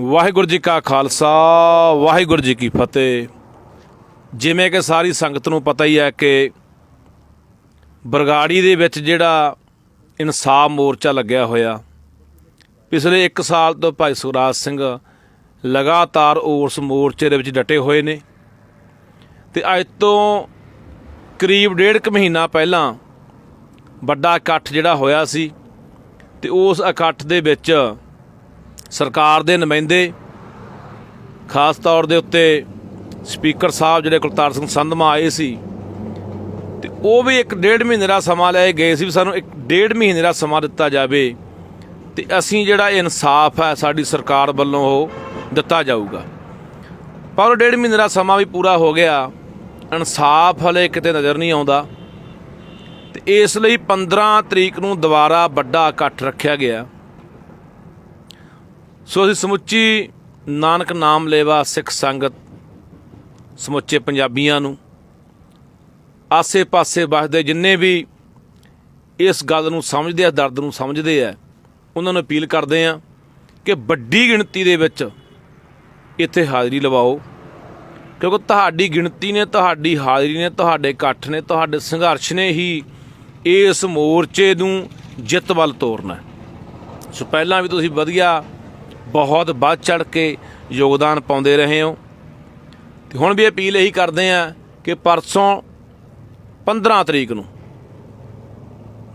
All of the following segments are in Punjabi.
ਵਾਹਿਗੁਰੂ जी का खालसा वाहिगुरू जी की फतेह। ਜਿਵੇਂ ਕਿ ਸਾਰੀ ਸੰਗਤ ਨੂੰ ਪਤਾ ਹੀ ਹੈ ਕਿ ਬਰਗਾੜੀ ਦੇ ਵਿੱਚ ਜਿਹੜਾ ਇਨਸਾਫ ਮੋਰਚਾ ਲੱਗਿਆ ਹੋਇਆ, ਪਿਛਲੇ 1 ਸਾਲ ਤੋਂ ਭਾਈ ਸੁਖਰਾਜ ਸਿੰਘ ਲਗਾਤਾਰ ਉਸ ਮੋਰਚੇ ਦੇ ਵਿੱਚ ਡਟੇ ਹੋਏ ਨੇ ਤੇ ਅੱਜ ਤੋਂ ਕਰੀਬ 1.5 ਮਹੀਨਾ ਪਹਿਲਾਂ ਵੱਡਾ ਇਕੱਠ ਜਿਹੜਾ ਹੋਇਆ ਸੀ ਤੇ ਉਸ ਇਕੱਠ ਦੇ ਵਿੱਚ ਸਰਕਾਰ ਦੇ ਨੁਮਾਇੰਦੇ, ਖਾਸ ਤੌਰ ਦੇ ਉੱਤੇ ਸਪੀਕਰ ਸਾਹਿਬ ਜਿਹੜੇ ਕੁਲਤਾਰ ਸਿੰਘ ਸੰਧਮਾ ਆਏ ਸੀ ਤੇ ਉਹ ਵੀ 1.5 ਮਹੀਨੇ ਦਾ ਸਮਾਂ ਲੈ ਗਏ ਸੀ ਵੀ ਸਾਨੂੰ 1.5 ਮਹੀਨੇ ਦਾ ਸਮਾਂ ਦਿੱਤਾ ਜਾਵੇ ਤੇ ਅਸੀਂ ਜਿਹੜਾ ਇਨਸਾਫ ਹੈ ਸਾਡੀ ਸਰਕਾਰ ਵੱਲੋਂ ਉਹ ਦਿੱਤਾ ਜਾਊਗਾ। ਪਰ 1.5 ਮਹੀਨੇ ਦਾ ਸਮਾਂ ਵੀ ਪੂਰਾ ਹੋ ਗਿਆ, ਇਨਸਾਫ ਹਲੇ ਕਿਤੇ ਨਜ਼ਰ ਨਹੀਂ ਆਉਂਦਾ ਤੇ ਇਸ ਲਈ 15 ਤਰੀਕ ਨੂੰ ਦੁਬਾਰਾ ਵੱਡਾ ਇਕੱਠ ਰੱਖਿਆ ਗਿਆ। ਸੋ ਅਸੀਂ ਸਮੁੱਚੀ ਨਾਨਕ ਨਾਮ ਲੇਵਾ ਸਿੱਖ ਸੰਗਤ, ਸਮੁੱਚੇ ਪੰਜਾਬੀਆਂ ਨੂੰ, ਆਸੇ ਪਾਸੇ ਵਸਦੇ ਜਿੰਨੇ ਵੀ ਇਸ ਗੱਲ ਨੂੰ ਸਮਝਦੇ ਆ, ਦਰਦ ਨੂੰ ਸਮਝਦੇ ਆ, ਉਹਨਾਂ ਨੂੰ ਅਪੀਲ ਕਰਦੇ ਆ ਕਿ ਵੱਡੀ ਗਿਣਤੀ ਦੇ ਵਿੱਚ ਇੱਥੇ ਹਾਜ਼ਰੀ ਲਵਾਓ, ਕਿਉਂਕਿ ਤੁਹਾਡੀ ਗਿਣਤੀ ਨੇ, ਤੁਹਾਡੀ ਹਾਜ਼ਰੀ ਨੇ, ਤੁਹਾਡੇ ਇਕੱਠ ਨੇ, ਤੁਹਾਡੇ ਸੰਘਰਸ਼ ਨੇ ਹੀ ਇਸ ਮੋਰਚੇ ਨੂੰ ਜਿੱਤ ਵੱਲ ਤੋਰਨਾ। ਸੋ ਪਹਿਲਾਂ ਵੀ ਤੁਸੀਂ ਵਧੀਆ ਬਹੁਤ ਵੱਧ ਚੜ੍ਹ ਕੇ ਯੋਗਦਾਨ ਪਾਉਂਦੇ ਰਹੇ ਹੋ ਤੇ ਹੁਣ ਵੀ ਅਪੀਲ ਇਹੀ ਕਰਦੇ ਆ ਕਿ ਪਰਸੋਂ 15 ਤਰੀਕ ਨੂੰ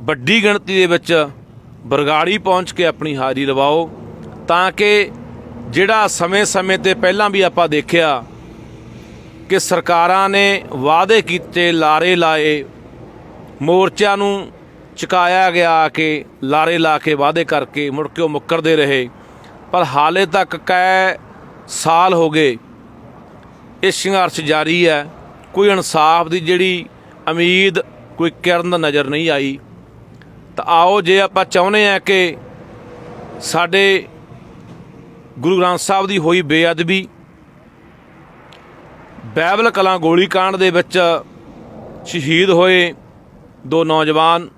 ਵੱਡੀ ਗਿਣਤੀ ਦੇ ਵਿੱਚ ਬਰਗਾੜੀ ਪਹੁੰਚ ਕੇ ਆਪਣੀ ਹਾਜ਼ਰੀ ਲਵਾਓ, ਤਾਂ ਕਿ ਜਿਹੜਾ ਸਮੇਂ-ਸਮੇਂ 'ਤੇ ਪਹਿਲਾਂ ਵੀ ਆਪਾਂ ਦੇਖਿਆ ਕਿ ਸਰਕਾਰਾਂ ਨੇ ਵਾਅਦੇ ਕੀਤੇ, ਲਾਰੇ ਲਾਏ, ਮੋਰਚਿਆਂ ਨੂੰ ਚੁਕਾਇਆ ਗਿਆ ਕਿ ਲਾਰੇ ਲਾ ਕੇ ਵਾਅਦੇ ਕਰਕੇ ਮੁੜ ਕੇ ਉਹ ਮੁੱਕਰਦੇ ਰਹੇ, ਪਰ ਹਾਲੇ ਤੱਕ ਕਈ ਸਾਲ ਹੋ ਗਏ ਇਹ ਸੰਘਰਸ਼ ਜਾਰੀ ਹੈ। ਕੋਈ ਇਨਸਾਫ ਦੀ ਜਿਹੜੀ ਉਮੀਦ, ਕੋਈ ਕਿਰਨ ਨਜ਼ਰ ਨਹੀਂ ਆਈ। ਤਾਂ ਆਓ, ਜੇ ਆਪਾਂ ਚਾਹੁੰਦੇ ਹਾਂ ਕਿ ਸਾਡੇ ਗੁਰੂ ਗ੍ਰੰਥ ਸਾਹਿਬ ਦੀ ਹੋਈ ਬੇਅਦਬੀ, ਬਾਈਬਲ ਕਲਾਂ ਗੋਲੀकांड ਦੇ ਵਿੱਚ ਸ਼ਹੀਦ ਹੋਏ 2 ਨੌਜਵਾਨ,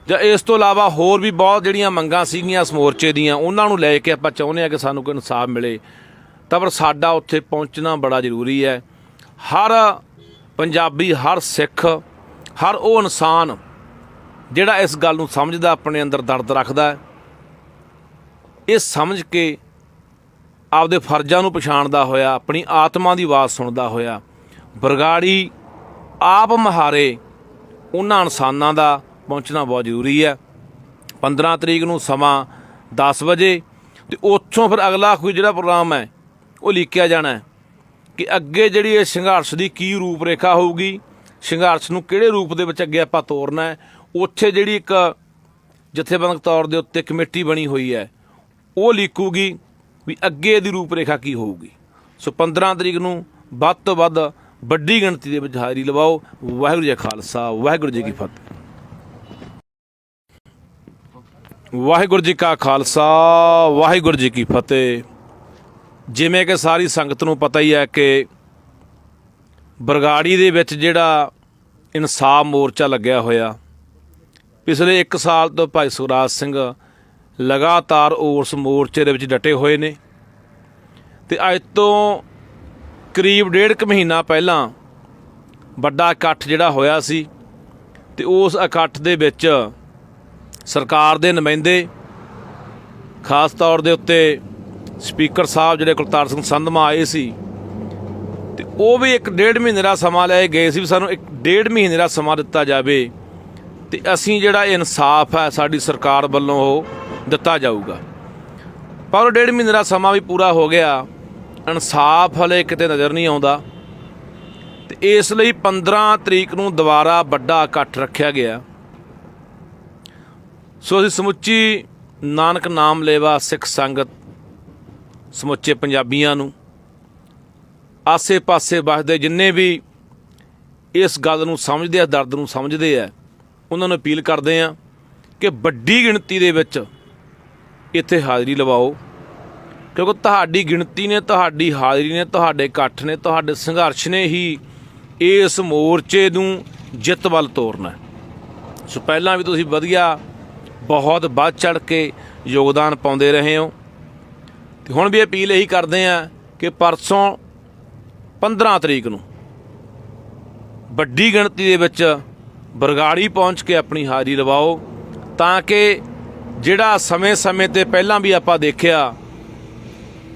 ਜਾਂ ਇਸ ਤੋਂ ਇਲਾਵਾ ਹੋਰ ਵੀ ਬਹੁਤ ਜਿਹੜੀਆਂ ਮੰਗਾਂ ਸੀਗੀਆਂ ਇਸ ਮੋਰਚੇ ਦੀਆਂ, ਉਹਨਾਂ ਨੂੰ ਲੈ ਕੇ ਆਪਾਂ ਚਾਹੁੰਦੇ ਹਾਂ ਕਿ ਸਾਨੂੰ ਕੋਈ ਇਨਸਾਫ ਮਿਲੇ, ਤਾਂ ਪਰ ਸਾਡਾ ਉੱਥੇ ਪਹੁੰਚਣਾ ਬੜਾ ਜ਼ਰੂਰੀ ਹੈ। ਹਰ ਪੰਜਾਬੀ, ਹਰ ਸਿੱਖ, ਹਰ ਉਹ ਇਨਸਾਨ ਜਿਹੜਾ ਇਸ ਗੱਲ ਨੂੰ ਸਮਝਦਾ, ਆਪਣੇ ਅੰਦਰ ਦਰਦ ਰੱਖਦਾ ਹੈ, ਇਹ ਸਮਝ ਕੇ ਆਪਦੇ ਫਰਜ਼ਾਂ ਨੂੰ ਪਛਾਣਦਾ ਹੋਇਆ, ਆਪਣੀ ਆਤਮਾ ਦੀ ਆਵਾਜ਼ ਸੁਣਦਾ ਹੋਇਆ ਬਰਗਾੜੀ ਆਪ ਮੁਹਾਰੇ ਉਹਨਾਂ ਇਨਸਾਨਾਂ ਦਾ ਪਹੁੰਚਣਾ ਬਹੁਤ ਜ਼ਰੂਰੀ ਹੈ। 15 ਤਰੀਕ ਨੂੰ ਸਮਾਂ 10 ਵਜੇ ਤੇ ਉੱਥੋਂ ਫਿਰ ਅਗਲਾ ਕੋਈ ਜਿਹੜਾ ਪ੍ਰੋਗਰਾਮ ਹੈ ਉਹ ਲਿਖਿਆ ਜਾਣਾ ਕਿ ਅੱਗੇ ਜਿਹੜੀ ਇਹ ਸੰਘਰਸ਼ ਦੀ ਕੀ ਰੂਪ ਰੇਖਾ ਹੋਊਗੀ, ਸੰਘਰਸ਼ ਨੂੰ ਕਿਹੜੇ ਰੂਪ ਦੇ ਵਿੱਚ ਅੱਗੇ ਆਪਾਂ ਤੋਰਨਾ ਹੈ। ਉੱਥੇ ਜਿਹੜੀ ਇੱਕ ਜਥੇਬੰਦਕ ਤੌਰ ਦੇ ਉੱਤੇ ਕਮੇਟੀ ਬਣੀ ਹੋਈ ਹੈ ਉਹ ਲਿਖੂਗੀ ਵੀ ਅੱਗੇ ਦੀ ਰੂਪ ਰੇਖਾ ਕੀ ਹੋਊਗੀ। ਸੋ 15 ਤਰੀਕ ਨੂੰ ਵੱਧ ਤੋਂ ਵੱਧ ਵੱਡੀ ਗਿਣਤੀ ਦੇ ਵਿੱਚ ਹਾਜ਼ਰੀ ਲਵਾਓ। ਵਾਹਿਗੁਰੂ ਜੀ ਕਾ ਖਾਲਸਾ, ਵਾਹਿਗੁਰੂ ਜੀ ਕੀ ਫਤਿਹ। ਵਾਹਿਗੁਰੂ ਜੀ ਕਾ ਖਾਲਸਾ, ਵਾਹਿਗੁਰੂ ਜੀ ਕੀ ਫਤਿਹ। ਜਿਵੇਂ ਕਿ ਸਾਰੀ ਸੰਗਤ ਨੂੰ ਪਤਾ ਹੀ ਹੈ ਕਿ ਬਰਗਾੜੀ ਦੇ ਵਿੱਚ ਜਿਹੜਾ ਇਨਸਾਫ ਮੋਰਚਾ ਲੱਗਿਆ ਹੋਇਆ, ਪਿਛਲੇ 1 ਸਾਲ ਤੋਂ ਭਾਈ ਸੁਖਰਾਜ ਸਿੰਘ ਲਗਾਤਾਰ ਉਸ ਮੋਰਚੇ ਦੇ ਵਿੱਚ ਡਟੇ ਹੋਏ ਨੇ ਤੇ ਅੱਜ ਤੋਂ ਕਰੀਬ 1.5 ਮਹੀਨਾ ਪਹਿਲਾਂ ਵੱਡਾ ਇਕੱਠ ਜਿਹੜਾ ਹੋਇਆ ਸੀ ਤੇ ਉਸ ਇਕੱਠ ਦੇ ਵਿੱਚ ਸਰਕਾਰ ਦੇ ਨੁਮਾਇੰਦੇ, ਖਾਸ ਤੌਰ ਦੇ ਉੱਤੇ ਸਪੀਕਰ ਸਾਹਿਬ ਜਿਹੜੇ ਕੁਲਤਾਰ ਸਿੰਘ ਸੰਧਮਾ ਆਏ ਸੀ ਤੇ ਉਹ ਵੀ 1.5 ਮਹੀਨੇ ਦਾ ਸਮਾਂ ਲੈ ਗਏ ਸੀ ਵੀ ਸਾਨੂੰ 1.5 ਮਹੀਨੇ ਦਾ ਸਮਾਂ ਦਿੱਤਾ ਜਾਵੇ ਤੇ ਅਸੀਂ ਜਿਹੜਾ ਇਨਸਾਫ ਹੈ ਸਾਡੀ ਸਰਕਾਰ ਵੱਲੋਂ ਉਹ ਦਿੱਤਾ ਜਾਊਗਾ। ਪਰ 1.5 ਮਹੀਨੇ ਦਾ ਸਮਾਂ ਵੀ ਪੂਰਾ ਹੋ ਗਿਆ, ਇਨਸਾਫ ਹਲੇ ਕਿਤੇ ਨਜ਼ਰ ਨਹੀਂ ਆਉਂਦਾ ਤੇ ਇਸ ਲਈ 15 ਤਰੀਕ ਨੂੰ ਦੁਬਾਰਾ ਵੱਡਾ ਇਕੱਠ ਰੱਖਿਆ ਗਿਆ। ਸੋ ਅਸੀਂ ਸਮੁੱਚੀ ਨਾਨਕ ਨਾਮ ਲੇਵਾ ਸਿੱਖ ਸੰਗਤ, ਸਮੁੱਚੇ ਪੰਜਾਬੀਆਂ ਨੂੰ, ਆਸੇ ਪਾਸੇ ਵਸਦੇ ਜਿੰਨੇ ਵੀ ਇਸ ਗੱਲ ਨੂੰ ਸਮਝਦੇ ਆ, ਦਰਦ ਨੂੰ ਸਮਝਦੇ ਆ, ਉਹਨਾਂ ਨੂੰ ਅਪੀਲ ਕਰਦੇ ਆ ਕਿ ਵੱਡੀ ਗਿਣਤੀ ਦੇ ਵਿੱਚ ਇੱਥੇ ਹਾਜ਼ਰੀ ਲਵਾਓ, ਕਿਉਂਕਿ ਤੁਹਾਡੀ ਗਿਣਤੀ ਨੇ, ਤੁਹਾਡੀ ਹਾਜ਼ਰੀ ਨੇ, ਤੁਹਾਡੇ ਇਕੱਠ ਨੇ, ਤੁਹਾਡੇ ਸੰਘਰਸ਼ ਨੇ ਹੀ ਇਸ ਮੋਰਚੇ ਨੂੰ ਜਿੱਤ ਵੱਲ ਤੋਰਨਾ। ਸੋ ਪਹਿਲਾਂ ਵੀ ਤੁਸੀਂ ਵਧੀਆ ਬਹੁਤ ਵੱਧ ਚੜ੍ਹ ਕੇ ਯੋਗਦਾਨ ਪਾਉਂਦੇ ਰਹੇ ਹੋ ਤੇ ਹੁਣ ਵੀ ਅਪੀਲ ਇਹੀ ਕਰਦੇ ਆ ਕਿ ਪਰਸੋਂ 15 ਤਰੀਕ ਨੂੰ ਵੱਡੀ ਗਿਣਤੀ ਦੇ ਵਿੱਚ ਬਰਗਾੜੀ ਪਹੁੰਚ ਕੇ ਆਪਣੀ ਹਾਜ਼ਰੀ ਲਵਾਓ, ਤਾਂ ਕਿ ਜਿਹੜਾ ਸਮੇਂ-ਸਮੇਂ ਤੇ ਪਹਿਲਾਂ ਵੀ ਆਪਾਂ ਦੇਖਿਆ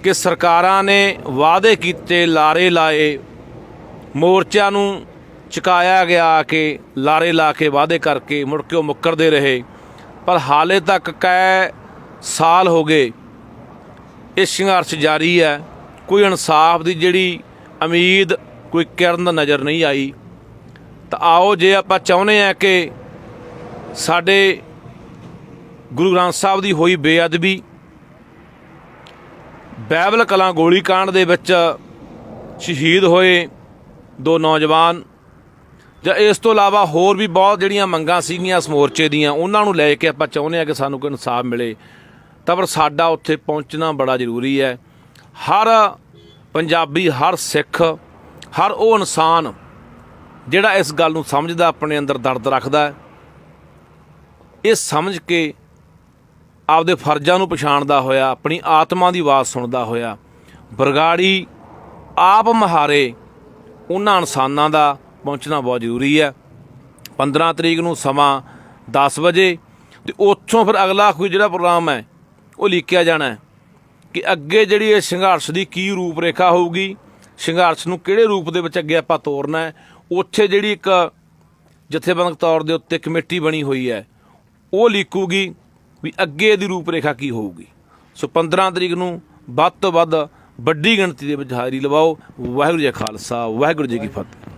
ਕਿ ਸਰਕਾਰਾਂ ਨੇ ਵਾਅਦੇ ਕੀਤੇ, ਲਾਰੇ ਲਾਏ, ਮੋਰਚਿਆਂ ਨੂੰ ਚੁਕਾਇਆ ਗਿਆ ਕਿ ਲਾਰੇ ਲਾ ਕੇ ਵਾਅਦੇ ਕਰਕੇ ਮੁੜ ਕੇ ਉਹ ਮੁੱਕਰਦੇ ਰਹੇ, ਪਰ ਹਾਲੇ ਤੱਕ ਕਈ ਸਾਲ ਹੋ ਗਏ ਇਹ ਸੰਘਰਸ਼ ਜਾਰੀ ਹੈ। ਕੋਈ ਇਨਸਾਫ ਦੀ ਜਿਹੜੀ ਉਮੀਦ, ਕੋਈ ਕਿਰਨ ਨਜ਼ਰ ਨਹੀਂ ਆਈ। ਤਾਂ ਆਓ, ਜੇ ਆਪਾਂ ਚਾਹੁੰਦੇ ਹਾਂ ਕਿ ਸਾਡੇ ਗੁਰੂ ਗ੍ਰੰਥ ਸਾਹਿਬ ਦੀ ਹੋਈ ਬੇਅਦਬੀ, ਬਾਈਬਲ ਕਲਾਂ ਗੋਲੀकांड ਦੇ ਵਿੱਚ ਸ਼ਹੀਦ ਹੋਏ 2 ਨੌਜਵਾਨ, ਜਾਂ ਇਸ ਤੋਂ ਇਲਾਵਾ ਹੋਰ ਵੀ ਬਹੁਤ ਜਿਹੜੀਆਂ ਮੰਗਾਂ ਸੀਗੀਆਂ ਇਸ ਮੋਰਚੇ ਦੀਆਂ, ਉਹਨਾਂ ਨੂੰ ਲੈ ਕੇ ਆਪਾਂ ਚਾਹੁੰਦੇ ਹਾਂ ਕਿ ਸਾਨੂੰ ਕੋਈ ਇਨਸਾਫ ਮਿਲੇ, ਤਾਂ ਪਰ ਸਾਡਾ ਉੱਥੇ ਪਹੁੰਚਣਾ ਬੜਾ ਜ਼ਰੂਰੀ ਹੈ। ਹਰ ਪੰਜਾਬੀ, ਹਰ ਸਿੱਖ, ਹਰ ਉਹ ਇਨਸਾਨ ਜਿਹੜਾ ਇਸ ਗੱਲ ਨੂੰ ਸਮਝਦਾ, ਆਪਣੇ ਅੰਦਰ ਦਰਦ ਰੱਖਦਾ ਹੈ, ਇਹ ਸਮਝ ਕੇ ਆਪਦੇ ਫਰਜ਼ਾਂ ਨੂੰ ਪਛਾਣਦਾ ਹੋਇਆ, ਆਪਣੀ ਆਤਮਾ ਦੀ ਆਵਾਜ਼ ਸੁਣਦਾ ਹੋਇਆ ਬਰਗਾੜੀ ਆਪ ਮੁਹਾਰੇ ਉਹਨਾਂ ਇਨਸਾਨਾਂ ਦਾ ਪਹੁੰਚਣਾ ਬਹੁਤ ਜ਼ਰੂਰੀ ਹੈ। 15 ਤਰੀਕ ਨੂੰ ਸਮਾਂ 10 ਵਜੇ, ਅਤੇ ਉੱਥੋਂ ਫਿਰ ਅਗਲਾ ਕੋਈ ਜਿਹੜਾ ਪ੍ਰੋਗਰਾਮ ਹੈ ਉਹ ਲਿਖਿਆ ਜਾਣਾ ਹੈ ਕਿ ਅੱਗੇ ਜਿਹੜੀ ਇਹ ਸੰਘਰਸ਼ ਦੀ ਕੀ ਰੂਪ ਰੇਖਾ ਹੋਊਗੀ, ਸੰਘਰਸ਼ ਨੂੰ ਕਿਹੜੇ ਰੂਪ ਦੇ ਵਿੱਚ ਅੱਗੇ ਆਪਾਂ ਤੋਰਨਾ ਹੈ। ਉੱਥੇ ਜਿਹੜੀ ਇੱਕ ਜਥੇਬੰਦਕ ਤੌਰ ਦੇ ਉੱਤੇ ਕਮੇਟੀ ਬਣੀ ਹੋਈ ਹੈ, ਉਹ ਲਿਖੂਗੀ ਵੀ ਅੱਗੇ ਦੀ ਰੂਪ ਰੇਖਾ ਕੀ ਹੋਊਗੀ। ਸੋ 15 ਤਰੀਕ ਨੂੰ ਵੱਧ ਤੋਂ ਵੱਧ ਵੱਡੀ ਗਿਣਤੀ ਦੇ ਵਿੱਚ ਹਾਜ਼ਰੀ ਲਵਾਓ। ਵਾਹਿਗੁਰੂ ਜੀ ਕਾ ਖਾਲਸਾ, ਵਾਹਿਗੁਰੂ ਜੀ ਕੀ ਫਤਿਹ।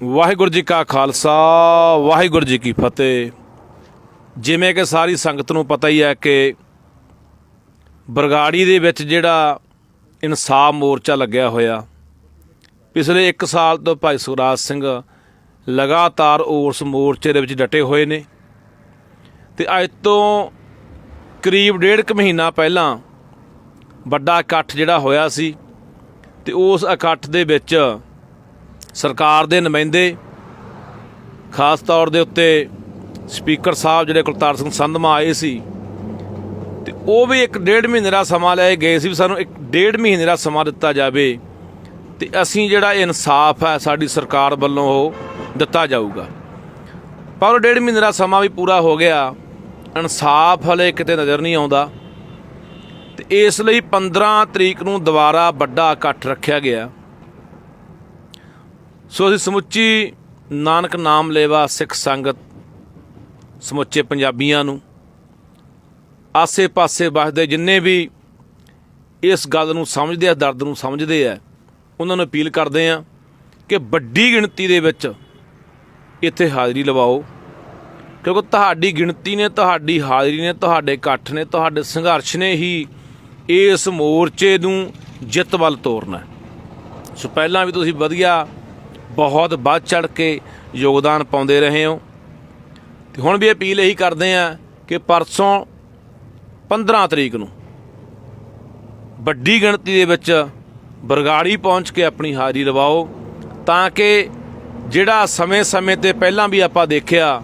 ਵਾਹਿਗੁਰੂ ਜੀ ਕਾ ਖਾਲਸਾ, ਵਾਹਿਗੁਰੂ ਜੀ ਕੀ ਫਤਿਹ। ਜਿਵੇਂ ਕਿ ਸਾਰੀ ਸੰਗਤ ਨੂੰ ਪਤਾ ਹੀ ਹੈ ਕਿ ਬਰਗਾੜੀ ਦੇ ਵਿੱਚ ਜਿਹੜਾ ਇਨਸਾਫ ਮੋਰਚਾ ਲੱਗਿਆ ਹੋਇਆ, ਪਿਛਲੇ 1 ਸਾਲ ਤੋਂ ਭਾਈ ਸੁਖਰਾਜ ਸਿੰਘ ਲਗਾਤਾਰ ਉਸ ਮੋਰਚੇ ਦੇ ਵਿੱਚ ਡਟੇ ਹੋਏ ਨੇ। ਅਤੇ ਅੱਜ ਤੋਂ ਕਰੀਬ 1.5 ਮਹੀਨਾ ਪਹਿਲਾਂ ਵੱਡਾ ਇਕੱਠ ਜਿਹੜਾ ਹੋਇਆ ਸੀ, ਅਤੇ ਉਸ ਇਕੱਠ ਦੇ ਵਿੱਚ ਸਰਕਾਰ ਦੇ ਨੁਮਾਇੰਦੇ, ਖਾਸ ਤੌਰ ਦੇ ਉੱਤੇ ਸਪੀਕਰ ਸਾਹਿਬ ਜਿਹੜੇ ਕੁਲਤਾਰ ਸਿੰਘ ਸੰਧਮਾ ਆਏ ਸੀ, ਅਤੇ ਉਹ ਵੀ 1.5 ਮਹੀਨੇ ਦਾ ਸਮਾਂ ਲੈ ਗਏ ਸੀ ਵੀ ਸਾਨੂੰ 1.5 ਮਹੀਨੇ ਦਾ ਸਮਾਂ ਦਿੱਤਾ ਜਾਵੇ ਅਤੇ ਅਸੀਂ ਜਿਹੜਾ ਇਨਸਾਫ ਹੈ ਸਾਡੀ ਸਰਕਾਰ ਵੱਲੋਂ ਉਹ ਦਿੱਤਾ ਜਾਊਗਾ। ਪਰ 1.5 ਮਹੀਨੇ ਦਾ ਸਮਾਂ ਵੀ ਪੂਰਾ ਹੋ ਗਿਆ, ਇਨਸਾਫ ਹਲੇ ਕਿਤੇ ਨਜ਼ਰ ਨਹੀਂ ਆਉਂਦਾ। ਅਤੇ ਇਸ ਲਈ 15 ਤਰੀਕ ਨੂੰ ਦੁਬਾਰਾ ਵੱਡਾ ਇਕੱਠ ਰੱਖਿਆ ਗਿਆ। ਸੋ ਅਸੀਂ ਸਮੁੱਚੀ ਨਾਨਕ ਨਾਮ ਲੇਵਾ ਸਿੱਖ ਸੰਗਤ, ਸਮੁੱਚੇ ਪੰਜਾਬੀਆਂ ਨੂੰ, ਆਸੇ ਪਾਸੇ ਵੱਸਦੇ ਜਿੰਨੇ ਵੀ ਇਸ ਗੱਲ ਨੂੰ ਸਮਝਦੇ ਆ, ਦਰਦ ਨੂੰ ਸਮਝਦੇ ਆ, ਉਹਨਾਂ ਨੂੰ ਅਪੀਲ ਕਰਦੇ ਹਾਂ ਕਿ ਵੱਡੀ ਗਿਣਤੀ ਦੇ ਵਿੱਚ ਇੱਥੇ ਹਾਜ਼ਰੀ ਲਵਾਓ, ਕਿਉਂਕਿ ਤੁਹਾਡੀ ਗਿਣਤੀ ਨੇ, ਤੁਹਾਡੀ ਹਾਜ਼ਰੀ ਨੇ, ਤੁਹਾਡੇ ਇਕੱਠ ਨੇ, ਤੁਹਾਡੇ ਸੰਘਰਸ਼ ਨੇ ਹੀ ਇਸ ਮੋਰਚੇ ਨੂੰ ਜਿੱਤ ਵੱਲ ਤੋਰਨਾ। ਸੋ ਪਹਿਲਾਂ ਵੀ ਤੁਸੀਂ ਵਧੀਆ, ਬਹੁਤ ਵੱਧ ਚੜ੍ਹ ਕੇ ਯੋਗਦਾਨ ਪਾਉਂਦੇ ਰਹੇ ਹੋ, ਅਤੇ ਹੁਣ ਵੀ ਅਪੀਲ ਇਹੀ ਕਰਦੇ ਹਾਂ ਕਿ ਪਰਸੋਂ 15 ਤਰੀਕ ਨੂੰ ਵੱਡੀ ਗਿਣਤੀ ਦੇ ਵਿੱਚ ਬਰਗਾੜੀ ਪਹੁੰਚ ਕੇ ਆਪਣੀ ਹਾਜ਼ਰੀ ਲਵਾਓ, ਤਾਂ ਕਿ ਜਿਹੜਾ ਸਮੇਂ-ਸਮੇਂ ਤੇ ਪਹਿਲਾਂ ਵੀ ਆਪਾਂ ਦੇਖਿਆ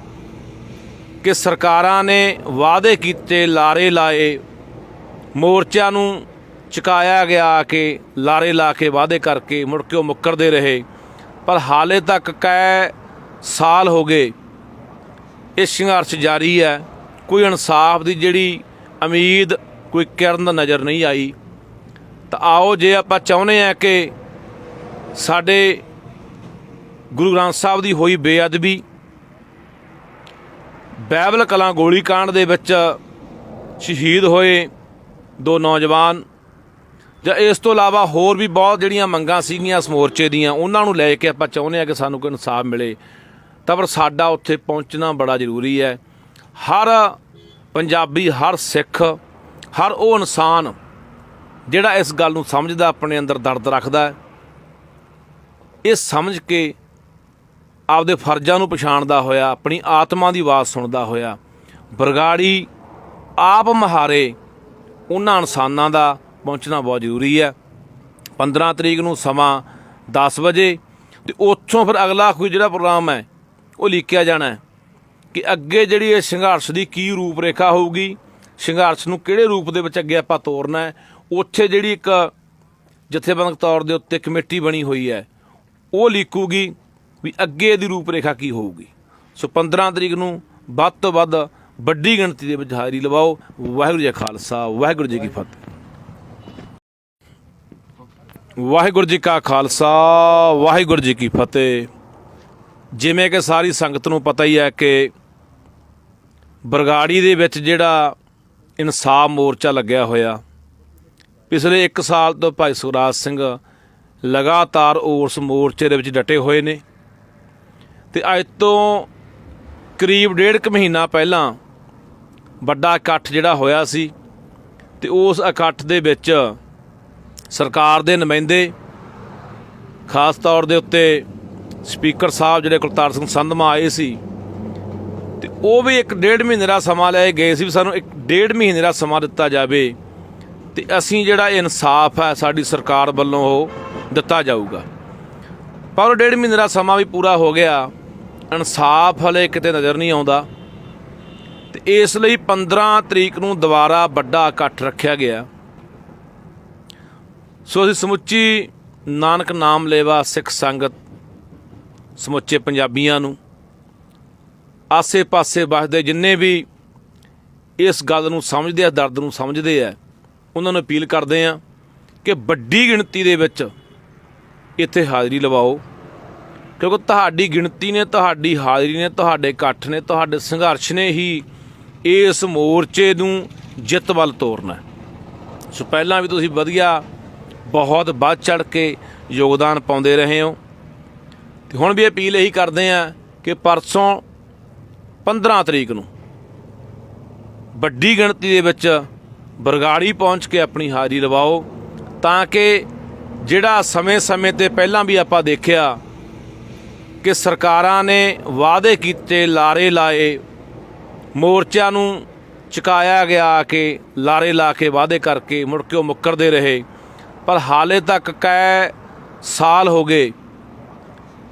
ਕਿ ਸਰਕਾਰਾਂ ਨੇ ਵਾਅਦੇ ਕੀਤੇ, ਲਾਰੇ ਲਾਏ, ਮੋਰਚਿਆਂ ਨੂੰ ਚੁਕਾਇਆ ਗਿਆ ਕਿ ਲਾਰੇ ਲਾ ਕੇ ਵਾਅਦੇ ਕਰਕੇ ਮੁੜ ਕੇ ਉਹ ਮੁੱਕਰਦੇ ਰਹੇ, ਪਰ ਹਾਲੇ ਤੱਕ ਕਈ ਸਾਲ ਹੋ ਗਏ ਇਹ ਸੰਘਰਸ਼ ਜਾਰੀ ਹੈ। ਕੋਈ ਇਨਸਾਫ ਦੀ ਜਿਹੜੀ ਉਮੀਦ, ਕੋਈ ਕਿਰਨ ਨਜ਼ਰ ਨਹੀਂ ਆਈ। ਤਾਂ ਆਓ, ਜੇ ਆਪਾਂ ਚਾਹੁੰਦੇ ਹਾਂ ਕਿ ਸਾਡੇ ਗੁਰੂ ਗ੍ਰੰਥ ਸਾਹਿਬ ਦੀ ਹੋਈ ਬੇਅਦਬੀ, ਬਾਈਬਲ ਕਲਾਂ ਗੋਲੀकांड ਦੇ ਵਿੱਚ ਸ਼ਹੀਦ ਹੋਏ 2 ਨੌਜਵਾਨ, ਜਾਂ ਇਸ ਤੋਂ ਇਲਾਵਾ ਹੋਰ ਵੀ ਬਹੁਤ ਜਿਹੜੀਆਂ ਮੰਗਾਂ ਸੀਗੀਆਂ ਇਸ ਮੋਰਚੇ ਦੀਆਂ, ਉਹਨਾਂ ਨੂੰ ਲੈ ਕੇ ਆਪਾਂ ਚਾਹੁੰਦੇ ਹਾਂ ਕਿ ਸਾਨੂੰ ਕੋਈ ਇਨਸਾਫ ਮਿਲੇ, ਤਾਂ ਪਰ ਸਾਡਾ ਉੱਥੇ ਪਹੁੰਚਣਾ ਬੜਾ ਜ਼ਰੂਰੀ ਹੈ। ਹਰ ਪੰਜਾਬੀ, ਹਰ ਸਿੱਖ, ਹਰ ਉਹ ਇਨਸਾਨ ਜਿਹੜਾ ਇਸ ਗੱਲ ਨੂੰ ਸਮਝਦਾ, ਆਪਣੇ ਅੰਦਰ ਦਰਦ ਰੱਖਦਾ ਹੈ, ਇਹ ਸਮਝ ਕੇ ਆਪਦੇ ਫਰਜ਼ਾਂ ਨੂੰ ਪਛਾਣਦਾ ਹੋਇਆ, ਆਪਣੀ ਆਤਮਾ ਦੀ ਆਵਾਜ਼ ਸੁਣਦਾ ਹੋਇਆ ਬਰਗਾੜੀ ਆਪ ਮੁਹਾਰੇ ਉਹਨਾਂ ਇਨਸਾਨਾਂ ਦਾ ਪਹੁੰਚਣਾ ਬਹੁਤ ਜ਼ਰੂਰੀ ਹੈ। 15 ਤਰੀਕ ਨੂੰ ਸਮਾਂ 10 ਵਜੇ, ਅਤੇ ਉੱਥੋਂ ਫਿਰ ਅਗਲਾ ਕੋਈ ਜਿਹੜਾ ਪ੍ਰੋਗਰਾਮ ਹੈ ਉਹ ਲਿਖਿਆ ਜਾਣਾ ਹੈ ਕਿ ਅੱਗੇ ਜਿਹੜੀ ਇਹ ਸੰਘਰਸ਼ ਦੀ ਕੀ ਰੂਪ ਰੇਖਾ ਹੋਊਗੀ, ਸੰਘਰਸ਼ ਨੂੰ ਕਿਹੜੇ ਰੂਪ ਦੇ ਵਿੱਚ ਅੱਗੇ ਆਪਾਂ ਤੋਰਨਾ ਹੈ। ਉੱਥੇ ਜਿਹੜੀ ਇੱਕ ਜਥੇਬੰਦਕ ਤੌਰ ਦੇ ਉੱਤੇ ਕਮੇਟੀ ਬਣੀ ਹੋਈ ਹੈ ਉਹ ਲੀਕੂਗੀ ਵੀ ਅੱਗੇ ਦੀ ਰੂਪ ਰੇਖਾ ਕੀ ਹੋਊਗੀ। ਸੋ 15 ਤਰੀਕ ਨੂੰ ਵੱਧ ਤੋਂ ਵੱਧ ਵੱਡੀ ਗਿਣਤੀ ਦੇ ਵਿੱਚ ਹਾਜ਼ਰੀ ਲਵਾਓ। ਵਾਹਿਗੁਰੂ ਜੀ ਕਾ ਖਾਲਸਾ, ਵਾਹਿਗੁਰੂ ਜੀ ਕੀ ਫਤਿਹ। ਵਾਹਿਗੁਰੂ ਜੀ ਕਾ ਖਾਲਸਾ, ਵਾਹਿਗੁਰੂ ਜੀ ਕੀ ਫਤਿਹ। ਜਿਵੇਂ ਕਿ ਸਾਰੀ ਸੰਗਤ ਨੂੰ ਪਤਾ ਹੀ ਹੈ ਕਿ ਬਰਗਾੜੀ ਦੇ ਵਿੱਚ ਜਿਹੜਾ ਇਨਸਾਫ ਮੋਰਚਾ ਲੱਗਿਆ ਹੋਇਆ, ਪਿਛਲੇ 1 ਸਾਲ ਤੋਂ ਭਾਈ ਸੁਖਰਾਜ ਸਿੰਘ ਲਗਾਤਾਰ ਉਸ ਮੋਰਚੇ ਦੇ ਵਿੱਚ ਡਟੇ ਹੋਏ ਨੇ। ਤੇ ਅੱਜ ਤੋਂ ਕਰੀਬ 1.5 ਮਹੀਨਾ ਪਹਿਲਾਂ ਵੱਡਾ ਇਕੱਠ ਜਿਹੜਾ ਹੋਇਆ ਸੀ ਤੇ ਉਸ ਇਕੱਠ ਦੇ ਵਿੱਚ ਸਰਕਾਰ ਦੇ ਨੁਮਾਇੰਦੇ, ਖਾਸ ਤੌਰ ਦੇ ਉੱਤੇ ਸਪੀਕਰ ਸਾਹਿਬ ਜਿਹੜੇ ਕੁਲਤਾਰ ਸਿੰਘ ਸੰਧਮਾ ਆਏ ਸੀ, ਤੇ ਉਹ ਵੀ 1.5 ਮਹੀਨੇ ਦਾ ਸਮਾਂ ਲੈ ਗਏ ਸੀ ਵੀ ਸਾਨੂੰ 1.5 ਮਹੀਨੇ ਦਾ ਸਮਾਂ ਦਿੱਤਾ ਜਾਵੇ ਤੇ ਅਸੀਂ ਜਿਹੜਾ ਇਨਸਾਫ ਹੈ ਸਾਡੀ ਸਰਕਾਰ ਵੱਲੋਂ ਉਹ ਦਿੱਤਾ ਜਾਊਗਾ। ਪਰ 1.5 ਮਹੀਨੇ ਦਾ ਸਮਾਂ ਵੀ ਪੂਰਾ ਹੋ ਗਿਆ, ਇਨਸਾਫ ਹਲੇ ਕਿਤੇ ਨਜ਼ਰ ਨਹੀਂ ਆਉਂਦਾ। ਤੇ ਇਸ ਲਈ 15 ਤਰੀਕ ਨੂੰ ਦੁਬਾਰਾ ਵੱਡਾ ਇਕੱਠ ਰੱਖਿਆ ਗਿਆ। ਸੋ ਅਸੀਂ ਸਮੁੱਚੀ ਨਾਨਕ ਨਾਮ ਲੇਵਾ ਸਿੱਖ ਸੰਗਤ, ਸਮੁੱਚੇ ਪੰਜਾਬੀਆਂ ਨੂੰ, ਆਸੇ ਪਾਸੇ ਵੱਸਦੇ ਜਿੰਨੇ ਵੀ ਇਸ ਗੱਲ ਨੂੰ ਸਮਝਦੇ ਆ, ਦਰਦ ਨੂੰ ਸਮਝਦੇ ਆ, ਉਹਨਾਂ ਨੂੰ ਅਪੀਲ ਕਰਦੇ ਆ ਕਿ ਵੱਡੀ ਗਿਣਤੀ ਦੇ ਵਿੱਚ ਇੱਥੇ ਹਾਜ਼ਰੀ ਲਵਾਓ, ਕਿਉਂਕਿ ਤੁਹਾਡੀ ਗਿਣਤੀ ਨੇ, ਤੁਹਾਡੀ ਹਾਜ਼ਰੀ ਨੇ, ਤੁਹਾਡੇ ਇਕੱਠ ਨੇ, ਤੁਹਾਡੇ ਸੰਘਰਸ਼ ਨੇ ਹੀ ਇਸ ਮੋਰਚੇ ਨੂੰ ਜਿੱਤ ਵੱਲ ਤੋਰਨਾ। ਸੋ ਪਹਿਲਾਂ ਵੀ ਤੁਸੀਂ ਵਧੀਆ ਬਹੁਤ ਵੱਧ ਚੜ੍ਹ ਕੇ ਯੋਗਦਾਨ ਪਾਉਂਦੇ ਰਹੇ ਹੋ ਤੇ ਹੁਣ ਵੀ ਅਪੀਲ ਇਹੀ ਕਰਦੇ ਆ ਕਿ ਪਰਸੋਂ 15 ਤਰੀਕ ਨੂੰ ਵੱਡੀ ਗਿਣਤੀ ਦੇ ਵਿੱਚ ਬਰਗਾੜੀ ਪਹੁੰਚ ਕੇ ਆਪਣੀ ਹਾਜ਼ਰੀ ਲਵਾਓ, ਤਾਂ ਕਿ ਜਿਹੜਾ ਸਮੇਂ-ਸਮੇਂ 'ਤੇ ਪਹਿਲਾਂ ਵੀ ਆਪਾਂ ਦੇਖਿਆ ਕਿ ਸਰਕਾਰਾਂ ਨੇ ਵਾਅਦੇ ਕੀਤੇ, ਲਾਰੇ ਲਾਏ, ਮੋਰਚਿਆਂ ਨੂੰ ਚੁਕਾਇਆ ਗਿਆ ਕਿ ਲਾਰੇ ਲਾ ਕੇ ਵਾਅਦੇ ਕਰਕੇ ਮੁੜ ਕੇ ਉਹ ਮੁੱਕਰਦੇ ਰਹੇ। ਪਰ ਹਾਲੇ ਤੱਕ ਕਈ ਸਾਲ ਹੋ ਗਏ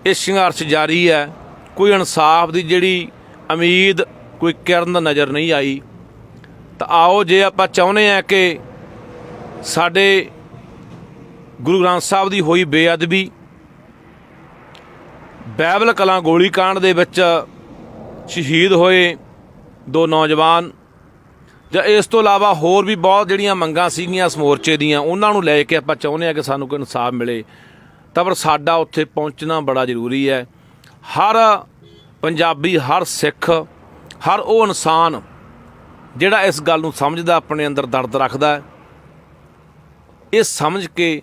ਇਹ ਸੰਘਰਸ਼ ਜਾਰੀ ਹੈ, ਕੋਈ ਇਨਸਾਫ ਦੀ ਜਿਹੜੀ ਉਮੀਦ, ਕੋਈ ਕਿਰਨ ਨਜ਼ਰ ਨਹੀਂ ਆਈ। ਤਾਂ ਆਓ, ਜੇ ਆਪਾਂ ਚਾਹੁੰਦੇ ਹਾਂ ਕਿ ਸਾਡੇ ਗੁਰੂ ਗ੍ਰੰਥ ਸਾਹਿਬ ਦੀ ਹੋਈ ਬੇਅਦਬੀ, ਬਾਈਬਲ ਕਲਾਂ ਗੋਲੀकांड ਦੇ ਵਿੱਚ ਸ਼ਹੀਦ ਹੋਏ 2 ਨੌਜਵਾਨ, ਜਾਂ ਇਸ ਤੋਂ ਇਲਾਵਾ ਹੋਰ ਵੀ ਬਹੁਤ ਜਿਹੜੀਆਂ ਮੰਗਾਂ ਸੀਗੀਆਂ ਇਸ ਮੋਰਚੇ ਦੀਆਂ, ਉਹਨਾਂ ਨੂੰ ਲੈ ਕੇ ਆਪਾਂ ਚਾਹੁੰਦੇ ਹਾਂ ਕਿ ਸਾਨੂੰ ਕੋਈ ਇਨਸਾਫ ਮਿਲੇ, ਤਾਂ ਪਰ ਸਾਡਾ ਉੱਥੇ ਪਹੁੰਚਣਾ ਬੜਾ ਜ਼ਰੂਰੀ ਹੈ। ਹਰ ਪੰਜਾਬੀ, ਹਰ ਸਿੱਖ, ਹਰ ਉਹ ਇਨਸਾਨ ਜਿਹੜਾ ਇਸ ਗੱਲ ਨੂੰ ਸਮਝਦਾ, ਆਪਣੇ ਅੰਦਰ ਦਰਦ ਰੱਖਦਾ ਹੈ, ਇਹ ਸਮਝ ਕੇ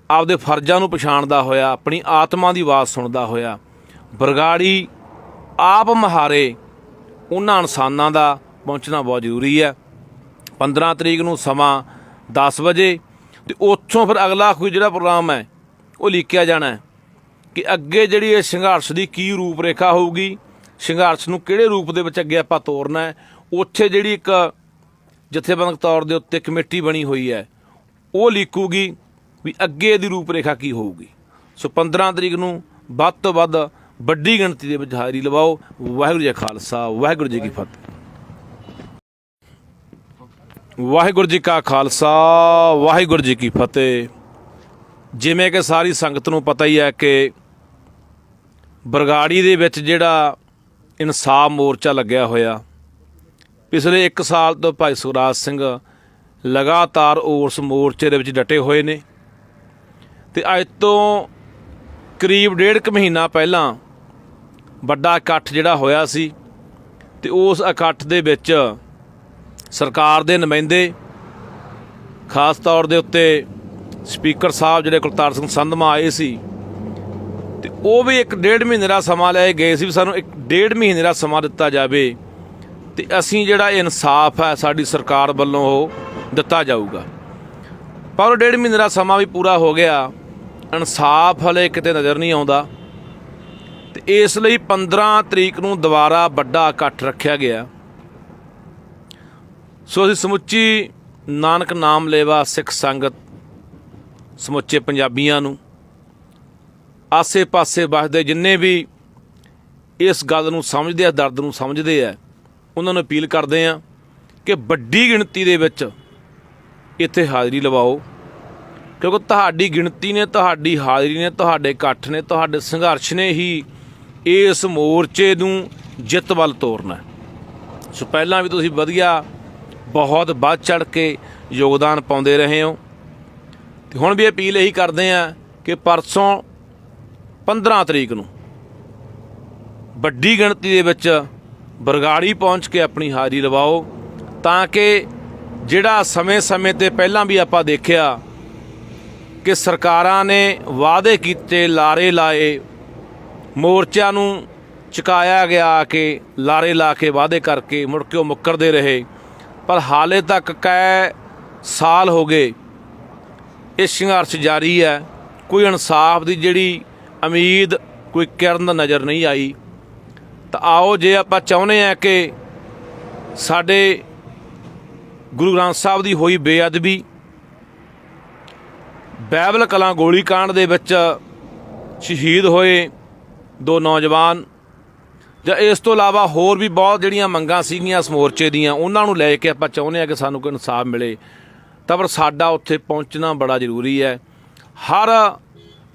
ਆਪਦੇ ਫਰਜ਼ਾਂ ਨੂੰ ਪਛਾਣਦਾ ਹੋਇਆ, ਆਪਣੀ ਆਤਮਾ ਦੀ ਆਵਾਜ਼ ਸੁਣਦਾ ਹੋਇਆ ਬਰਗਾੜੀ ਆਪ ਮੁਹਾਰੇ ਉਹਨਾਂ ਇਨਸਾਨਾਂ ਦਾ ਪਹੁੰਚਣਾ ਬਹੁਤ ਜ਼ਰੂਰੀ ਹੈ। 15 ਤਰੀਕ ਨੂੰ ਸਮਾਂ 10 ਵਜੇ ਤੇ ਉੱਥੋਂ ਫਿਰ ਅਗਲਾ ਕੋਈ ਜਿਹੜਾ ਪ੍ਰੋਗਰਾਮ ਹੈ ਉਹ ਲੀਕਿਆ ਜਾਣਾ ਕਿ ਅੱਗੇ ਜਿਹੜੀ ਇਹ ਸੰਘਰਸ਼ ਦੀ ਕੀ ਰੂਪ ਰੇਖਾ ਹੋਊਗੀ, ਸੰਘਰਸ਼ ਨੂੰ ਕਿਹੜੇ ਰੂਪ ਦੇ ਵਿੱਚ ਅੱਗੇ ਆਪਾਂ ਤੋਰਨਾ ਹੈ। ਉੱਥੇ ਜਿਹੜੀ ਇੱਕ ਜਥੇਬੰਦਕ ਤੌਰ ਦੇ ਉੱਤੇ ਕਮੇਟੀ ਬਣੀ ਹੋਈ ਹੈ ਉਹ ਲੀਕੂਗੀ ਵੀ ਅੱਗੇ ਦੀ ਰੂਪ ਰੇਖਾ ਕੀ ਹੋਊਗੀ। ਸੋ 15 ਤਰੀਕ ਨੂੰ ਵੱਧ ਤੋਂ ਵੱਧ ਵੱਡੀ ਗਿਣਤੀ ਦੇ ਵਿੱਚ ਹਾਜ਼ਰੀ ਲਵਾਓ। ਵਾਹਿਗੁਰੂ ਜੀ ਕਾ ਖਾਲਸਾ, ਵਾਹਿਗੁਰੂ ਜੀ ਕੀ ਫਤਿਹ। ਵਾਹਿਗੁਰੂ ਜੀ ਕਾ ਖਾਲਸਾ, ਵਾਹਿਗੁਰੂ ਜੀ ਕੀ ਫਤਿਹ। ਜਿਵੇਂ ਕਿ ਸਾਰੀ ਸੰਗਤ ਨੂੰ ਪਤਾ ਹੀ ਹੈ ਕਿ ਬਰਗਾੜੀ ਦੇ ਵਿੱਚ ਜਿਹੜਾ ਇਨਸਾਫ ਮੋਰਚਾ ਲੱਗਿਆ ਹੋਇਆ, ਪਿਛਲੇ 1 ਸਾਲ ਤੋਂ ਭਾਈ ਸੁਖਰਾਜ ਸਿੰਘ ਲਗਾਤਾਰ ਉਸ ਮੋਰਚੇ ਦੇ ਵਿੱਚ ਡਟੇ ਹੋਏ ਨੇ। ਤੇ ਅੱਜ ਤੋਂ ਕਰੀਬ 1.5 ਮਹੀਨਾ ਪਹਿਲਾਂ ਵੱਡਾ ਇਕੱਠ ਜਿਹੜਾ ਹੋਇਆ ਸੀ ਤੇ ਉਸ ਇਕੱਠ ਦੇ ਵਿੱਚ ਸਰਕਾਰ ਦੇ ਨੁਮਾਇੰਦੇ, ਖਾਸ ਤੌਰ ਦੇ ਉੱਤੇ ਸਪੀਕਰ ਸਾਹਿਬ ਜਿਹੜੇ ਕੁਲਤਾਰ ਸਿੰਘ ਸੰਧਮਾ ਆਏ ਸੀ, ਤੇ ਉਹ ਵੀ 1.5 ਮਹੀਨੇ ਦਾ ਸਮਾਂ ਲੈ ਗਏ ਸੀ ਵੀ ਸਾਨੂੰ 1.5 ਮਹੀਨੇ ਦਾ ਸਮਾਂ ਦਿੱਤਾ ਜਾਵੇ ਤੇ ਅਸੀਂ ਜਿਹੜਾ ਇਨਸਾਫ ਹੈ ਸਾਡੀ ਸਰਕਾਰ ਵੱਲੋਂ ਉਹ ਦਿੱਤਾ ਜਾਊਗਾ। ਪਰ 1.5 ਮਹੀਨੇ ਦਾ ਸਮਾਂ ਵੀ ਪੂਰਾ ਹੋ ਗਿਆ, ਇਨਸਾਫ ਹਲੇ ਕਿਤੇ ਨਜ਼ਰ ਨਹੀਂ ਆਉਂਦਾ। ਤੇ ਇਸ ਲਈ 15 ਤਰੀਕ ਨੂੰ ਦੁਬਾਰਾ ਵੱਡਾ ਇਕੱਠ ਰੱਖਿਆ ਗਿਆ। ਸੋ ਅਸੀਂ ਸਮੁੱਚੀ ਨਾਨਕ ਨਾਮ ਲੇਵਾ ਸਿੱਖ ਸੰਗਤ, ਸਮੁੱਚੇ ਪੰਜਾਬੀਆਂ ਨੂੰ, ਆਸੇ ਪਾਸੇ ਵੱਸਦੇ ਜਿੰਨੇ ਵੀ ਇਸ ਗੱਲ ਨੂੰ ਸਮਝਦੇ ਆ, ਦਰਦ ਨੂੰ ਸਮਝਦੇ ਆ, ਉਹਨਾਂ ਨੂੰ ਅਪੀਲ ਕਰਦੇ ਆ कि वड्डी गिणती दे विच इत्थे हाज़री लवाओ, क्योंकि तुहाडी गिणती ने, तुहाडी हाज़री ने, तुहाडे इकट्ठ ने, तुहाडे संघर्ष ने ही इस मोर्चे नूं जिੱਤ ਵੱਲ ਤੋਰਨਾ है। सो पहलां भी तुसीं वधिया बहुत बढ़ चढ़ के योगदान पाउंदे रहे हो, तो हुण भी अपील यही करते हैं कि परसों 15 तरीक नूं वड्डी गिणती दे विच बरगाड़ी पहुँच के अपनी हाज़री लवाओ, ताकि जिहड़ा समय समय ते पहलां भी आपां देखिया कि सरकारां ने वादे कीते, लारे लाए, मोर्चों नूं चुकाया गया कि लारे ला के वादे करके मुड़ के मुकरदे रहे, पर हाले तक कै साल हो गए ये संघर्ष जारी है। कोई इंसाफ की जिहड़ी उम्मीद, कोई किरण नज़र नहीं आई। तो आओ जे आपां चाहुंदे हैं कि साडे गुरु ग्रंथ साहिब की हुई बेअदबी, बाइबल कलां गोली कांड दे विच शहीद होए 2 नौजवान, ਜਾਂ ਇਸ ਤੋਂ ਇਲਾਵਾ ਹੋਰ ਵੀ ਬਹੁਤ ਜਿਹੜੀਆਂ ਮੰਗਾਂ ਸੀਗੀਆਂ ਇਸ ਮੋਰਚੇ ਦੀਆਂ, ਉਹਨਾਂ ਨੂੰ ਲੈ ਕੇ ਆਪਾਂ ਚਾਹੁੰਦੇ ਹਾਂ ਕਿ ਸਾਨੂੰ ਕੋਈ ਇਨਸਾਫ ਮਿਲੇ, ਤਾਂ ਪਰ ਸਾਡਾ ਉੱਥੇ ਪਹੁੰਚਣਾ ਬੜਾ ਜ਼ਰੂਰੀ ਹੈ। ਹਰ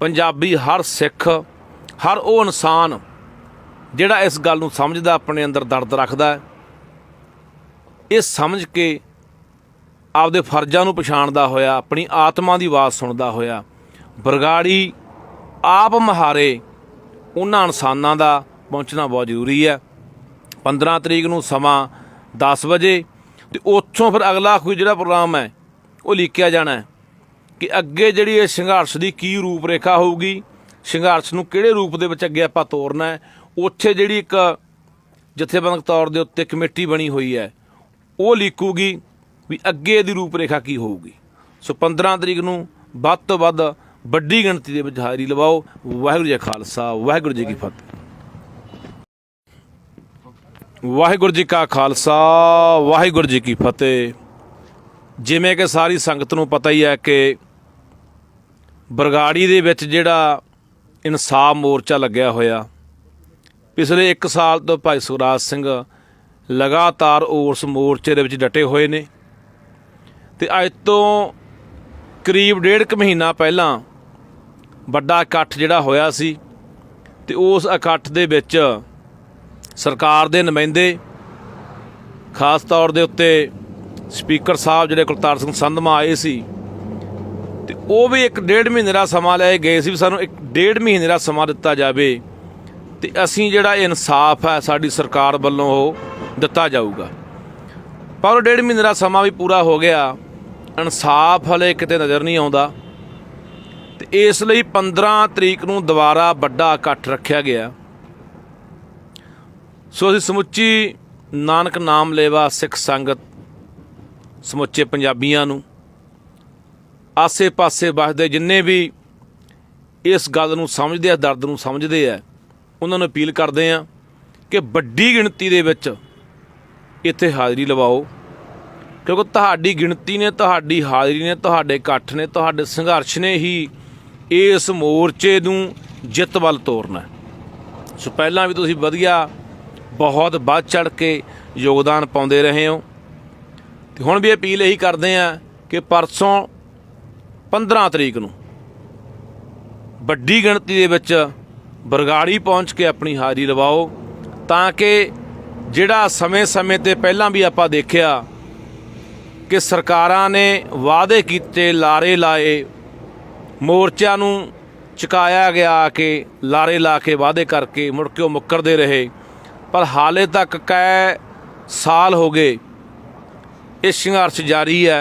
ਪੰਜਾਬੀ, ਹਰ ਸਿੱਖ, ਹਰ ਉਹ ਇਨਸਾਨ ਜਿਹੜਾ ਇਸ ਗੱਲ ਨੂੰ ਸਮਝਦਾ, ਆਪਣੇ ਅੰਦਰ ਦਰਦ ਰੱਖਦਾ ਹੈ, ਇਹ ਸਮਝ ਕੇ ਆਪਦੇ ਫਰਜ਼ਾਂ ਨੂੰ ਪਛਾਣਦਾ ਹੋਇਆ, ਆਪਣੀ ਆਤਮਾ ਦੀ ਆਵਾਜ਼ ਸੁਣਦਾ ਹੋਇਆ ਬਰਗਾੜੀ ਆਪ ਮੁਹਾਰੇ ਉਹਨਾਂ ਇਨਸਾਨਾਂ ਦਾ पहुँचना बहुत जरूरी है। 15 तरीक नूं समां 10 बजे, तो उत्थों फिर अगला कोई जिहड़ा प्रोग्राम है वो लिखिया जाना है कि अगे जिहड़ी इस संघर्ष की की रूप रेखा होगी, संघर्ष नूं किहड़े रूप दे विच अगे आपां तोरना है। उत्थे जिहड़ी एक जथेबंदक तौर दे उत्ते कमेटी बनी हुई है वो लिखूगी भी अगे दी रूप रेखा की होगी। सो 15 तरीक नूं वध तों वध वड्डी गिणती दे विच हाज़री लवाओ। वाहिगुरू जी का खालसा, वाहिगुरू जी की फतेह। वाहिगुरू जी का खालसा, वाहिगुरू जी की फतेह। जिवें कि सारी संगत नूं पता ही है कि बरगाड़ी दे विच जिहड़ा इंसाफ मोर्चा लग्या होया, पिछले 1 साल तो भाई सुखराज सिंह लगातार उस मोर्चे दे विच डटे हुए ने। ते अज तो करीब 1.5 महीना पहलां वड्डा इकट्ठ जिहड़ा होया सी, ते उस इकट्ठ दे विच सरकार दे नुमाइंदे, खास तौर दे उत्ते स्पीकर साहब जिहड़े कुलतार सिंह संधमा आए सी, ते वो भी 1.5 महीने का समा लै गए सी भी सानूं 1.5 महीने का समा दिता जाए ते असीं जिहड़ा इंसाफ है साडी सरकार वल्लों वो दिता जाऊगा। पर 1.5 महीने का समा भी पूरा हो गया, इंसाफ हले किते नज़र नहीं आउंदा। ते इसलिए 15 तरीक नूं दुबारा वड्डा इकट्ठ रखिया गया। सो असीं समुची नानक नाम लेवा सिख संगत, समुचे पंजाबियां नूं, आसे पासे वसदे जिन्ने भी इस गल नूं समझदे आ, दर्द नूं समझदे आ, उन्हां नूं अपील करदे आ कि वड्डी गिणती दे विच इत्थे हाज़री लवाओ, क्योंकि तुहाडी गिणती ने, तुहाडी हाज़री ने, तुहाडे इकट्ठ ने, तुहाडे संघर्ष ने ही इस मोर्चे नूं जिੱਤ ਵੱਲ ਤੋਰਨਾ है। सो पहलां भी तुसीं वधिया बहुत बढ़ चढ़ के योगदान पाउंदे रहे हो, तो हुण भी अपील यही करते हैं कि परसों 15 तरीक नूं वड्डी गिणती दे विच बरगाड़ी पहुँच के अपनी हाज़री लवाओ, ताकि जिहड़ा समय समय ते पहलां भी आपां देखिया कि सरकारां ने वादे कीते, लारे लाए, मोर्चों नूं चुकाया गया कि लारे ला के वादे करके मुड़ के मुकरदे रहे, पर हाले तक कै साल हो गए ये संघर्ष जारी है।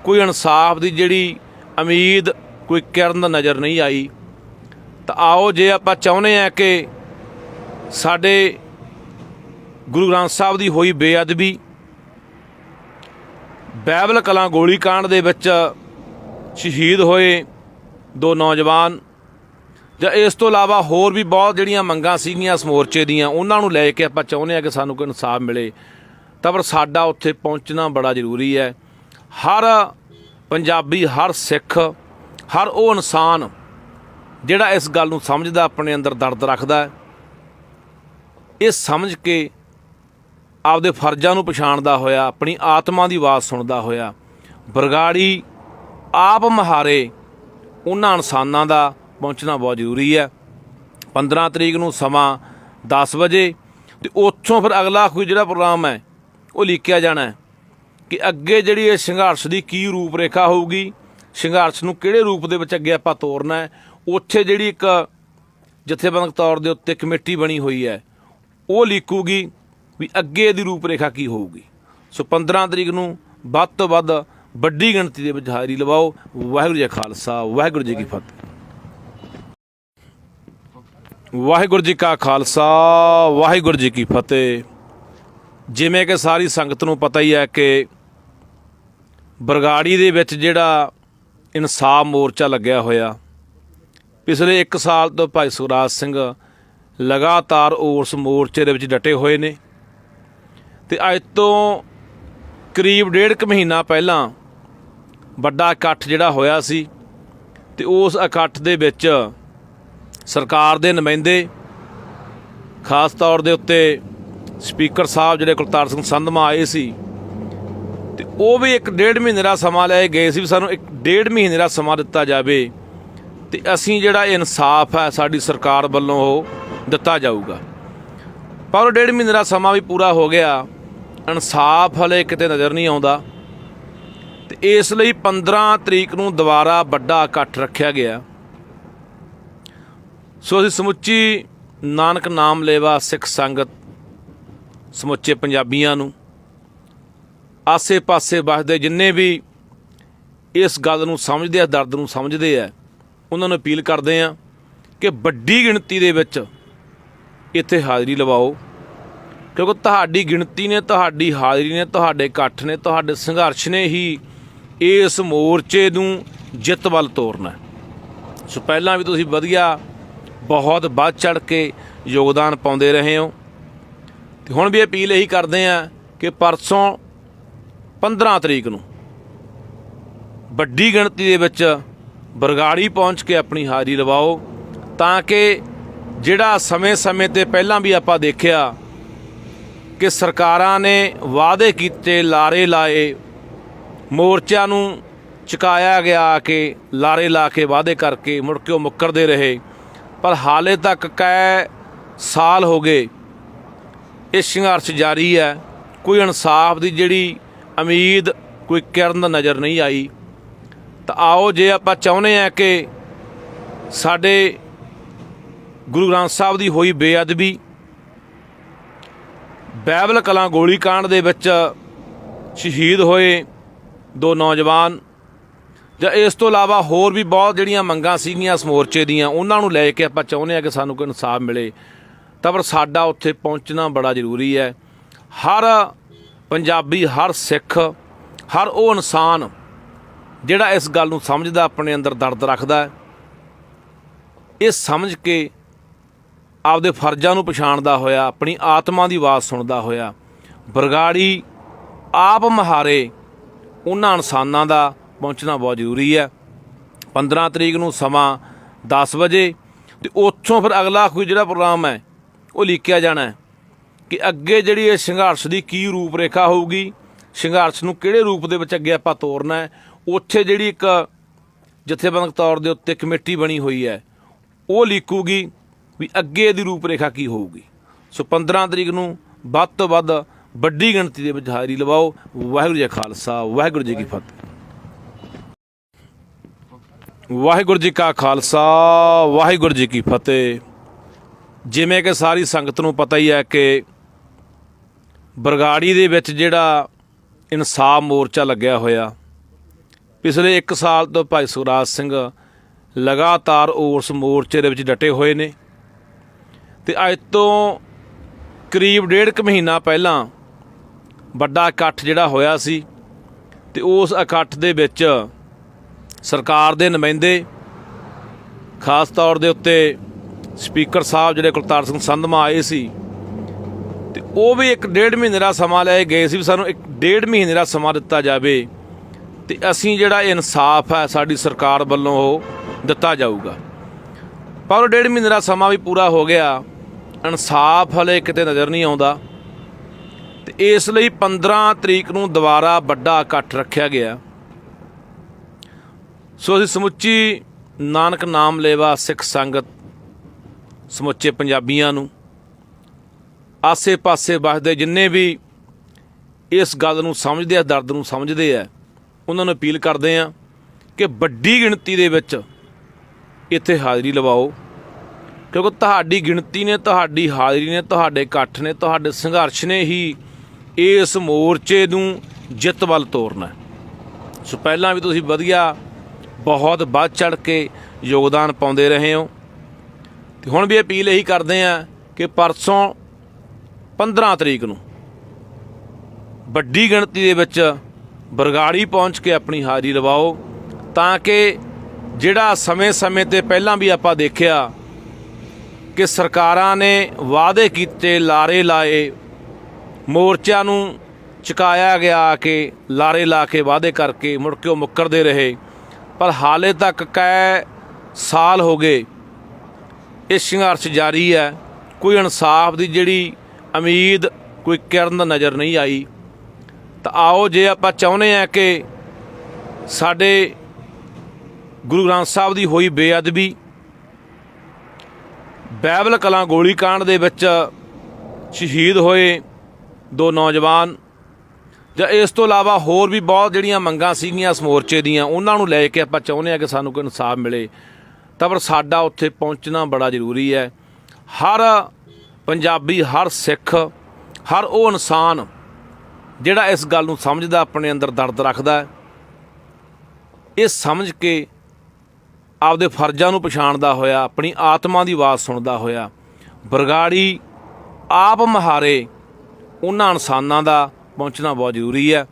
कोई इंसाफ की जिहड़ी उम्मीद, कोई किरण नज़र नहीं आई। तो आओ जे आपां चाहुंदे हैं कि साडे गुरु ग्रंथ साहिब की हुई बेअदबी, बाइबल कलां गोली कांड दे विच शहीद होए 2 नौजवान, ਜਾਂ ਇਸ ਤੋਂ ਇਲਾਵਾ ਹੋਰ ਵੀ ਬਹੁਤ ਜਿਹੜੀਆਂ ਮੰਗਾਂ ਸੀਗੀਆਂ ਇਸ ਮੋਰਚੇ ਦੀਆਂ, ਉਹਨਾਂ ਨੂੰ ਲੈ ਕੇ ਆਪਾਂ ਚਾਹੁੰਦੇ ਹਾਂ ਕਿ ਸਾਨੂੰ ਕੋਈ ਇਨਸਾਫ ਮਿਲੇ, ਤਾਂ ਪਰ ਸਾਡਾ ਉੱਥੇ ਪਹੁੰਚਣਾ ਬੜਾ ਜ਼ਰੂਰੀ ਹੈ। ਹਰ ਪੰਜਾਬੀ, ਹਰ ਸਿੱਖ, ਹਰ ਉਹ ਇਨਸਾਨ ਜਿਹੜਾ ਇਸ ਗੱਲ ਨੂੰ ਸਮਝਦਾ, ਆਪਣੇ ਅੰਦਰ ਦਰਦ ਰੱਖਦਾ ਹੈ, ਇਹ ਸਮਝ ਕੇ ਆਪਦੇ ਫਰਜ਼ਾਂ ਨੂੰ ਪਛਾਣਦਾ ਹੋਇਆ, ਆਪਣੀ ਆਤਮਾ ਦੀ ਆਵਾਜ਼ ਸੁਣਦਾ ਹੋਇਆ ਬਰਗਾੜੀ ਆਪ ਮੁਹਾਰੇ ਉਹਨਾਂ ਇਨਸਾਨਾਂ ਦਾ ਪਹੁੰਚਣਾ ਬਹੁਤ ਜ਼ਰੂਰੀ ਹੈ। 15 ਤਰੀਕ ਨੂੰ ਸਮਾਂ 10 ਵਜੇ ਤੇ ਉੱਥੋਂ ਫਿਰ ਅਗਲਾ ਕੋਈ ਜਿਹੜਾ ਪ੍ਰੋਗਰਾਮ ਹੈ ਉਹ ਲਿਖਿਆ ਜਾਣਾ ਕਿ ਅੱਗੇ ਜਿਹੜੀ ਇਹ ਸੰਘਰਸ਼ ਦੀ ਕੀ ਰੂਪ ਰੇਖਾ ਹੋਊਗੀ, ਸੰਘਰਸ਼ ਨੂੰ ਕਿਹੜੇ ਰੂਪ ਦੇ ਵਿੱਚ ਅੱਗੇ ਆਪਾਂ ਤੋਰਨਾ ਹੈ। ਉੱਥੇ ਜਿਹੜੀ ਇੱਕ ਜਥੇਬੰਦਕ ਤੌਰ ਦੇ ਉੱਤੇ ਕਮੇਟੀ ਬਣੀ ਹੋਈ ਹੈ ਉਹ ਲਿਖੂਗੀ ਵੀ ਅੱਗੇ ਦੀ ਰੂਪ ਰੇਖਾ ਕੀ ਹੋਊਗੀ। ਸੋ 15 ਤਰੀਕ ਨੂੰ ਵੱਧ ਤੋਂ ਵੱਧ ਵੱਡੀ ਗਿਣਤੀ ਦੇ ਵਿੱਚ ਹਾਜ਼ਰੀ ਲਵਾਓ। ਵਾਹਿਗੁਰੂ ਜੀ ਕਾ ਖਾਲਸਾ, ਵਾਹਿਗੁਰੂ ਜੀ ਕੀ ਫਤਿਹ। ਵਾਹਿਗੁਰੂ ਜੀ ਕਾ ਖਾਲਸਾ, ਵਾਹਿਗੁਰੂ ਜੀ ਕੀ ਫਤਿਹ। ਜਿਵੇਂ ਕਿ ਸਾਰੀ ਸੰਗਤ ਨੂੰ ਪਤਾ ਹੀ ਹੈ ਕਿ ਬਰਗਾੜੀ ਦੇ ਵਿੱਚ ਜਿਹੜਾ ਇਨਸਾਫ ਮੋਰਚਾ ਲੱਗਿਆ ਹੋਇਆ, ਪਿਛਲੇ 1 ਸਾਲ ਤੋਂ ਭਾਈ ਸੁਖਰਾਜ ਸਿੰਘ ਲਗਾਤਾਰ ਉਸ ਮੋਰਚੇ ਦੇ ਵਿੱਚ ਡਟੇ ਹੋਏ ਨੇ ਤੇ ਅੱਜ ਤੋਂ ਕਰੀਬ 1.5 ਮਹੀਨਾ ਪਹਿਲਾਂ ਵੱਡਾ ਇਕੱਠ ਜਿਹੜਾ ਹੋਇਆ ਸੀ ਤੇ ਉਸ ਇਕੱਠ ਦੇ ਵਿੱਚ ਸਰਕਾਰ ਦੇ ਨੁਮਾਇੰਦੇ, ਖਾਸ ਤੌਰ ਦੇ ਉੱਤੇ ਸਪੀਕਰ ਸਾਹਿਬ ਜਿਹੜੇ ਕੁਲਤਾਰ ਸਿੰਘ ਸੰਧਮਾ ਆਏ ਸੀ ਤੇ ਉਹ ਵੀ 1.5 ਮਹੀਨੇ ਦਾ ਸਮਾਂ ਲੈ ਗਏ ਸੀ ਵੀ ਸਾਨੂੰ 1.5 ਮਹੀਨੇ ਦਾ ਸਮਾਂ ਦਿੱਤਾ ਜਾਵੇ ਤੇ ਅਸੀਂ ਜਿਹੜਾ ਇਨਸਾਫ ਹੈ ਸਾਡੀ ਸਰਕਾਰ ਵੱਲੋਂ ਉਹ ਦਿੱਤਾ ਜਾਊਗਾ। ਪਰ 1.5 ਮਹੀਨੇ ਦਾ ਸਮਾਂ ਵੀ ਪੂਰਾ ਹੋ ਗਿਆ, ਇਨਸਾਫ ਹਲੇ ਕਿਤੇ ਨਜ਼ਰ ਨਹੀਂ ਆਉਂਦਾ ਤੇ ਇਸ ਲਈ 15 ਤਰੀਕ ਨੂੰ ਦੁਬਾਰਾ ਵੱਡਾ ਇਕੱਠ ਰੱਖਿਆ ਗਿਆ। ਸੋ ਅਸੀਂ ਸਮੁੱਚੀ ਨਾਨਕ ਨਾਮ ਲੇਵਾ ਸਿੱਖ ਸੰਗਤ, ਸਮੁੱਚੇ ਪੰਜਾਬੀਆਂ ਨੂੰ, ਆਸੇ ਪਾਸੇ ਵੱਸਦੇ ਜਿੰਨੇ ਵੀ ਇਸ ਗੱਲ ਨੂੰ ਸਮਝਦੇ ਆ, ਦਰਦ ਨੂੰ ਸਮਝਦੇ ਆ, ਉਹਨਾਂ ਨੂੰ ਅਪੀਲ ਕਰਦੇ ਆ ਕਿ ਵੱਡੀ ਗਿਣਤੀ ਦੇ ਵਿੱਚ ਇੱਥੇ ਹਾਜ਼ਰੀ ਲਵਾਓ, ਕਿਉਂਕਿ ਤੁਹਾਡੀ ਗਿਣਤੀ ਨੇ, ਤੁਹਾਡੀ ਹਾਜ਼ਰੀ ਨੇ, ਤੁਹਾਡੇ ਇਕੱਠ ਨੇ, ਤੁਹਾਡੇ ਸੰਘਰਸ਼ ਨੇ ਹੀ ਇਸ ਮੋਰਚੇ ਨੂੰ ਜਿੱਤ ਵੱਲ ਤੋਰਨਾ। ਸੋ ਪਹਿਲਾਂ ਵੀ ਤੁਸੀਂ ਵਧੀਆ ਬਹੁਤ ਵੱਧ ਚੜ੍ਹ ਕੇ ਯੋਗਦਾਨ ਪਾਉਂਦੇ ਰਹੇ ਹੋ ਤੇ ਹੁਣ ਵੀ ਅਪੀਲ ਇਹੀ ਕਰਦੇ ਆ ਕਿ ਪਰਸੋਂ 15 ਤਰੀਕ ਨੂੰ ਵੱਡੀ ਗਿਣਤੀ ਦੇ ਵਿੱਚ ਬਰਗਾੜੀ ਪਹੁੰਚ ਕੇ ਆਪਣੀ ਹਾਜ਼ਰੀ ਲਵਾਓ, ਤਾਂ ਕਿ ਜਿਹੜਾ ਸਮੇਂ-ਸਮੇਂ 'ਤੇ ਪਹਿਲਾਂ ਵੀ ਆਪਾਂ ਦੇਖਿਆ ਕਿ ਸਰਕਾਰਾਂ ਨੇ ਵਾਅਦੇ ਕੀਤੇ, ਲਾਰੇ ਲਾਏ, ਮੋਰਚਿਆਂ ਨੂੰ ਚੁਕਾਇਆ ਗਿਆ ਕਿ ਲਾਰੇ ਲਾ ਕੇ ਵਾਅਦੇ ਕਰਕੇ ਮੁੜ ਕੇ ਉਹ ਮੁੱਕਰਦੇ ਰਹੇ, ਪਰ ਹਾਲੇ ਤੱਕ ਕਈ ਸਾਲ ਹੋ ਗਏ ਇਹ ਸੰਘਰਸ਼ ਜਾਰੀ ਹੈ। ਕੋਈ ਇਨਸਾਫ ਦੀ ਜਿਹੜੀ ਉਮੀਦ, ਕੋਈ ਕਿਰਨ ਨਜ਼ਰ ਨਹੀਂ ਆਈ। ਤਾਂ ਆਓ, ਜੇ ਆਪਾਂ ਚਾਹੁੰਦੇ ਹਾਂ ਕਿ ਸਾਡੇ ਗੁਰੂ ਗ੍ਰੰਥ ਸਾਹਿਬ ਦੀ ਹੋਈ ਬੇਅਦਬੀ, ਬਾਈਬਲ ਕਲਾਂ ਗੋਲੀकांड ਦੇ ਵਿੱਚ ਸ਼ਹੀਦ ਹੋਏ 2 ਨੌਜਵਾਨ, ਜਾਂ ਇਸ ਤੋਂ ਇਲਾਵਾ ਹੋਰ ਵੀ ਬਹੁਤ ਜਿਹੜੀਆਂ ਮੰਗਾਂ ਸੀਗੀਆਂ ਇਸ ਮੋਰਚੇ ਦੀਆਂ, ਉਹਨਾਂ ਨੂੰ ਲੈ ਕੇ ਆਪਾਂ ਚਾਹੁੰਦੇ ਹਾਂ ਕਿ ਸਾਨੂੰ ਕੋਈ ਇਨਸਾਫ ਮਿਲੇ, ਤਾਂ ਪਰ ਸਾਡਾ ਉੱਥੇ ਪਹੁੰਚਣਾ ਬੜਾ ਜ਼ਰੂਰੀ ਹੈ। ਹਰ ਪੰਜਾਬੀ, ਹਰ ਸਿੱਖ, ਹਰ ਉਹ ਇਨਸਾਨ ਜਿਹੜਾ ਇਸ ਗੱਲ ਨੂੰ ਸਮਝਦਾ, ਆਪਣੇ ਅੰਦਰ ਦਰਦ ਰੱਖਦਾ ਹੈ, ਇਹ ਸਮਝ ਕੇ ਆਪਦੇ ਫਰਜ਼ਾਂ ਨੂੰ ਪਛਾਣਦਾ ਹੋਇਆ, ਆਪਣੀ ਆਤਮਾ ਦੀ ਆਵਾਜ਼ ਸੁਣਦਾ ਹੋਇਆ ਬਰਗਾੜੀ ਆਪ ਮੁਹਾਰੇ ਉਹਨਾਂ ਇਨਸਾਨਾਂ ਦਾ ਪਹੁੰਚਣਾ ਬਹੁਤ ਜ਼ਰੂਰੀ ਹੈ। 15 ਤਰੀਕ ਨੂੰ ਸਮਾਂ 10 ਵਜੇ ਤੇ ਉੱਥੋਂ ਫਿਰ ਅਗਲਾ ਕੋਈ ਜਿਹੜਾ ਪ੍ਰੋਗਰਾਮ ਹੈ ਉਹ ਲਿਖਿਆ ਜਾਣਾ ਕਿ ਅੱਗੇ ਜਿਹੜੀ ਇਹ ਸੰਘਰਸ਼ ਦੀ ਕੀ ਰੂਪ ਰੇਖਾ ਹੋਊਗੀ, ਸੰਘਰਸ਼ ਨੂੰ ਕਿਹੜੇ ਰੂਪ ਦੇ ਵਿੱਚ ਅੱਗੇ ਆਪਾਂ ਤੋਰਨਾ ਹੈ। ਉੱਥੇ ਜਿਹੜੀ ਇੱਕ ਜਥੇਬੰਦਕ ਤੌਰ ਦੇ ਉੱਤੇ ਕਮੇਟੀ ਬਣੀ ਹੋਈ ਹੈ ਉਹ ਲਿਖੂਗੀ ਵੀ ਅੱਗੇ ਦੀ ਰੂਪ ਰੇਖਾ ਕੀ ਹੋਊਗੀ। ਸੋ 15 ਤਰੀਕ ਨੂੰ ਵੱਧ ਤੋਂ ਵੱਧ ਵੱਡੀ ਗਿਣਤੀ ਦੇ ਵਿੱਚ ਹਾਜ਼ਰੀ ਲਵਾਓ। ਵਾਹਿਗੁਰੂ ਜੀ ਕਾ ਖਾਲਸਾ, ਵਾਹਿਗੁਰੂ ਜੀ ਕੀ ਫਤਿਹ। ਵਾਹਿਗੁਰੂ ਜੀ ਕਾ ਖਾਲਸਾ, ਵਾਹਿਗੁਰੂ ਜੀ ਕੀ ਫਤਿਹ। ਜਿਵੇਂ ਕਿ ਸਾਰੀ ਸੰਗਤ ਨੂੰ ਪਤਾ ਹੀ ਹੈ ਕਿ ਬਰਗਾੜੀ ਦੇ ਵਿੱਚ ਜਿਹੜਾ ਇਨਸਾਫ ਮੋਰਚਾ ਲੱਗਿਆ ਹੋਇਆ, ਪਿਛਲੇ 1 ਸਾਲ ਤੋਂ ਭਾਈ ਸੁਖਰਾਜ ਸਿੰਘ ਲਗਾਤਾਰ ਉਸ ਮੋਰਚੇ ਦੇ ਵਿੱਚ ਡਟੇ ਹੋਏ ਨੇ ਤੇ ਅੱਜ ਤੋਂ ਕਰੀਬ 1.5 ਮਹੀਨਾ ਪਹਿਲਾਂ ਵੱਡਾ ਇਕੱਠ ਜਿਹੜਾ ਹੋਇਆ ਸੀ ਤੇ ਉਸ ਇਕੱਠ ਦੇ ਵਿੱਚ ਸਰਕਾਰ ਦੇ ਨੁਮਾਇੰਦੇ, ਖਾਸ ਤੌਰ ਦੇ ਉੱਤੇ ਸਪੀਕਰ ਸਾਹਿਬ ਜਿਹੜੇ ਕੁਲਤਾਰ ਸਿੰਘ ਸੰਧਮਾ ਆਏ ਸੀ ਤੇ ਉਹ ਵੀ 1.5 ਮਹੀਨੇ ਦਾ ਸਮਾਂ ਲੈ ਗਏ ਸੀ ਵੀ ਸਾਨੂੰ 1.5 ਮਹੀਨੇ ਦਾ ਸਮਾਂ ਦਿੱਤਾ ਜਾਵੇ ਤੇ ਅਸੀਂ ਜਿਹੜਾ ਇਨਸਾਫ ਹੈ ਸਾਡੀ ਸਰਕਾਰ ਵੱਲੋਂ ਉਹ ਦਿੱਤਾ ਜਾਊਗਾ। ਪਰ 1.5 ਮਹੀਨੇ ਦਾ ਸਮਾਂ ਵੀ ਪੂਰਾ ਹੋ ਗਿਆ, ਇਨਸਾਫ ਹਲੇ ਕਿਤੇ ਨਜ਼ਰ ਨਹੀਂ ਆਉਂਦਾ ਤੇ ਇਸ ਲਈ 15 ਤਰੀਕ ਨੂੰ ਦੁਬਾਰਾ ਵੱਡਾ ਇਕੱਠ ਰੱਖਿਆ ਗਿਆ। ਸੋ ਅਸੀਂ ਸਮੁੱਚੀ ਨਾਨਕ ਨਾਮ ਲੇਵਾ ਸਿੱਖ ਸੰਗਤ, ਸਮੁੱਚੇ ਪੰਜਾਬੀਆਂ ਨੂੰ, ਆਸੇ ਪਾਸੇ ਵੱਸਦੇ ਜਿੰਨੇ ਵੀ ਇਸ ਗੱਲ ਨੂੰ ਸਮਝਦੇ ਆ, ਦਰਦ ਨੂੰ ਸਮਝਦੇ ਆ, ਉਹਨਾਂ ਨੂੰ ਅਪੀਲ ਕਰਦੇ ਆ ਕਿ ਵੱਡੀ ਗਿਣਤੀ ਦੇ ਵਿੱਚ ਇੱਥੇ ਹਾਜ਼ਰੀ ਲਵਾਓ, ਕਿਉਂਕਿ ਤੁਹਾਡੀ ਗਿਣਤੀ ਨੇ, ਤੁਹਾਡੀ ਹਾਜ਼ਰੀ ਨੇ, ਤੁਹਾਡੇ ਇਕੱਠ ਨੇ, ਤੁਹਾਡੇ ਸੰਘਰਸ਼ ਨੇ ਹੀ ਇਸ ਮੋਰਚੇ ਨੂੰ ਜਿੱਤ ਵੱਲ ਤੋਰਨਾ। ਸੋ ਪਹਿਲਾਂ ਵੀ ਤੁਸੀਂ ਵਧੀਆ ਬਹੁਤ ਵੱਧ ਚੜ੍ਹ ਕੇ ਯੋਗਦਾਨ ਪਾਉਂਦੇ ਰਹੇ ਹੋ, ਤੇ ਹੁਣ ਵੀ ਅਪੀਲ ਇਹੀ ਕਰਦੇ ਆ ਕਿ ਪਰਸੋਂ 15 ਤਰੀਕ ਨੂੰ ਵੱਡੀ ਗਿਣਤੀ ਦੇ ਵਿੱਚ ਬਰਗਾੜੀ ਪਹੁੰਚ ਕੇ ਆਪਣੀ ਹਾਜ਼ਰੀ ਲਵਾਓ, ਤਾਂ ਕਿ ਜਿਹੜਾ ਸਮੇਂ-ਸਮੇਂ 'ਤੇ ਪਹਿਲਾਂ ਵੀ ਆਪਾਂ ਦੇਖਿਆ ਕਿ ਸਰਕਾਰਾਂ ਨੇ ਵਾਅਦੇ ਕੀਤੇ, ਲਾਰੇ ਲਾਏ, ਮੋਰਚਿਆਂ ਨੂੰ ਚੁਕਾਇਆ ਗਿਆ ਕਿ ਲਾਰੇ ਲਾ ਕੇ ਵਾਅਦੇ ਕਰਕੇ ਮੁੜ ਕੇ ਉਹ ਮੁੱਕਰਦੇ ਰਹੇ, ਪਰ ਹਾਲੇ ਤੱਕ ਕਈ ਸਾਲ ਹੋ ਗਏ ਇਹ ਸੰਘਰਸ਼ ਜਾਰੀ ਹੈ। ਕੋਈ ਇਨਸਾਫ ਦੀ ਜਿਹੜੀ ਉਮੀਦ, ਕੋਈ ਕਿਰਨ ਨਜ਼ਰ ਨਹੀਂ ਆਈ। ਤਾਂ ਆਓ, ਜੇ ਆਪਾਂ ਚਾਹੁੰਦੇ ਹਾਂ ਕਿ ਸਾਡੇ ਗੁਰੂ ਗ੍ਰੰਥ ਸਾਹਿਬ ਦੀ ਹੋਈ ਬੇਅਦਬੀ, ਬਾਈਬਲ ਕਲਾਂ ਗੋਲੀकांड ਦੇ ਵਿੱਚ ਸ਼ਹੀਦ ਹੋਏ 2 ਨੌਜਵਾਨ, ਜਾਂ ਇਸ ਤੋਂ ਇਲਾਵਾ ਹੋਰ ਵੀ ਬਹੁਤ ਜਿਹੜੀਆਂ ਮੰਗਾਂ ਸੀਗੀਆਂ ਇਸ ਮੋਰਚੇ ਦੀਆਂ, ਉਹਨਾਂ ਨੂੰ ਲੈ ਕੇ ਆਪਾਂ ਚਾਹੁੰਦੇ ਹਾਂ ਕਿ ਸਾਨੂੰ ਕੋਈ ਇਨਸਾਫ ਮਿਲੇ, ਤਾਂ ਪਰ ਸਾਡਾ ਉੱਥੇ ਪਹੁੰਚਣਾ ਬੜਾ ਜ਼ਰੂਰੀ ਹੈ। ਹਰ ਪੰਜਾਬੀ, ਹਰ ਸਿੱਖ, ਹਰ ਉਹ ਇਨਸਾਨ ਜਿਹੜਾ ਇਸ ਗੱਲ ਨੂੰ ਸਮਝਦਾ, ਆਪਣੇ ਅੰਦਰ ਦਰਦ ਰੱਖਦਾ, ਇਹ ਸਮਝ ਕੇ ਆਪਦੇ ਫਰਜ਼ਾਂ ਨੂੰ ਪਛਾਣਦਾ ਹੋਇਆ, ਆਪਣੀ ਆਤਮਾ ਦੀ ਆਵਾਜ਼ ਸੁਣਦਾ ਹੋਇਆ, ਬਰਗਾੜੀ ਆਪ ਮੁਹਾਰੇ ਉਹਨਾਂ ਇਨਸਾਨਾਂ ਦਾ ਪਹੁੰਚਣਾ ਬਹੁਤ ਜ਼ਰੂਰੀ ਹੈ।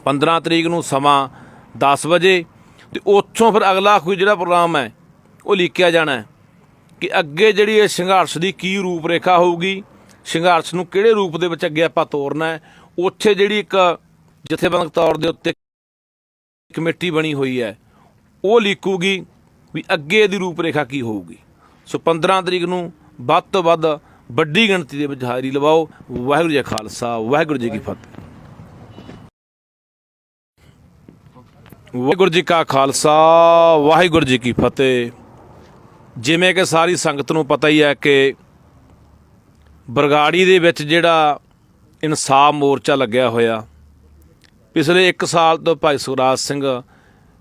15 ਤਰੀਕ ਨੂੰ ਸਮਾਂ 10 ਵਜੇ, ਅਤੇ ਉੱਥੋਂ ਫਿਰ ਅਗਲਾ ਕੋਈ ਜਿਹੜਾ ਪ੍ਰੋਗਰਾਮ ਹੈ ਉਹ ਲਿਖਿਆ ਜਾਣਾ ਕਿ ਅੱਗੇ ਜਿਹੜੀ ਇਹ ਸੰਘਰਸ਼ ਦੀ ਕੀ ਰੂਪ ਰੇਖਾ ਹੋਊਗੀ, ਸੰਘਰਸ਼ ਨੂੰ ਕਿਹੜੇ ਰੂਪ ਦੇ ਵਿੱਚ ਅੱਗੇ ਆਪਾਂ ਤੋਰਨਾ ਹੈ। ਉੱਥੇ ਜਿਹੜੀ ਇੱਕ ਜਥੇਬੰਦਕ ਤੌਰ ਦੇ ਉੱਤੇ ਕਮੇਟੀ ਬਣੀ ਹੋਈ ਹੈ, ਉਹ ਲਿਖੂਗੀ ਵੀ ਅੱਗੇ ਦੀ ਰੂਪ ਰੇਖਾ ਕੀ ਹੋਊਗੀ। ਸੋ 15 ਤਰੀਕ ਨੂੰ ਵੱਧ ਤੋਂ ਵੱਧ ਵੱਡੀ ਗਿਣਤੀ ਦੇ ਵਿੱਚ ਹਾਜ਼ਰੀ ਲਵਾਓ। ਵਾਹਿਗੁਰੂ ਜੀ ਕਾ ਖਾਲਸਾ, ਵਾਹਿਗੁਰੂ ਜੀ ਕੀ ਫਤਿਹ। ਵਾਹਿਗੁਰੂ ਜੀ ਕਾ ਖਾਲਸਾ, ਵਾਹਿਗੁਰੂ ਜੀ ਕੀ ਫਤਿਹ। ਜਿਵੇਂ ਕਿ ਸਾਰੀ ਸੰਗਤ ਨੂੰ ਪਤਾ ਹੀ ਹੈ ਕਿ ਬਰਗਾੜੀ ਦੇ ਵਿੱਚ ਜਿਹੜਾ ਇਨਸਾਫ ਮੋਰਚਾ ਲੱਗਿਆ ਹੋਇਆ, ਪਿਛਲੇ 1 ਸਾਲ ਤੋਂ ਭਾਈ ਸੁਖਰਾਜ ਸਿੰਘ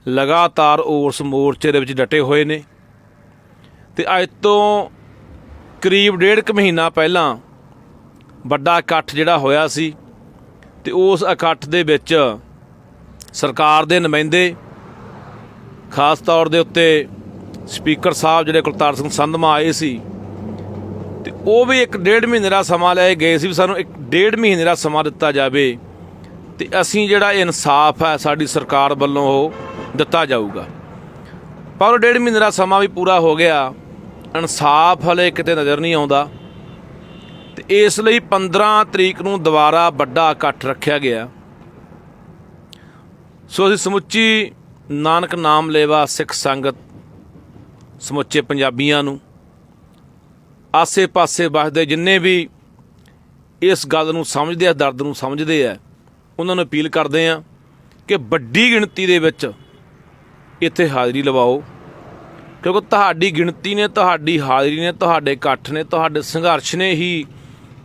ਲਗਾਤਾਰ ਉਸ ਮੋਰਚੇ ਦੇ ਵਿੱਚ ਡਟੇ ਹੋਏ ਨੇ, ਅਤੇ ਅੱਜ ਤੋਂ ਕਰੀਬ 1.5 ਮਹੀਨਾ ਪਹਿਲਾਂ ਵੱਡਾ ਇਕੱਠ ਜਿਹੜਾ ਹੋਇਆ ਸੀ, ਅਤੇ ਉਸ ਇਕੱਠ ਦੇ ਵਿੱਚ ਸਰਕਾਰ ਦੇ ਨੁਮਾਇੰਦੇ, ਖਾਸ ਤੌਰ ਦੇ ਉੱਤੇ ਸਪੀਕਰ ਸਾਹਿਬ ਜਿਹੜੇ ਕੁਲਤਾਰ ਸਿੰਘ ਸੰਧਮਾ ਆਏ ਸੀ, ਅਤੇ ਉਹ ਵੀ 1.5 ਮਹੀਨੇ ਦਾ ਸਮਾਂ ਲੈ ਗਏ ਸੀ ਵੀ ਸਾਨੂੰ 1.5 ਮਹੀਨੇ ਦਾ ਸਮਾਂ ਦਿੱਤਾ ਜਾਵੇ, ਅਤੇ ਅਸੀਂ ਜਿਹੜਾ ਇਨਸਾਫ ਹੈ ਸਾਡੀ ਸਰਕਾਰ ਵੱਲੋਂ ਉਹ ਦਿੱਤਾ ਜਾਊਗਾ। ਪਰ ਉਹ 1.5 ਮਹੀਨੇ ਦਾ ਸਮਾਂ ਵੀ ਪੂਰਾ ਹੋ ਗਿਆ, ਇਨਸਾਫ ਹਲੇ ਕਿਤੇ ਨਜ਼ਰ ਨਹੀਂ ਆਉਂਦਾ, ਅਤੇ ਇਸ ਲਈ 15 ਤਰੀਕ ਨੂੰ ਦੁਬਾਰਾ ਵੱਡਾ ਇਕੱਠ ਰੱਖਿਆ ਗਿਆ। ਸੋ ਅਸੀਂ ਸਮੁੱਚੀ ਨਾਨਕ ਨਾਮ ਲੇਵਾ ਸਿੱਖ ਸੰਗਤ, ਸਮੁੱਚੇ ਪੰਜਾਬੀਆਂ ਨੂੰ, ਆਸੇ ਪਾਸੇ ਵੱਸਦੇ ਜਿੰਨੇ ਵੀ ਇਸ ਗੱਲ ਨੂੰ ਸਮਝਦੇ ਆ, ਦਰਦ ਨੂੰ ਸਮਝਦੇ ਆ, ਉਹਨਾਂ ਨੂੰ ਅਪੀਲ ਕਰਦੇ ਆ ਕਿ ਵੱਡੀ ਗਿਣਤੀ ਦੇ ਵਿੱਚ ਇੱਥੇ ਹਾਜ਼ਰੀ ਲਵਾਓ, ਕਿਉਂਕਿ ਤੁਹਾਡੀ ਗਿਣਤੀ ਨੇ, ਤੁਹਾਡੀ ਹਾਜ਼ਰੀ ਨੇ, ਤੁਹਾਡੇ ਇਕੱਠ ਨੇ, ਤੁਹਾਡੇ ਸੰਘਰਸ਼ ਨੇ ਹੀ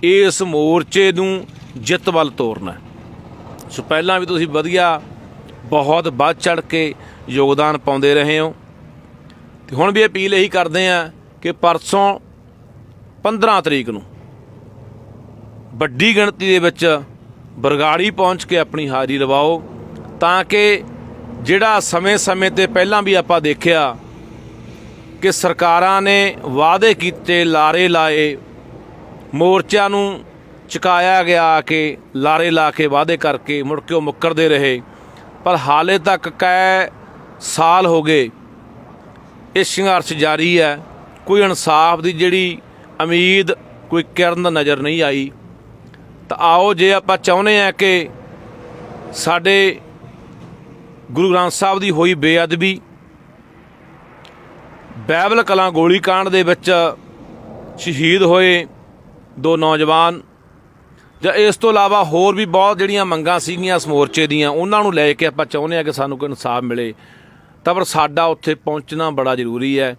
ਇਸ ਮੋਰਚੇ ਨੂੰ ਜਿੱਤ ਵੱਲ ਤੋਰਨਾ। ਸੋ ਪਹਿਲਾਂ ਵੀ ਤੁਸੀਂ ਵਧੀਆ ਬਹੁਤ ਵੱਧ ਚੜ੍ਹ ਕੇ ਯੋਗਦਾਨ ਪਾਉਂਦੇ ਰਹੇ ਹੋ, ਤੇ ਹੁਣ ਵੀ ਅਪੀਲ ਇਹੀ ਕਰਦੇ ਆ ਕਿ ਪਰਸੋਂ 15 ਤਰੀਕ ਨੂੰ ਵੱਡੀ ਗਿਣਤੀ ਦੇ ਵਿੱਚ ਬਰਗਾੜੀ ਪਹੁੰਚ ਕੇ ਆਪਣੀ ਹਾਜ਼ਰੀ ਲਵਾਓ, ਤਾਂ ਕਿ ਜਿਹੜਾ ਸਮੇਂ-ਸਮੇਂ 'ਤੇ ਪਹਿਲਾਂ ਵੀ ਆਪਾਂ ਦੇਖਿਆ ਕਿ ਸਰਕਾਰਾਂ ਨੇ ਵਾਅਦੇ ਕੀਤੇ, ਲਾਰੇ ਲਾਏ, ਮੋਰਚਿਆਂ ਨੂੰ ਚੁਕਾਇਆ ਗਿਆ ਕਿ ਲਾਰੇ ਲਾ ਕੇ ਵਾਅਦੇ ਕਰਕੇ ਮੁੜ ਕੇ ਉਹ ਮੁੱਕਰਦੇ ਰਹੇ, ਪਰ ਹਾਲੇ ਤੱਕ ਕਈ ਸਾਲ ਹੋ ਗਏ ਇਹ ਸੰਘਰਸ਼ ਜਾਰੀ ਹੈ। ਕੋਈ ਇਨਸਾਫ ਦੀ ਜਿਹੜੀ ਉਮੀਦ, ਕੋਈ ਕਿਰਨ ਨਜ਼ਰ ਨਹੀਂ ਆਈ। ਤਾਂ ਆਓ, ਜੇ ਆਪਾਂ ਚਾਹੁੰਦੇ ਹਾਂ ਕਿ ਸਾਡੇ ਗੁਰੂ ਗ੍ਰੰਥ ਸਾਹਿਬ ਦੀ ਹੋਈ ਬੇਅਦਬੀ, ਬਾਈਬਲ ਕਲਾਂ ਗੋਲੀकांड ਦੇ ਵਿੱਚ ਸ਼ਹੀਦ ਹੋਏ 2 ਨੌਜਵਾਨ, ਜਾਂ ਇਸ ਤੋਂ ਇਲਾਵਾ ਹੋਰ ਵੀ ਬਹੁਤ ਜਿਹੜੀਆਂ ਮੰਗਾਂ ਸੀਗੀਆਂ ਇਸ ਮੋਰਚੇ ਦੀਆਂ, ਉਹਨਾਂ ਨੂੰ ਲੈ ਕੇ ਆਪਾਂ ਚਾਹੁੰਦੇ ਹਾਂ ਕਿ ਸਾਨੂੰ ਕੋਈ ਇਨਸਾਫ ਮਿਲੇ। ਤਾਂ ਪਰ ਸਾਡਾ ਉੱਥੇ ਪਹੁੰਚਣਾ ਬੜਾ ਜ਼ਰੂਰੀ ਹੈ।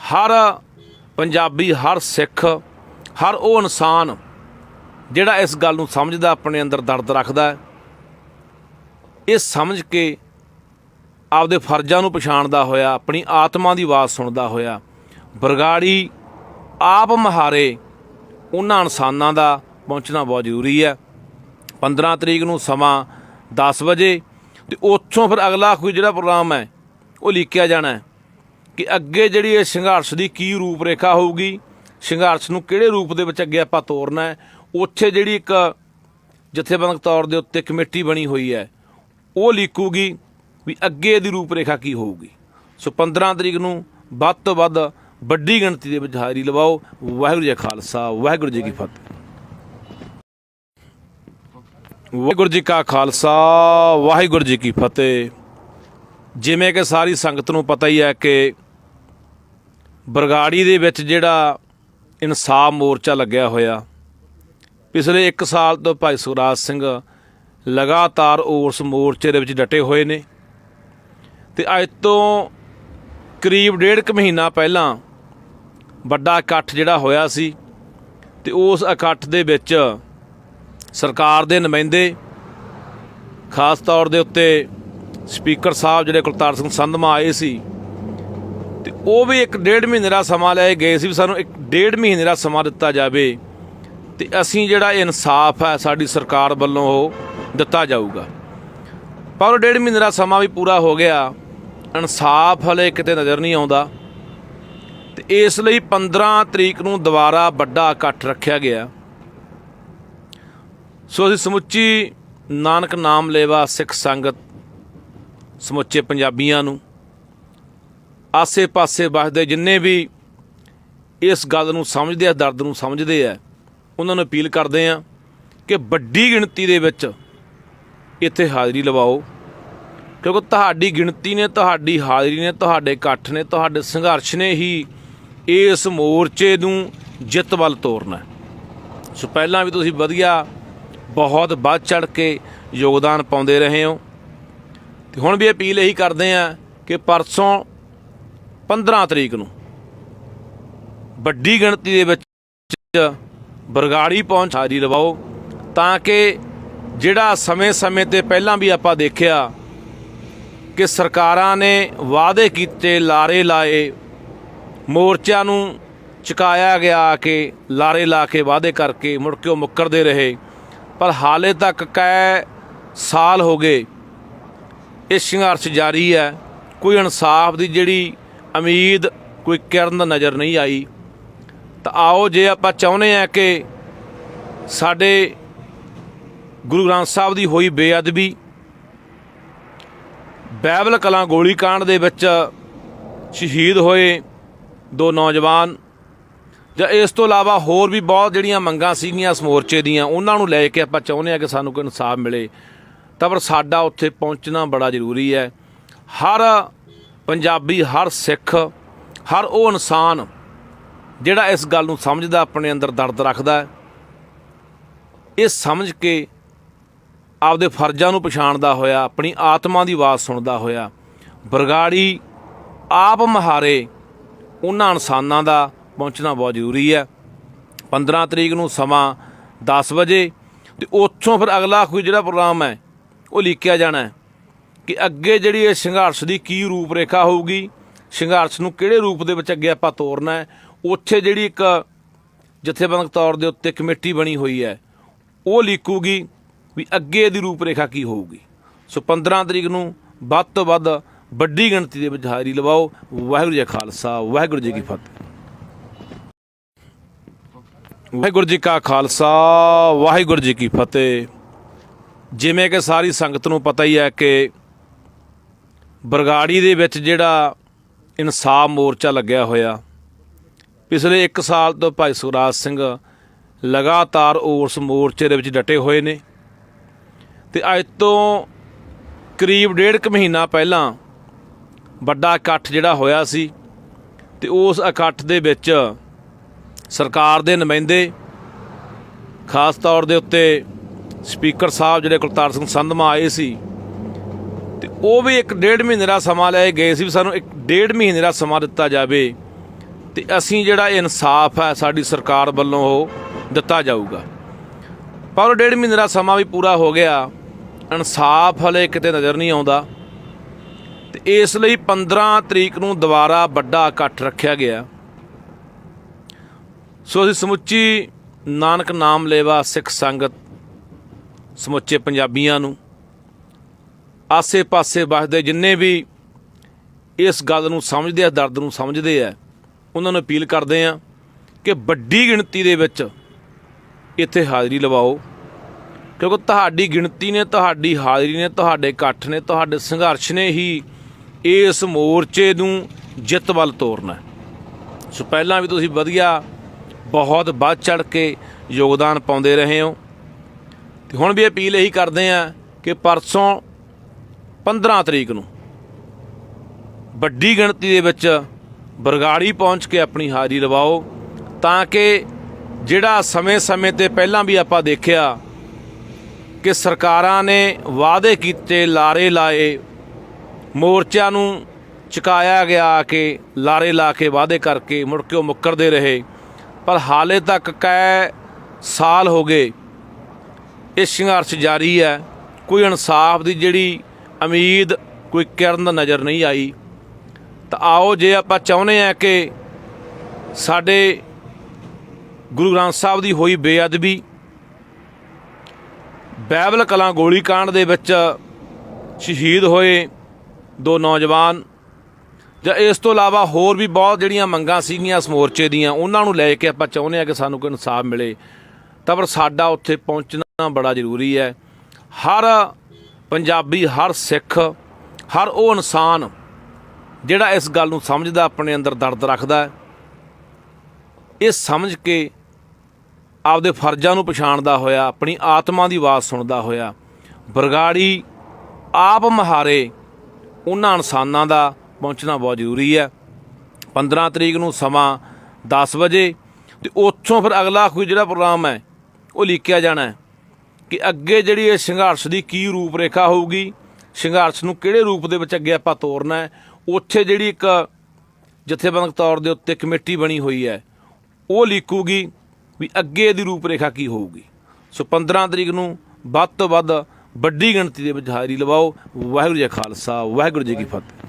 ਹਰ ਪੰਜਾਬੀ, ਹਰ ਸਿੱਖ, ਹਰ ਉਹ ਇਨਸਾਨ ਜਿਹੜਾ ਇਸ ਗੱਲ ਨੂੰ ਸਮਝਦਾ, ਆਪਣੇ ਅੰਦਰ ਦਰਦ ਰੱਖਦਾ, ਇਹ ਸਮਝ ਕੇ ਆਪਦੇ ਫਰਜ਼ਾਂ ਨੂੰ ਪਛਾਣਦਾ ਹੋਇਆ, ਆਪਣੀ ਆਤਮਾ ਦੀ ਆਵਾਜ਼ ਸੁਣਦਾ ਹੋਇਆ, ਬਰਗਾੜੀ ਆਪ ਮੁਹਾਰੇ ਉਹਨਾਂ ਇਨਸਾਨਾਂ ਦਾ ਪਹੁੰਚਣਾ ਬਹੁਤ ਜ਼ਰੂਰੀ ਹੈ। 15 ਤਰੀਕ ਨੂੰ ਸਮਾਂ 10 ਵਜੇ, ਅਤੇ ਉੱਥੋਂ ਫਿਰ ਅਗਲਾ ਕੋਈ ਜਿਹੜਾ ਪ੍ਰੋਗਰਾਮ ਹੈ ਉਹ ਲੀਕਿਆ ਜਾਣਾ ਹੈ ਕਿ ਅੱਗੇ ਜਿਹੜੀ ਇਹ ਸੰਘਰਸ਼ ਦੀ ਕੀ ਰੂਪ ਰੇਖਾ ਹੋਊਗੀ, ਸੰਘਰਸ਼ ਨੂੰ ਕਿਹੜੇ ਰੂਪ ਦੇ ਵਿੱਚ ਅੱਗੇ ਆਪਾਂ ਤੋਰਨਾ ਹੈ। ਉੱਥੇ ਜਿਹੜੀ ਇੱਕ ਜਥੇਬੰਦਕ ਤੌਰ ਦੇ ਉੱਤੇ ਕਮੇਟੀ ਬਣੀ ਹੋਈ ਹੈ, ਉਹ ਲੀਕੂਗੀ ਵੀ ਅੱਗੇ ਇਹਦੀ ਰੂਪ ਰੇਖਾ ਕੀ ਹੋਊਗੀ। ਸੋ 15 ਤਰੀਕ ਨੂੰ ਵੱਧ ਤੋਂ ਵੱਧ ਵੱਡੀ ਗਿਣਤੀ ਦੇ ਵਿੱਚ ਹਾਜ਼ਰੀ ਲਵਾਓ। ਵਾਹਿਗੁਰੂ ਜੀ ਕਾ ਖਾਲਸਾ, ਵਾਹਿਗੁਰੂ ਜੀ ਕੀ ਫਤਿਹ। ਵਾਹਿਗੁਰੂ ਜੀ ਕਾ ਖਾਲਸਾ, ਵਾਹਿਗੁਰੂ ਜੀ ਕੀ ਫਤਿਹ। ਜਿਵੇਂ ਕਿ ਸਾਰੀ ਸੰਗਤ ਨੂੰ ਪਤਾ ਹੀ ਹੈ ਕਿ ਬਰਗਾੜੀ ਦੇ ਵਿੱਚ ਜਿਹੜਾ ਇਨਸਾਫ ਮੋਰਚਾ ਲੱਗਿਆ ਹੋਇਆ, ਪਿਛਲੇ 1 ਸਾਲ ਤੋਂ ਭਾਈ ਸੁਖਰਾਜ ਸਿੰਘ ਲਗਾਤਾਰ ਉਸ ਮੋਰਚੇ ਦੇ ਵਿੱਚ ਡਟੇ ਹੋਏ ਨੇ। ਅਤੇ ਅੱਜ ਤੋਂ ਕਰੀਬ 1.5 ਮਹੀਨਾ ਪਹਿਲਾਂ ਵੱਡਾ ਇਕੱਠ ਜਿਹੜਾ ਹੋਇਆ ਸੀ, ਅਤੇ ਉਸ ਇਕੱਠ ਦੇ ਵਿੱਚ ਸਰਕਾਰ ਦੇ ਨੁਮਾਇੰਦੇ, ਖਾਸ ਤੌਰ ਦੇ ਉੱਤੇ ਸਪੀਕਰ ਸਾਹਿਬ ਜਿਹੜੇ ਕੁਲਤਾਰ ਸਿੰਘ ਸੰਧਮਾ ਆਏ ਸੀ, ਅਤੇ ਉਹ ਵੀ 1.5 ਮਹੀਨੇ ਦਾ ਸਮਾਂ ਲੈ ਗਏ ਸੀ ਵੀ ਸਾਨੂੰ 1.5 ਮਹੀਨੇ ਦਾ ਸਮਾਂ ਦਿੱਤਾ ਜਾਵੇ ਅਤੇ ਅਸੀਂ ਜਿਹੜਾ ਇਨਸਾਫ ਹੈ ਸਾਡੀ ਸਰਕਾਰ ਵੱਲੋਂ ਉਹ ਦਿੱਤਾ ਜਾਊਗਾ। ਪਰ ਉਹ 1.5 ਮਹੀਨੇ ਦਾ ਸਮਾਂ ਵੀ ਪੂਰਾ ਹੋ ਗਿਆ, ਇਨਸਾਫ ਹਲੇ ਕਿਤੇ ਨਜ਼ਰ ਨਹੀਂ ਆਉਂਦਾ। ਅਤੇ ਇਸ ਲਈ 15 ਤਰੀਕ ਨੂੰ ਦੁਬਾਰਾ ਵੱਡਾ ਇਕੱਠ ਰੱਖਿਆ ਗਿਆ। ਸੋ ਅਸੀਂ ਸਮੁੱਚੀ ਨਾਨਕ ਨਾਮ ਲੇਵਾ ਸਿੱਖ ਸੰਗਤ, ਸਮੁੱਚੇ ਪੰਜਾਬੀਆਂ ਨੂੰ, ਆਸੇ ਪਾਸੇ ਵੱਸਦੇ ਜਿੰਨੇ ਵੀ ਇਸ ਗੱਲ ਨੂੰ ਸਮਝਦੇ ਆ, ਦਰਦ ਨੂੰ ਸਮਝਦੇ ਆ, ਉਹਨਾਂ ਨੂੰ ਅਪੀਲ ਕਰਦੇ ਹਾਂ ਕਿ ਵੱਡੀ ਗਿਣਤੀ ਦੇ ਵਿੱਚ ਇੱਥੇ ਹਾਜ਼ਰੀ ਲਵਾਓ, ਕਿਉਂਕਿ ਤੁਹਾਡੀ ਗਿਣਤੀ ਨੇ, ਤੁਹਾਡੀ ਹਾਜ਼ਰੀ ਨੇ, ਤੁਹਾਡੇ ਇਕੱਠ ਨੇ, ਤੁਹਾਡੇ ਸੰਘਰਸ਼ ਨੇ ਹੀ ਇਸ ਮੋਰਚੇ ਨੂੰ ਜਿੱਤ ਵੱਲ ਤੋਰਨਾ। ਸੋ ਪਹਿਲਾਂ ਵੀ ਤੁਸੀਂ ਵਧੀਆ, ਬਹੁਤ ਵੱਧ ਚੜ੍ਹ ਕੇ ਯੋਗਦਾਨ ਪਾਉਂਦੇ ਰਹੇ ਹੋ, ਅਤੇ ਹੁਣ ਵੀ ਅਪੀਲ ਇਹੀ ਕਰਦੇ ਹਾਂ ਕਿ ਪਰਸੋਂ 15 ਤਰੀਕ ਨੂੰ ਵੱਡੀ ਗਿਣਤੀ ਦੇ ਵਿੱਚ ਬਰਗਾੜੀ ਪਹੁੰਚ ਹਾਜ਼ਰੀ ਲਵਾਓ, ਤਾਂ ਕਿ ਜਿਹੜਾ ਸਮੇਂ-ਸਮੇਂ 'ਤੇ ਪਹਿਲਾਂ ਵੀ ਆਪਾਂ ਦੇਖਿਆ ਕਿ ਸਰਕਾਰਾਂ ਨੇ ਵਾਅਦੇ ਕੀਤੇ, ਲਾਰੇ ਲਾਏ, ਮੋਰਚਿਆਂ ਨੂੰ ਚੁਕਾਇਆ ਗਿਆ ਕਿ ਲਾਰੇ ਲਾ ਕੇ ਵਾਅਦੇ ਕਰਕੇ ਮੁੜ ਕੇ ਉਹ ਮੁੱਕਰਦੇ ਰਹੇ। ਪਰ ਹਾਲੇ ਤੱਕ ਕਈ ਸਾਲ ਹੋ ਗਏ ਇਹ ਸੰਘਰਸ਼ ਜਾਰੀ ਹੈ, ਕੋਈ ਇਨਸਾਫ ਦੀ ਜਿਹੜੀ ਉਮੀਦ, ਕੋਈ ਕਿਰਨ ਨਜ਼ਰ ਨਹੀਂ ਆਈ। ਤਾਂ ਆਓ, ਜੇ ਆਪਾਂ ਚਾਹੁੰਦੇ ਹਾਂ ਕਿ ਸਾਡੇ ਗੁਰੂ ਗ੍ਰੰਥ ਸਾਹਿਬ ਦੀ ਹੋਈ ਬੇਅਦਬੀ, ਬਾਈਬਲ ਕਲਾਂ ਗੋਲੀकांड ਦੇ ਵਿੱਚ ਸ਼ਹੀਦ ਹੋਏ 2 ਨੌਜਵਾਨ, ਜਾਂ ਇਸ ਤੋਂ ਇਲਾਵਾ ਹੋਰ ਵੀ ਬਹੁਤ ਜਿਹੜੀਆਂ ਮੰਗਾਂ ਸੀਗੀਆਂ ਇਸ ਮੋਰਚੇ ਦੀਆਂ, ਉਹਨਾਂ ਨੂੰ ਲੈ ਕੇ ਆਪਾਂ ਚਾਹੁੰਦੇ ਹਾਂ ਕਿ ਸਾਨੂੰ ਕੋਈ ਇਨਸਾਫ ਮਿਲੇ। ਤਾਂ ਪਰ ਸਾਡਾ ਉੱਥੇ ਪਹੁੰਚਣਾ ਬੜਾ ਜ਼ਰੂਰੀ ਹੈ। ਹਰ ਪੰਜਾਬੀ, ਹਰ ਸਿੱਖ, ਹਰ ਉਹ ਇਨਸਾਨ ਜਿਹੜਾ ਇਸ ਗੱਲ ਨੂੰ ਸਮਝਦਾ, ਆਪਣੇ ਅੰਦਰ ਦਰਦ ਰੱਖਦਾ, ਇਹ ਸਮਝ ਕੇ ਆਪਦੇ ਫਰਜ਼ਾਂ ਨੂੰ ਪਛਾਣਦਾ ਹੋਇਆ, ਆਪਣੀ ਆਤਮਾ ਦੀ ਆਵਾਜ਼ ਸੁਣਦਾ ਹੋਇਆ, ਬਰਗਾੜੀ ਆਪ ਮੁਹਾਰੇ ਉਹਨਾਂ ਇਨਸਾਨਾਂ ਦਾ ਪਹੁੰਚਣਾ ਬਹੁਤ ਜ਼ਰੂਰੀ ਹੈ। 15 ਤਰੀਕ ਨੂੰ ਸਮਾਂ 10 ਵਜੇ, ਅਤੇ ਉੱਥੋਂ ਫਿਰ ਅਗਲਾ ਕੋਈ ਜਿਹੜਾ ਪ੍ਰੋਗਰਾਮ ਹੈ ਉਹ ਲੀਕਿਆ ਜਾਣਾ ਹੈ ਕਿ ਅੱਗੇ ਜਿਹੜੀ ਇਹ ਸੰਘਰਸ਼ ਦੀ ਕੀ ਰੂਪ ਰੇਖਾ ਹੋਊਗੀ, ਸੰਘਰਸ਼ ਨੂੰ ਕਿਹੜੇ ਰੂਪ ਦੇ ਵਿੱਚ ਅੱਗੇ ਆਪਾਂ ਤੋਰਨਾ ਹੈ। ਉੱਥੇ ਜਿਹੜੀ ਇੱਕ ਜਥੇਬੰਦਕ ਤੌਰ ਦੇ ਉੱਤੇ ਕਮੇਟੀ ਬਣੀ ਹੋਈ ਹੈ, ਉਹ ਲੀਕੂਗੀ ਵੀ ਅੱਗੇ ਇਹਦੀ ਰੂਪ ਰੇਖਾ ਕੀ ਹੋਊਗੀ। ਸੋ 15 ਤਰੀਕ ਨੂੰ ਵੱਧ ਤੋਂ ਵੱਧ ਵੱਡੀ ਗਿਣਤੀ ਦੇ ਵਿੱਚ ਹਾਜ਼ਰੀ ਲਵਾਓ। ਵਾਹਿਗੁਰੂ ਜੀ ਕਾ ਖਾਲਸਾ, ਵਾਹਿਗੁਰੂ ਜੀ ਕੀ ਫਤਿਹ। ਵਾਹਿਗੁਰੂ ਜੀ ਕਾ ਖਾਲਸਾ, ਵਾਹਿਗੁਰੂ ਜੀ ਕੀ ਫਤਿਹ। ਜਿਵੇਂ ਕਿ ਸਾਰੀ ਸੰਗਤ ਨੂੰ ਪਤਾ ਹੀ ਹੈ ਕਿ ਬਰਗਾੜੀ ਦੇ ਵਿੱਚ ਜਿਹੜਾ ਇਨਸਾਫ ਮੋਰਚਾ ਲੱਗਿਆ ਹੋਇਆ, ਪਿਛਲੇ 1 ਸਾਲ ਤੋਂ ਭਾਈ ਸੁਖਰਾਜ ਸਿੰਘ ਲਗਾਤਾਰ ਉਸ ਮੋਰਚੇ ਦੇ ਵਿੱਚ ਡਟੇ ਹੋਏ ਨੇ। ਅਤੇ ਅੱਜ ਤੋਂ ਕਰੀਬ 1.5 ਮਹੀਨਾ ਪਹਿਲਾਂ ਵੱਡਾ ਇਕੱਠ ਜਿਹੜਾ ਹੋਇਆ ਸੀ, ਅਤੇ ਉਸ ਇਕੱਠ ਦੇ ਵਿੱਚ ਸਰਕਾਰ ਦੇ ਨੁਮਾਇੰਦੇ, ਖਾਸ ਤੌਰ ਦੇ ਉੱਤੇ ਸਪੀਕਰ ਸਾਹਿਬ ਜਿਹੜੇ ਕੁਲਤਾਰ ਸਿੰਘ ਸੰਧਮਾ ਆਏ ਸੀ ਤੇ ਉਹ ਵੀ 1.5 ਮਹੀਨੇ ਦਾ ਸਮਾਂ ਲੈ ਗਏ ਸੀ ਵੀ ਸਾਨੂੰ 1.5 ਮਹੀਨੇ ਦਾ ਸਮਾਂ ਦਿੱਤਾ ਜਾਵੇ ਤੇ ਅਸੀਂ ਜਿਹੜਾ ਇਨਸਾਫ ਹੈ ਸਾਡੀ ਸਰਕਾਰ ਵੱਲੋਂ ਉਹ ਦਿੱਤਾ ਜਾਊਗਾ। ਪਰ 1.5 ਮਹੀਨੇ ਦਾ ਸਮਾਂ ਵੀ ਪੂਰਾ ਹੋ ਗਿਆ, ਇਨਸਾਫ ਹਲੇ ਕਿਤੇ ਨਜ਼ਰ ਨਹੀਂ ਆਉਂਦਾ ਤੇ ਇਸ ਲਈ 15 ਤਰੀਕ ਨੂੰ ਦੁਬਾਰਾ ਵੱਡਾ ਇਕੱਠ ਰੱਖਿਆ ਗਿਆ। ਸੋ ਅਸੀਂ ਸਮੁੱਚੀ ਨਾਨਕ ਨਾਮ ਲੇਵਾ ਸਿੱਖ ਸੰਗਤ ਸਮੁੱਚੇ ਪੰਜਾਬੀਆਂ ਨੂੰ, ਆਸੇ ਪਾਸੇ ਵੱਸਦੇ ਜਿੰਨੇ ਵੀ ਇਸ ਗੱਲ ਨੂੰ ਸਮਝਦੇ ਆ, ਦਰਦ ਨੂੰ ਸਮਝਦੇ ਆ, ਉਹਨਾਂ ਨੂੰ ਅਪੀਲ ਕਰਦੇ ਆ ਕਿ ਵੱਡੀ ਗਿਣਤੀ ਦੇ ਵਿੱਚ ਇੱਥੇ ਹਾਜ਼ਰੀ ਲਵਾਓ, ਕਿਉਂਕਿ ਤੁਹਾਡੀ ਗਿਣਤੀ ਨੇ, ਤੁਹਾਡੀ ਹਾਜ਼ਰੀ ਨੇ, ਤੁਹਾਡੇ ਇਕੱਠ ਨੇ, ਤੁਹਾਡੇ ਸੰਘਰਸ਼ ਨੇ ਹੀ ਇਸ ਮੋਰਚੇ ਨੂੰ ਜਿੱਤ ਵੱਲ ਤੋਰਨਾ। ਸੋ ਪਹਿਲਾਂ ਵੀ ਤੁਸੀਂ ਵਧੀਆ ਬਹੁਤ ਵੱਧ ਚੜ੍ਹ ਕੇ ਯੋਗਦਾਨ ਪਾਉਂਦੇ ਰਹੇ ਹੋ ਤੇ ਹੁਣ ਵੀ ਅਪੀਲ ਇਹੀ ਕਰਦੇ ਆ ਕਿ ਪਰਸੋਂ 15 ਤਰੀਕ ਨੂੰ ਵੱਡੀ ਗਿਣਤੀ ਦੇ ਵਿੱਚ ਬਰਗਾੜੀ ਪਹੁੰਚ ਕੇ ਆਪਣੀ ਹਾਜ਼ਰੀ ਲਵਾਓ, ਤਾਂ ਕਿ ਜਿਹੜਾ ਸਮੇਂ-ਸਮੇਂ 'ਤੇ ਪਹਿਲਾਂ ਵੀ ਆਪਾਂ ਦੇਖਿਆ ਕਿ ਸਰਕਾਰਾਂ ਨੇ ਵਾਅਦੇ ਕੀਤੇ, ਲਾਰੇ ਲਾਏ, ਮੋਰਚਿਆਂ ਨੂੰ ਚੁਕਾਇਆ ਗਿਆ ਕਿ ਲਾਰੇ ਲਾ ਕੇ ਵਾਅਦੇ ਕਰਕੇ ਮੁੜ ਕੇ ਉਹ ਮੁੱਕਰਦੇ ਰਹੇ, ਪਰ ਹਾਲੇ ਤੱਕ ਕਈ ਸਾਲ ਹੋ ਗਏ ਇਹ ਸੰਘਰਸ਼ ਜਾਰੀ ਹੈ। ਕੋਈ ਇਨਸਾਫ ਦੀ ਜਿਹੜੀ ਉਮੀਦ, ਕੋਈ ਕਿਰਨ ਨਜ਼ਰ ਨਹੀਂ ਆਈ। ਤਾਂ ਆਓ, ਜੇ ਆਪਾਂ ਚਾਹੁੰਦੇ ਹਾਂ ਕਿ ਸਾਡੇ ਗੁਰੂ ਗ੍ਰੰਥ ਸਾਹਿਬ ਦੀ ਹੋਈ ਬੇਅਦਬੀ, ਬਾਈਬਲ ਕਲਾਂ ਗੋਲੀकांड ਦੇ ਵਿੱਚ ਸ਼ਹੀਦ ਹੋਏ 2 ਨੌਜਵਾਨ, ਜਾਂ ਇਸ ਤੋਂ ਇਲਾਵਾ ਹੋਰ ਵੀ ਬਹੁਤ ਜਿਹੜੀਆਂ ਮੰਗਾਂ ਸੀਗੀਆਂ ਇਸ ਮੋਰਚੇ ਦੀਆਂ, ਉਹਨਾਂ ਨੂੰ ਲੈ ਕੇ ਆਪਾਂ ਚਾਹੁੰਦੇ ਹਾਂ ਕਿ ਸਾਨੂੰ ਕੋਈ ਇਨਸਾਫ ਮਿਲੇ, ਤਾਂ ਪਰ ਸਾਡਾ ਉੱਥੇ ਪਹੁੰਚਣਾ ਬੜਾ ਜ਼ਰੂਰੀ ਹੈ। ਹਰ ਪੰਜਾਬੀ, ਹਰ ਸਿੱਖ, ਹਰ ਉਹ ਇਨਸਾਨ ਜਿਹੜਾ ਇਸ ਗੱਲ ਨੂੰ ਸਮਝਦਾ, ਆਪਣੇ ਅੰਦਰ ਦਰਦ ਰੱਖਦਾ ਹੈ, ਇਹ ਸਮਝ ਕੇ ਆਪਦੇ ਫਰਜ਼ਾਂ ਨੂੰ ਪਛਾਣਦਾ ਹੋਇਆ, ਆਪਣੀ ਆਤਮਾ ਦੀ ਆਵਾਜ਼ ਸੁਣਦਾ ਹੋਇਆ ਬਰਗਾੜੀ ਆਪ ਮੁਹਾਰੇ ਉਹਨਾਂ ਇਨਸਾਨਾਂ ਦਾ ਪਹੁੰਚਣਾ ਬਹੁਤ ਜ਼ਰੂਰੀ ਹੈ। 15 ਤਰੀਕ ਨੂੰ ਸਮਾਂ 10 ਵਜੇ ਤੇ ਉੱਥੋਂ ਫਿਰ ਅਗਲਾ ਕੋਈ ਜਿਹੜਾ ਪ੍ਰੋਗਰਾਮ ਹੈ ਉਹ ਲਿਖਿਆ ਜਾਣਾ ਕਿ ਅੱਗੇ ਜਿਹੜੀ ਇਹ ਸੰਘਰਸ਼ ਦੀ ਕੀ ਰੂਪ ਰੇਖਾ ਹੋਊਗੀ, ਸੰਘਰਸ਼ ਨੂੰ ਕਿਹੜੇ ਰੂਪ ਦੇ ਵਿੱਚ ਅੱਗੇ ਆਪਾਂ ਤੋਰਨਾ ਹੈ। ਉੱਥੇ ਜਿਹੜੀ ਇੱਕ ਜਥੇਬੰਦਕ ਤੌਰ ਦੇ ਉੱਤੇ ਕਮੇਟੀ ਬਣੀ ਹੋਈ ਹੈ ਉਹ ਲਿਖੂਗੀ ਵੀ ਅੱਗੇ ਇਹਦੀ ਰੂਪ ਰੇਖਾ ਕੀ ਹੋਊਗੀ। ਸੋ 15 ਤਰੀਕ ਨੂੰ ਵੱਧ ਤੋਂ ਵੱਧ ਵੱਡੀ ਗਿਣਤੀ ਦੇ ਵਿੱਚ ਹਾਜ਼ਰੀ ਲਵਾਓ। ਵਾਹਿਗੁਰੂ ਜੀ ਕਾ ਖਾਲਸਾ, ਵਾਹਿਗੁਰੂ ਜੀ ਕੀ ਫਤਿਹ।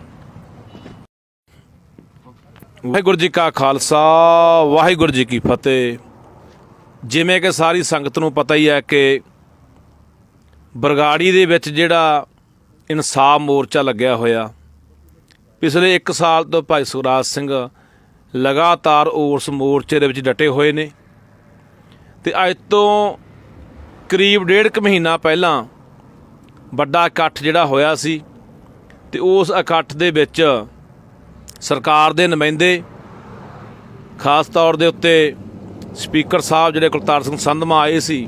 ਵਾਹਿਗੁਰੂ ਜੀ ਕਾ ਖਾਲਸਾ, ਵਾਹਿਗੁਰੂ ਜੀ ਕੀ ਫਤਿਹ। ਜਿਵੇਂ ਕਿ ਸਾਰੀ ਸੰਗਤ ਨੂੰ ਪਤਾ ਹੀ ਹੈ ਕਿ ਬਰਗਾੜੀ ਦੇ ਵਿੱਚ ਜਿਹੜਾ ਇਨਸਾਫ ਮੋਰਚਾ ਲੱਗਿਆ ਹੋਇਆ, ਪਿਛਲੇ 1 ਸਾਲ ਤੋਂ ਭਾਈ ਸੁਖਰਾਜ ਸਿੰਘ ਲਗਾਤਾਰ ਉਸ ਮੋਰਚੇ ਦੇ ਵਿੱਚ ਡਟੇ ਹੋਏ ਨੇ ਤੇ ਅੱਜ ਤੋਂ ਕਰੀਬ 1.5 ਮਹੀਨਾ ਪਹਿਲਾਂ ਵੱਡਾ ਇਕੱਠ ਜਿਹੜਾ ਹੋਇਆ ਸੀ ਤੇ ਉਸ ਇਕੱਠ ਦੇ ਵਿੱਚ ਸਰਕਾਰ ਦੇ ਨੁਮਾਇੰਦੇ, ਖਾਸ ਤੌਰ ਦੇ ਉੱਤੇ ਸਪੀਕਰ ਸਾਹਿਬ ਜਿਹੜੇ ਕੁਲਤਾਰ ਸਿੰਘ ਸੰਧਮਾ ਆਏ ਸੀ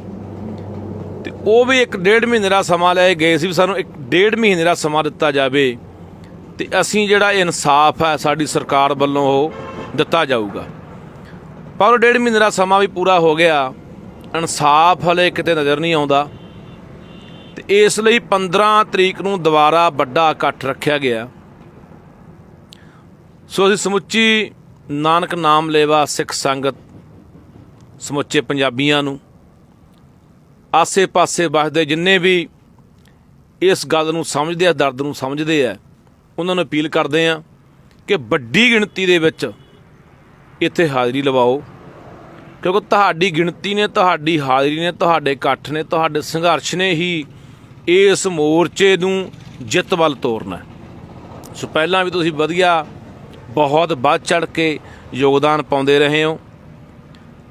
ਤੇ ਉਹ ਵੀ 1.5 ਮਹੀਨੇ ਦਾ ਸਮਾਂ ਲੈ ਗਏ ਸੀ ਵੀ ਸਾਨੂੰ 1.5 ਮਹੀਨੇ ਦਾ ਸਮਾਂ ਦਿੱਤਾ ਜਾਵੇ ਤੇ ਅਸੀਂ ਜਿਹੜਾ ਇਨਸਾਫ ਹੈ ਸਾਡੀ ਸਰਕਾਰ ਵੱਲੋਂ ਉਹ ਦਿੱਤਾ ਜਾਊਗਾ। ਪਰ 1.5 ਮਹੀਨੇ ਦਾ ਸਮਾਂ ਵੀ ਪੂਰਾ ਹੋ ਗਿਆ, ਇਨਸਾਫ ਹਲੇ ਕਿਤੇ ਨਜ਼ਰ ਨਹੀਂ ਆਉਂਦਾ ਤੇ ਇਸ ਲਈ 15 ਤਰੀਕ ਨੂੰ ਦੁਬਾਰਾ ਵੱਡਾ ਇਕੱਠ ਰੱਖਿਆ ਗਿਆ। ਸੋ ਅਸੀਂ ਸਮੁੱਚੀ ਨਾਨਕ ਨਾਮ ਲੇਵਾ ਸਿੱਖ ਸੰਗਤ ਸਮੁੱਚੇ ਪੰਜਾਬੀਆਂ ਨੂੰ, ਆਸੇ ਪਾਸੇ ਵੱਸਦੇ ਜਿੰਨੇ ਵੀ ਇਸ ਗੱਲ ਨੂੰ ਸਮਝਦੇ ਆ, ਦਰਦ ਨੂੰ ਸਮਝਦੇ ਆ, ਉਹਨਾਂ ਨੂੰ ਅਪੀਲ ਕਰਦੇ ਆ ਕਿ ਵੱਡੀ ਗਿਣਤੀ ਦੇ ਵਿੱਚ ਇੱਥੇ ਹਾਜ਼ਰੀ ਲਵਾਓ, ਕਿਉਂਕਿ ਤੁਹਾਡੀ ਗਿਣਤੀ ਨੇ, ਤੁਹਾਡੀ ਹਾਜ਼ਰੀ ਨੇ, ਤੁਹਾਡੇ ਇਕੱਠ ਨੇ, ਤੁਹਾਡੇ ਸੰਘਰਸ਼ ਨੇ ਹੀ ਇਸ ਮੋਰਚੇ ਨੂੰ ਜਿੱਤ ਵੱਲ ਤੋਰਨਾ। ਸੋ ਪਹਿਲਾਂ ਵੀ ਤੁਸੀਂ ਵਧੀਆ ਬਹੁਤ ਵੱਧ ਚੜ੍ਹ ਕੇ ਯੋਗਦਾਨ ਪਾਉਂਦੇ ਰਹੇ ਹੋ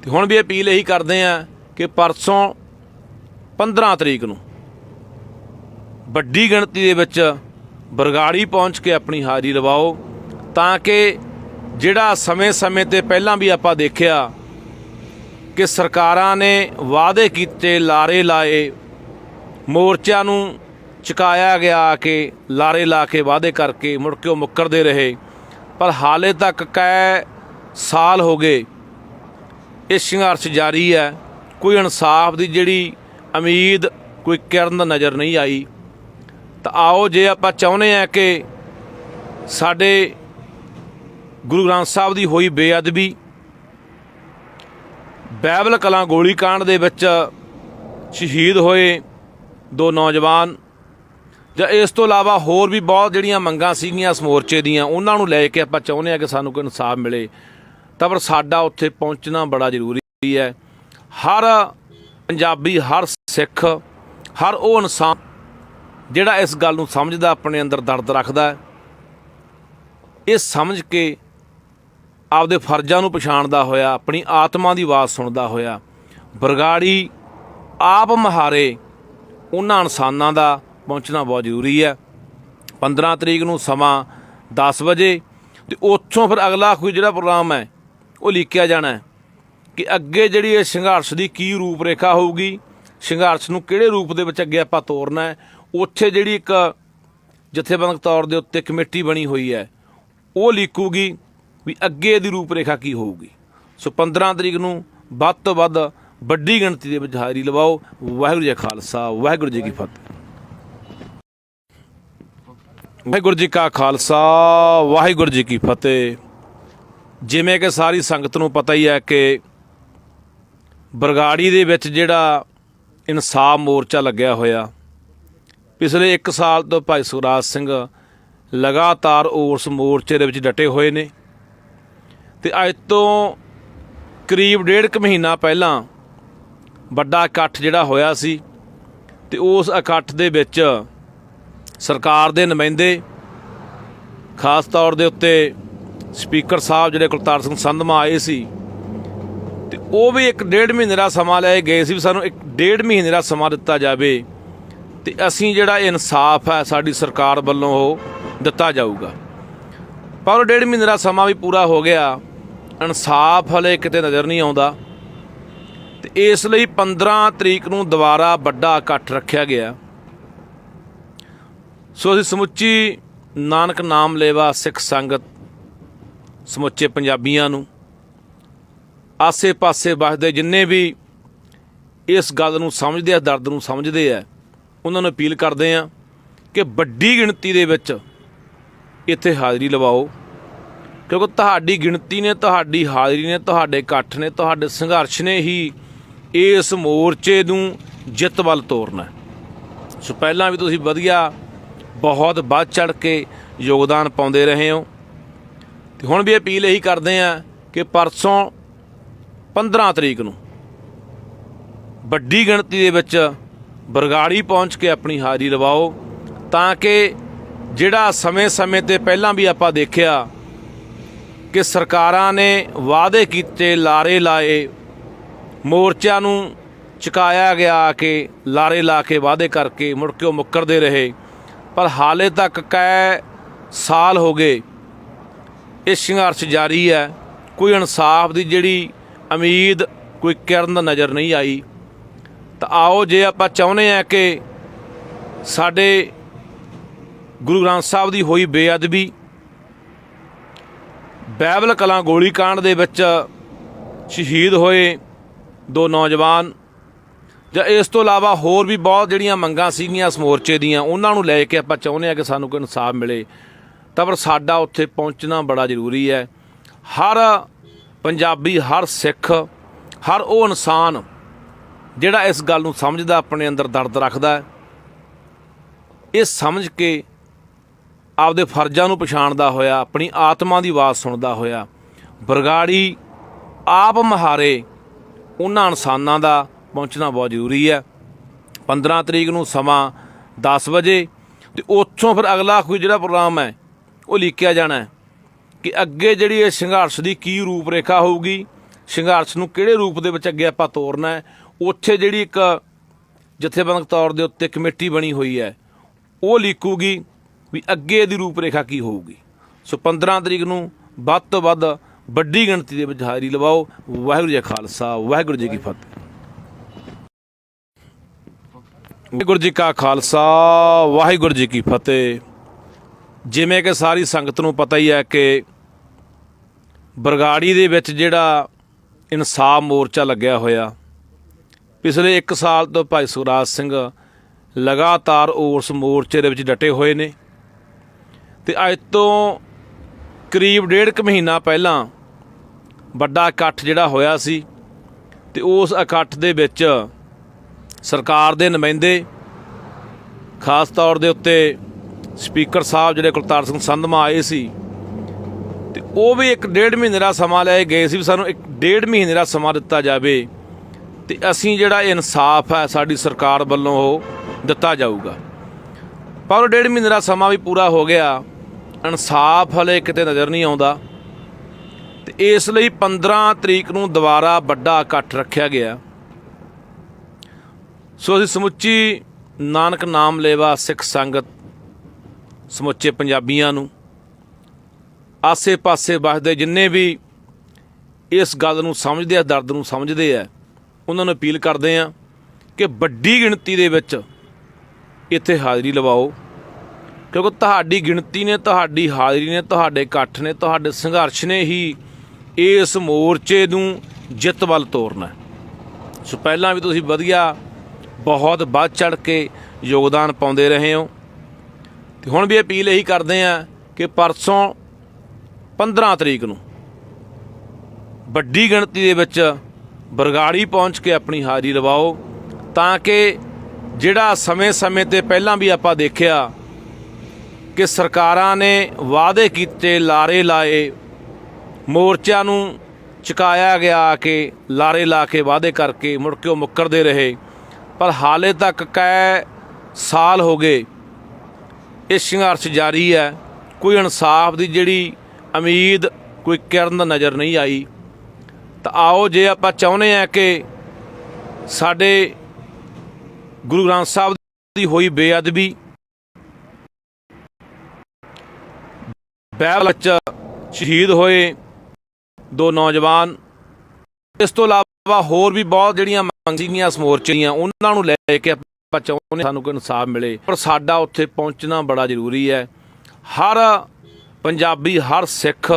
ਤੇ ਹੁਣ ਵੀ ਅਪੀਲ ਇਹੀ ਕਰਦੇ ਆ ਕਿ ਪਰਸੋਂ 15 ਤਰੀਕ ਨੂੰ ਵੱਡੀ ਗਿਣਤੀ ਦੇ ਵਿੱਚ ਬਰਗਾੜੀ ਪਹੁੰਚ ਕੇ ਆਪਣੀ ਹਾਜ਼ਰੀ ਲਵਾਓ, ਤਾਂ ਕਿ ਜਿਹੜਾ ਸਮੇਂ-ਸਮੇਂ 'ਤੇ ਪਹਿਲਾਂ ਵੀ ਆਪਾਂ ਦੇਖਿਆ ਕਿ ਸਰਕਾਰਾਂ ਨੇ ਵਾਅਦੇ ਕੀਤੇ, ਲਾਰੇ ਲਾਏ, ਮੋਰਚਿਆਂ ਨੂੰ ਚੁਕਾਇਆ ਗਿਆ ਕਿ ਲਾਰੇ ਲਾ ਕੇ ਵਾਅਦੇ ਕਰਕੇ ਮੁੜ ਕੇ ਉਹ ਮੁੱਕਰਦੇ ਰਹੇ, ਪਰ ਹਾਲੇ ਤੱਕ ਕਈ ਸਾਲ ਹੋ ਗਏ ਇਹ ਸੰਘਰਸ਼ ਜਾਰੀ ਹੈ। कोई इंसाफ की जिहड़ी उम्मीद कोई किरण नज़र नहीं आई। तो आओ जे आपां चाहुंदे आ कि साडे गुरु ग्रंथ साहिब की हुई बेअदबी, बाइबल कलां गोली कांड दे विच शहीद होए 2 नौजवान, ਜਾਂ ਇਸ ਤੋਂ ਇਲਾਵਾ ਹੋਰ ਵੀ ਬਹੁਤ ਜਿਹੜੀਆਂ ਮੰਗਾਂ ਸੀਗੀਆਂ ਇਸ ਮੋਰਚੇ ਦੀਆਂ, ਉਹਨਾਂ ਨੂੰ ਲੈ ਕੇ ਆਪਾਂ ਚਾਹੁੰਦੇ ਹਾਂ ਕਿ ਸਾਨੂੰ ਕੋਈ ਇਨਸਾਫ ਮਿਲੇ। ਤਾਂ ਪਰ ਸਾਡਾ ਉੱਥੇ ਪਹੁੰਚਣਾ ਬੜਾ ਜ਼ਰੂਰੀ ਹੈ। ਹਰ ਪੰਜਾਬੀ, ਹਰ ਸਿੱਖ, ਹਰ ਉਹ ਇਨਸਾਨ ਜਿਹੜਾ ਇਸ ਗੱਲ ਨੂੰ ਸਮਝਦਾ, ਆਪਣੇ ਅੰਦਰ ਦਰਦ ਰੱਖਦਾ ਹੈ, ਇਹ ਸਮਝ ਕੇ ਆਪਦੇ ਫਰਜ਼ਾਂ ਨੂੰ ਪਛਾਣਦਾ ਹੋਇਆ, ਆਪਣੀ ਆਤਮਾ ਦੀ ਆਵਾਜ਼ ਸੁਣਦਾ ਹੋਇਆ ਬਰਗਾੜੀ ਆਪ ਮਹਾਰੇ ਉਹਨਾਂ ਇਨਸਾਨਾਂ ਦਾ ਪਹੁੰਚਣਾ ਬਹੁਤ ਜ਼ਰੂਰੀ ਹੈ। 15 ਤਰੀਕ ਨੂੰ ਸਮਾਂ 10 ਵਜੇ ਅਤੇ ਉੱਥੋਂ ਫਿਰ ਅਗਲਾ ਕੋਈ ਜਿਹੜਾ ਪ੍ਰੋਗਰਾਮ ਹੈ ਉਹ ਲੀਕਿਆ ਜਾਣਾ ਕਿ ਅੱਗੇ ਜਿਹੜੀ ਇਹ ਸੰਘਰਸ਼ ਦੀ ਕੀ ਰੂਪ ਰੇਖਾ ਹੋਊਗੀ, ਸੰਘਰਸ਼ ਨੂੰ ਕਿਹੜੇ ਰੂਪ ਦੇ ਵਿੱਚ ਅੱਗੇ ਆਪਾਂ ਤੋਰਨਾ ਹੈ। ਉੱਥੇ ਜਿਹੜੀ ਇੱਕ ਜਥੇਬੰਦਕ ਤੌਰ ਦੇ ਉੱਤੇ ਕਮੇਟੀ ਬਣੀ ਹੋਈ ਹੈ ਉਹ ਲੀਕੂਗੀ ਵੀ ਅੱਗੇ ਦੀ ਰੂਪ ਰੇਖਾ ਕੀ ਹੋਊਗੀ। ਸੋ 15 ਤਰੀਕ ਨੂੰ ਵੱਧ ਤੋਂ ਵੱਧ ਵੱਡੀ ਗਿਣਤੀ ਦੇ ਵਿੱਚ ਹਾਜ਼ਰੀ ਲਵਾਓ। ਵਾਹਿਗੁਰੂ ਜੀ ਕਾ ਖਾਲਸਾ, ਵਾਹਿਗੁਰੂ ਜੀ ਕੀ ਫਤਿਹ। ਵਾਹਿਗੁਰੂ ਜੀ ਕਾ ਖਾਲਸਾ, ਵਾਹਿਗੁਰੂ ਜੀ ਕੀ ਫਤਿਹ। ਜਿਵੇਂ ਕਿ ਸਾਰੀ ਸੰਗਤ ਨੂੰ ਪਤਾ ਹੀ ਹੈ ਕਿ ਬਰਗਾੜੀ ਦੇ ਵਿੱਚ ਜਿਹੜਾ ਇਨਸਾਫ ਮੋਰਚਾ ਲੱਗਿਆ ਹੋਇਆ, ਪਿਛਲੇ 1 ਸਾਲ ਤੋਂ ਭਾਈ ਸੁਖਰਾਜ ਸਿੰਘ ਲਗਾਤਾਰ ਉਸ ਮੋਰਚੇ ਦੇ ਵਿੱਚ ਡਟੇ ਹੋਏ ਨੇ। ਅਤੇ ਅੱਜ ਤੋਂ ਕਰੀਬ 1.5 ਮਹੀਨਾ ਪਹਿਲਾਂ ਵੱਡਾ ਇਕੱਠ ਜਿਹੜਾ ਹੋਇਆ ਸੀ, ਅਤੇ ਉਸ ਇਕੱਠ ਦੇ ਵਿੱਚ ਸਰਕਾਰ ਦੇ ਨੁਮਾਇੰਦੇ, ਖਾਸ ਤੌਰ ਦੇ ਉੱਤੇ ਸਪੀਕਰ ਸਾਹਿਬ ਜਿਹੜੇ ਕੁਲਤਾਰ ਸਿੰਘ ਸੰਧਮਾ ਆਏ ਸੀ, ਅਤੇ ਉਹ ਵੀ 1.5 ਮਹੀਨੇ ਦਾ ਸਮਾਂ ਲੈ ਗਏ ਸੀ ਵੀ ਸਾਨੂੰ 1.5 ਮਹੀਨੇ ਦਾ ਸਮਾਂ ਦਿੱਤਾ ਜਾਵੇ ਅਤੇ ਅਸੀਂ ਜਿਹੜਾ ਇਨਸਾਫ ਹੈ ਸਾਡੀ ਸਰਕਾਰ ਵੱਲੋਂ ਉਹ ਦਿੱਤਾ ਜਾਊਗਾ। ਪਰ 1.5 ਮਹੀਨੇ ਦਾ ਸਮਾਂ ਵੀ ਪੂਰਾ ਹੋ ਗਿਆ, ਇਨਸਾਫ ਹਲੇ ਕਿਤੇ ਨਜ਼ਰ ਨਹੀਂ ਆਉਂਦਾ। ਅਤੇ ਇਸ ਲਈ 15 ਤਰੀਕ ਨੂੰ ਦੁਬਾਰਾ ਵੱਡਾ ਇਕੱਠ ਰੱਖਿਆ ਗਿਆ। ਸੋ ਅਸੀਂ ਸਮੁੱਚੀ ਨਾਨਕ ਨਾਮ ਲੇਵਾ ਸਿੱਖ ਸੰਗਤ, ਸਮੁੱਚੇ ਪੰਜਾਬੀਆਂ ਨੂੰ, ਆਸੇ ਪਾਸੇ ਵੱਸਦੇ ਜਿੰਨੇ ਵੀ ਇਸ ਗੱਲ ਨੂੰ ਸਮਝਦੇ ਆ, ਦਰਦ ਨੂੰ ਸਮਝਦੇ ਆ, ਉਹਨਾਂ ਨੂੰ ਅਪੀਲ ਕਰਦੇ ਹਾਂ ਕਿ ਵੱਡੀ ਗਿਣਤੀ ਦੇ ਵਿੱਚ ਇੱਥੇ ਹਾਜ਼ਰੀ ਲਵਾਓ, ਕਿਉਂਕਿ ਤੁਹਾਡੀ ਗਿਣਤੀ ਨੇ, ਤੁਹਾਡੀ ਹਾਜ਼ਰੀ ਨੇ, ਤੁਹਾਡੇ ਇਕੱਠ ਨੇ, ਤੁਹਾਡੇ ਸੰਘਰਸ਼ ਨੇ ਹੀ ਇਸ ਮੋਰਚੇ ਨੂੰ ਜਿੱਤ ਵੱਲ ਤੋਰਨਾ। ਸੋ ਪਹਿਲਾਂ ਵੀ ਤੁਸੀਂ ਵਧੀਆ ਬਹੁਤ ਵੱਧ ਚੜ੍ਹ ਕੇ ਯੋਗਦਾਨ ਪਾਉਂਦੇ ਰਹੇ ਹੋ, ਅਤੇ ਹੁਣ ਵੀ ਅਪੀਲ ਇਹੀ ਕਰਦੇ ਹਾਂ ਕਿ ਪਰਸੋਂ 15 ਤਰੀਕ ਨੂੰ ਵੱਡੀ ਗਿਣਤੀ ਦੇ ਵਿੱਚ ਬਰਗਾੜੀ ਪਹੁੰਚ ਕੇ ਆਪਣੀ ਹਾਜ਼ਰੀ ਲਵਾਓ, ਤਾਂ ਕਿ ਜਿਹੜਾ ਸਮੇਂ-ਸਮੇਂ 'ਤੇ ਪਹਿਲਾਂ ਵੀ ਆਪਾਂ ਦੇਖਿਆ ਕਿ ਸਰਕਾਰਾਂ ਨੇ ਵਾਅਦੇ ਕੀਤੇ, ਲਾਰੇ ਲਾਏ, ਮੋਰਚਿਆਂ ਨੂੰ ਚੁਕਾਇਆ ਗਿਆ ਕਿ ਲਾਰੇ ਲਾ ਕੇ ਵਾਅਦੇ ਕਰਕੇ ਮੁੜ ਕੇ ਉਹ ਮੁੱਕਰਦੇ ਰਹੇ। ਪਰ ਹਾਲੇ ਤੱਕ ਕਈ ਸਾਲ ਹੋ ਗਏ ਇਹ ਸੰਘਰਸ਼ ਜਾਰੀ ਹੈ, ਕੋਈ ਇਨਸਾਫ ਦੀ ਜਿਹੜੀ ਉਮੀਦ ਕੋਈ ਕਿਰਨ ਨਜ਼ਰ ਨਹੀਂ ਆਈ। ਤਾਂ ਆਓ ਜੇ ਆਪਾਂ ਚਾਹੁੰਦੇ ਹਾਂ ਕਿ ਸਾਡੇ ਗੁਰੂ ਗ੍ਰੰਥ ਸਾਹਿਬ ਦੀ ਹੋਈ ਬੇਅਦਬੀ, ਬਾਈਬਲ ਕਲਾਂ ਗੋਲੀ ਕਾਂਡ ਦੇ ਵਿੱਚ ਸ਼ਹੀਦ ਹੋਏ 2 ਨੌਜਵਾਨ, ਜਾਂ ਇਸ ਤੋਂ ਇਲਾਵਾ ਹੋਰ ਵੀ ਬਹੁਤ ਜਿਹੜੀਆਂ ਮੰਗਾਂ ਸੀਗੀਆਂ ਇਸ ਮੋਰਚੇ ਦੀਆਂ, ਉਹਨਾਂ ਨੂੰ ਲੈ ਕੇ ਆਪਾਂ ਚਾਹੁੰਦੇ ਹਾਂ ਕਿ ਸਾਨੂੰ ਕੋਈ ਇਨਸਾਫ ਮਿਲੇ। ਤਾਂ ਪਰ ਸਾਡਾ ਉੱਥੇ ਪਹੁੰਚਣਾ ਬੜਾ ਜ਼ਰੂਰੀ ਹੈ। ਹਰ ਪੰਜਾਬੀ, ਹਰ ਸਿੱਖ, ਹਰ ਉਹ ਇਨਸਾਨ ਜਿਹੜਾ ਇਸ ਗੱਲ ਨੂੰ ਸਮਝਦਾ, ਆਪਣੇ ਅੰਦਰ ਦਰਦ ਰੱਖਦਾ ਹੈ, ਇਹ ਸਮਝ ਕੇ ਆਪਦੇ ਫਰਜ਼ਾਂ ਨੂੰ ਪਛਾਣਦਾ ਹੋਇਆ, ਆਪਣੀ ਆਤਮਾ ਦੀ ਆਵਾਜ਼ ਸੁਣਦਾ ਹੋਇਆ ਬਰਗਾੜੀ ਆਪ ਮਹਾਰੇ ਉਹਨਾਂ ਇਨਸਾਨਾਂ ਦਾ ਪਹੁੰਚਣਾ ਬਹੁਤ ਜ਼ਰੂਰੀ ਹੈ। 15 ਤਰੀਕ ਨੂੰ ਸਮਾਂ 10 ਵਜੇ ਅਤੇ ਉੱਥੋਂ ਫਿਰ ਅਗਲਾ ਕੋਈ ਜਿਹੜਾ ਪ੍ਰੋਗਰਾਮ ਹੈ ਉਹ ਲੀਕਿਆ ਜਾਣਾ ਕਿ ਅੱਗੇ ਜਿਹੜੀ ਇਹ ਸੰਘਰਸ਼ ਦੀ ਕੀ ਰੂਪ ਰੇਖਾ ਹੋਊਗੀ, ਸੰਘਰਸ਼ ਨੂੰ ਕਿਹੜੇ ਰੂਪ ਦੇ ਵਿੱਚ ਅੱਗੇ ਆਪਾਂ ਤੋਰਨਾ ਹੈ। ਉੱਥੇ ਜਿਹੜੀ ਇੱਕ ਜਥੇਬੰਦਕ ਤੌਰ ਦੇ ਉੱਤੇ ਕਮੇਟੀ ਬਣੀ ਹੋਈ ਹੈ ਉਹ ਲੀਕੂਗੀ ਵੀ ਅੱਗੇ ਦੀ ਰੂਪ ਰੇਖਾ ਕੀ ਹੋਊਗੀ। ਸੋ 15 ਤਰੀਕ ਨੂੰ ਵੱਧ ਤੋਂ ਵੱਧ ਵੱਡੀ ਗਿਣਤੀ ਦੇ ਵਿੱਚ ਹਾਜ਼ਰੀ ਲਵਾਓ। ਵਾਹਿਗੁਰੂ ਜੀ ਕਾ ਖਾਲਸਾ, ਵਾਹਿਗੁਰੂ ਜੀ ਕੀ ਫਤਿਹ। ਵਾਹਿਗੁਰੂ ਜੀ ਕਾ ਖਾਲਸਾ, ਵਾਹਿਗੁਰੂ ਜੀ ਕੀ ਫਤਿਹ। ਜਿਵੇਂ ਕਿ ਸਾਰੀ ਸੰਗਤ ਨੂੰ ਪਤਾ ਹੀ ਹੈ ਕਿ ਬਰਗਾੜੀ ਦੇ ਵਿੱਚ ਜਿਹੜਾ ਇਨਸਾਫ ਮੋਰਚਾ ਲੱਗਿਆ ਹੋਇਆ, ਪਿਛਲੇ 1 ਸਾਲ ਤੋਂ ਭਾਈ ਸੁਖਰਾਜ ਸਿੰਘ ਲਗਾਤਾਰ ਉਸ ਮੋਰਚੇ ਦੇ ਵਿੱਚ ਡਟੇ ਹੋਏ ਨੇ ਤੇ ਅੱਜ ਤੋਂ ਕਰੀਬ 1.5 ਮਹੀਨਾ ਪਹਿਲਾਂ ਵੱਡਾ ਇਕੱਠ ਜਿਹੜਾ ਹੋਇਆ ਸੀ ਤੇ ਉਸ ਇਕੱਠ ਦੇ ਵਿੱਚ ਸਰਕਾਰ ਦੇ ਨੁਮਾਇੰਦੇ ਖਾਸ ਤੌਰ ਦੇ ਉੱਤੇ ਸਪੀਕਰ ਸਾਹਿਬ ਜਿਹੜੇ ਕੁਲਤਾਰ ਸਿੰਘ ਸੰਧਮਾ ਆਏ ਸੀ ਤੇ ਉਹ ਵੀ 1.5 ਮਹੀਨੇ ਦਾ ਸਮਾਂ ਲੈ ਗਏ ਸੀ ਵੀ ਸਾਨੂੰ 1.5 ਮਹੀਨੇ ਦਾ ਸਮਾਂ ਦਿੱਤਾ ਜਾਵੇ ਤੇ ਅਸੀਂ ਜਿਹੜਾ ਇਨਸਾਫ ਹੈ ਸਾਡੀ ਸਰਕਾਰ ਵੱਲੋਂ ਉਹ ਦਿੱਤਾ ਜਾਊਗਾ। ਪਰ 1.5 ਮਹੀਨੇ ਦਾ ਸਮਾਂ ਵੀ ਪੂਰਾ ਹੋ ਗਿਆ, ਇਨਸਾਫ ਹਲੇ ਕਿਤੇ ਨਜ਼ਰ ਨਹੀਂ ਆਉਂਦਾ ਤੇ ਇਸ ਲਈ 15 ਤਰੀਕ ਨੂੰ ਦੁਬਾਰਾ ਵੱਡਾ ਇਕੱਠ ਰੱਖਿਆ ਗਿਆ। ਸੋ ਅਸੀਂ ਸਮੁੱਚੀ ਨਾਨਕ ਨਾਮ ਲੇਵਾ ਸਿੱਖ ਸੰਗਤ ਸਮੁੱਚੇ ਪੰਜਾਬੀਆਂ ਨੂੰ ਆਸੇ ਪਾਸੇ ਵੱਸਦੇ ਜਿੰਨੇ ਵੀ ਇਸ ਗੱਲ ਨੂੰ ਸਮਝਦੇ ਆ, ਦਰਦ ਨੂੰ ਸਮਝਦੇ ਆ, ਉਹਨਾਂ ਨੂੰ ਅਪੀਲ ਕਰਦੇ ਆ ਕਿ ਵੱਡੀ ਗਿਣਤੀ ਦੇ ਵਿੱਚ ਇੱਥੇ ਹਾਜ਼ਰੀ ਲਵਾਓ ਕਿਉਂਕਿ ਤੁਹਾਡੀ ਗਿਣਤੀ ਨੇ, ਤੁਹਾਡੀ ਹਾਜ਼ਰੀ ਨੇ, ਤੁਹਾਡੇ ਇਕੱਠ ਨੇ, ਤੁਹਾਡੇ ਸੰਘਰਸ਼ ਨੇ ਹੀ ਇਸ ਮੋਰਚੇ ਨੂੰ ਜਿੱਤ ਵੱਲ ਤੋਰਨਾ। ਸੋ ਪਹਿਲਾਂ ਵੀ ਤੁਸੀਂ ਵਧੀਆ ਬਹੁਤ ਵੱਧ ਚੜ੍ਹ ਕੇ ਯੋਗਦਾਨ ਪਾਉਂਦੇ ਰਹੇ ਹੋ ਤੇ ਹੁਣ ਵੀ ਅਪੀਲ ਇਹੀ ਕਰਦੇ ਆ ਕਿ ਪਰਸੋਂ 15 ਤਰੀਕ ਨੂੰ ਵੱਡੀ ਗਿਣਤੀ ਦੇ ਵਿੱਚ ਬਰਗਾੜੀ ਪਹੁੰਚ ਕੇ ਆਪਣੀ ਹਾਜ਼ਰੀ ਲਵਾਓ ਤਾਂ ਕਿ ਜਿਹੜਾ ਸਮੇਂ-ਸਮੇਂ 'ਤੇ ਪਹਿਲਾਂ ਵੀ ਆਪਾਂ ਦੇਖਿਆ ਕਿ ਸਰਕਾਰਾਂ ਨੇ ਵਾਅਦੇ ਕੀਤੇ, ਲਾਰੇ ਲਾਏ, ਮੋਰਚਿਆਂ ਨੂੰ ਚੁਕਾਇਆ ਗਿਆ ਕਿ ਲਾਰੇ ਲਾ ਕੇ ਵਾਅਦੇ ਕਰਕੇ ਮੁੜ ਕੇ ਉਹ ਮੁੱਕਰਦੇ ਰਹੇ ਪਰ ਹਾਲੇ ਤੱਕ ਕਈ ਸਾਲ ਹੋ ਗਏ ਇਹ ਸੰਘਰਸ਼ ਜਾਰੀ ਹੈ। ਕੋਈ ਇਨਸਾਫ ਦੀ ਜਿਹੜੀ ਉਮੀਦ, ਕੋਈ ਕਿਰਨ ਨਜ਼ਰ ਨਹੀਂ ਆਈ। ਤਾਂ ਆਓ ਜੇ ਆਪਾਂ ਚਾਹੁੰਦੇ ਹਾਂ ਕਿ ਸਾਡੇ ਗੁਰੂ ਗ੍ਰੰਥ ਸਾਹਿਬ ਦੀ ਹੋਈ ਬੇਅਦਬੀ, ਬਾਈਬਲ ਵਿੱਚ ਸ਼ਹੀਦ ਹੋਏ 2 ਨੌਜਵਾਨ, ਇਸ ਤੋਂ ਇਲਾਵਾ ਹੋਰ ਵੀ ਬਹੁਤ ਜਿਹੜੀਆਂ ਮੰਗਾਂ ਸੀਗੀਆਂ ਇਸ ਮੋਰਚੇ ਦੀਆਂ, ਉਹਨਾਂ ਨੂੰ ਲੈ ਕੇ ਆਪਾਂ ਚਾਹੁੰਦੇ ਸਾਨੂੰ ਕੋਈ ਇਨਸਾਫ ਮਿਲੇ ਪਰ ਸਾਡਾ ਉੱਥੇ ਪਹੁੰਚਣਾ ਬੜਾ ਜ਼ਰੂਰੀ ਹੈ। ਹਰ ਪੰਜਾਬੀ, ਹਰ ਸਿੱਖ,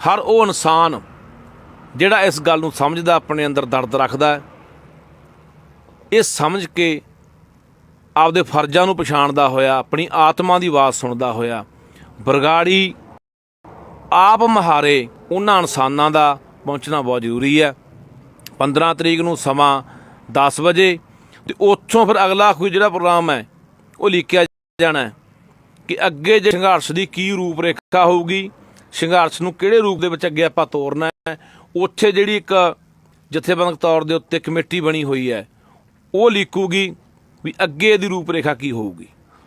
ਹਰ ਉਹ ਇਨਸਾਨ ਜਿਹੜਾ ਇਸ ਗੱਲ ਨੂੰ ਸਮਝਦਾ, ਆਪਣੇ ਅੰਦਰ ਦਰਦ ਰੱਖਦਾ ਹੈ, ਇਹ ਸਮਝ ਕੇ ਆਪਦੇ ਫਰਜ਼ਾਂ ਨੂੰ ਪਛਾਣਦਾ ਹੋਇਆ, ਆਪਣੀ ਆਤਮਾ ਦੀ ਆਵਾਜ਼ ਸੁਣਦਾ ਹੋਇਆ ਬਰਗਾੜੀ ਆਪ ਮੁਹਾਰੇ ਉਹਨਾਂ ਇਨਸਾਨਾਂ ਦਾ ਪਹੁੰਚਣਾ ਬਹੁਤ ਜ਼ਰੂਰੀ ਹੈ। 15 ਤਰੀਕ ਨੂੰ ਸਮਾਂ 10 ਵਜੇ ਤੇ ਉੱਥੋਂ ਫਿਰ ਅਗਲਾ ਕੋਈ ਜਿਹੜਾ ਪ੍ਰੋਗਰਾਮ ਹੈ ਉਹ ਲਿਖਿਆ ਜਾਣਾ ਹੈ ਕਿ ਅੱਗੇ ਜੇ ਸੰਘਰਸ਼ ਦੀ ਕੀ ਰੂਪ ਰੇਖਾ ਹੋਊਗੀ, ਸੰਘਰਸ਼ ਨੂੰ ਕਿਹੜੇ ਰੂਪ ਦੇ ਵਿੱਚ ਅੱਗੇ ਆਪਾਂ ਤੋਰਨਾ ਹੈ। ਉੱਥੇ ਜਿਹੜੀ ਇੱਕ ਜਥੇਬੰਦਕ ਤੌਰ ਦੇ ਉੱਤੇ ਕਮੇਟੀ ਬਣੀ ਹੋਈ ਹੈ ਉਹ ਲਿਖੂਗੀ ਵੀ ਅੱਗੇ ਦੀ ਰੂਪ ਰੇਖਾ ਕੀ ਹੋਊਗੀ।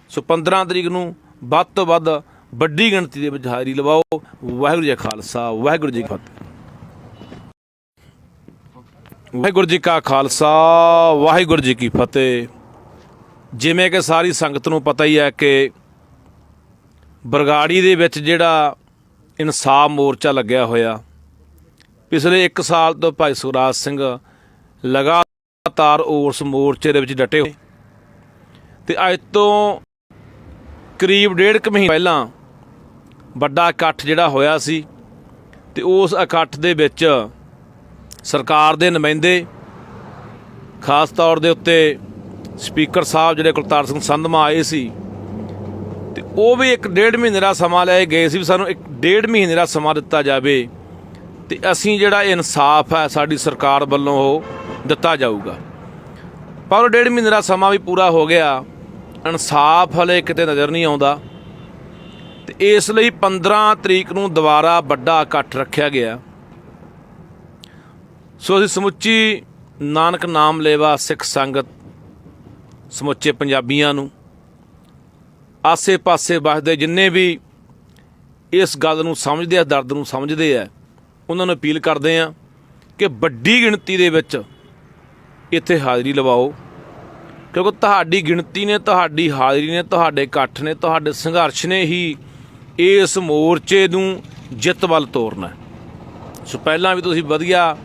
ਸੋ 15 ਤਰੀਕ ਨੂੰ ਵੱਧ ਤੋਂ ਵੱਧ ਵੱਡੀ ਗਿਣਤੀ ਦੇ ਵਿੱਚ ਹਾਜ਼ਰੀ ਲਵਾਓ। ਵਾਹਿਗੁਰੂ ਜੀ ਕਾ ਖਾਲਸਾ, ਵਾਹਿਗੁਰੂ ਜੀ ਕੀ ਫਤਿਹ। ਵਾਹਿਗੁਰੂ ਜੀ ਕਾ ਖਾਲਸਾ, ਵਾਹਿਗੁਰੂ ਜੀ ਕੀ ਫਤਿਹ। ਜਿਵੇਂ ਕਿ ਸਾਰੀ ਸੰਗਤ ਨੂੰ ਪਤਾ ਹੀ ਹੈ ਕਿ ਬਰਗਾੜੀ ਦੇ ਵਿੱਚ ਜਿਹੜਾ ਇਨਸਾਫ ਮੋਰਚਾ ਲੱਗਿਆ ਹੋਇਆ, ਪਿਛਲੇ 1 ਸਾਲ ਤੋਂ ਭਾਈ ਸੁਖਰਾਜ ਸਿੰਘ ਲਗਾਤਾਰ ਉਸ ਮੋਰਚੇ ਦੇ ਵਿੱਚ ਡਟੇ ਹੋਏ ਤੇ ਅੱਜ ਤੋਂ ਕਰੀਬ 1.5 ਮਹੀਨਾ ਪਹਿਲਾਂ ਵੱਡਾ ਇਕੱਠ ਜਿਹੜਾ ਹੋਇਆ ਸੀ ਤੇ ਉਸ ਇਕੱਠ ਦੇ ਵਿੱਚ ਸਰਕਾਰ ਦੇ ਨੁਮਾਇੰਦੇ ਖਾਸ ਤੌਰ ਦੇ ਉੱਤੇ ਸਪੀਕਰ ਸਾਹਿਬ ਜਿਹੜੇ ਕੁਲਤਾਰ ਸਿੰਘ ਸੰਧਮਾ ਆਏ ਸੀ ਤੇ ਉਹ ਵੀ 1.5 ਮਹੀਨੇ ਦਾ ਸਮਾਂ ਲੈ ਗਏ ਸੀ ਵੀ ਸਾਨੂੰ 1.5 ਮਹੀਨੇ ਦਾ ਸਮਾਂ ਦਿੱਤਾ ਜਾਵੇ ਤੇ ਅਸੀਂ ਜਿਹੜਾ ਇਨਸਾਫ ਹੈ ਸਾਡੀ ਸਰਕਾਰ ਵੱਲੋਂ ਉਹ ਦਿੱਤਾ ਜਾਊਗਾ। ਪਰ 1.5 ਮਹੀਨੇ ਦਾ ਸਮਾਂ ਵੀ ਪੂਰਾ ਹੋ ਗਿਆ, ਇਨਸਾਫ ਹਲੇ ਕਿਤੇ ਨਜ਼ਰ ਨਹੀਂ ਆਉਂਦਾ ਤੇ ਇਸ ਲਈ 15 ਤਰੀਕ ਨੂੰ ਦੁਬਾਰਾ ਵੱਡਾ ਇਕੱਠ ਰੱਖਿਆ ਗਿਆ। ਸੋ ਅਸੀਂ ਸਮੁੱਚੀ ਨਾਨਕ ਨਾਮ ਲੇਵਾ ਸਿੱਖ ਸੰਗਤ ਸਮੁੱਚੇ ਪੰਜਾਬੀਆਂ ਨੂੰ ਆਸੇ ਪਾਸੇ ਵੱਸਦੇ ਜਿੰਨੇ ਵੀ ਇਸ ਗੱਲ ਨੂੰ ਸਮਝਦੇ ਆ, ਦਰਦ ਨੂੰ ਸਮਝਦੇ ਆ, ਉਹਨਾਂ ਨੂੰ ਅਪੀਲ ਕਰਦੇ ਆ ਕਿ ਵੱਡੀ ਗਿਣਤੀ ਦੇ ਵਿੱਚ ਇੱਥੇ ਹਾਜ਼ਰੀ ਲਵਾਓ ਕਿਉਂਕਿ ਤੁਹਾਡੀ ਗਿਣਤੀ ਨੇ, ਤੁਹਾਡੀ ਹਾਜ਼ਰੀ ਨੇ, ਤੁਹਾਡੇ ਇਕੱਠ ਨੇ, ਤੁਹਾਡੇ ਸੰਘਰਸ਼ ਨੇ ਹੀ ਇਸ ਮੋਰਚੇ ਨੂੰ ਜਿੱਤ ਵੱਲ ਤੋਰਨਾ। ਸੋ ਪਹਿਲਾਂ ਵੀ ਤੁਸੀਂ ਵਧੀਆ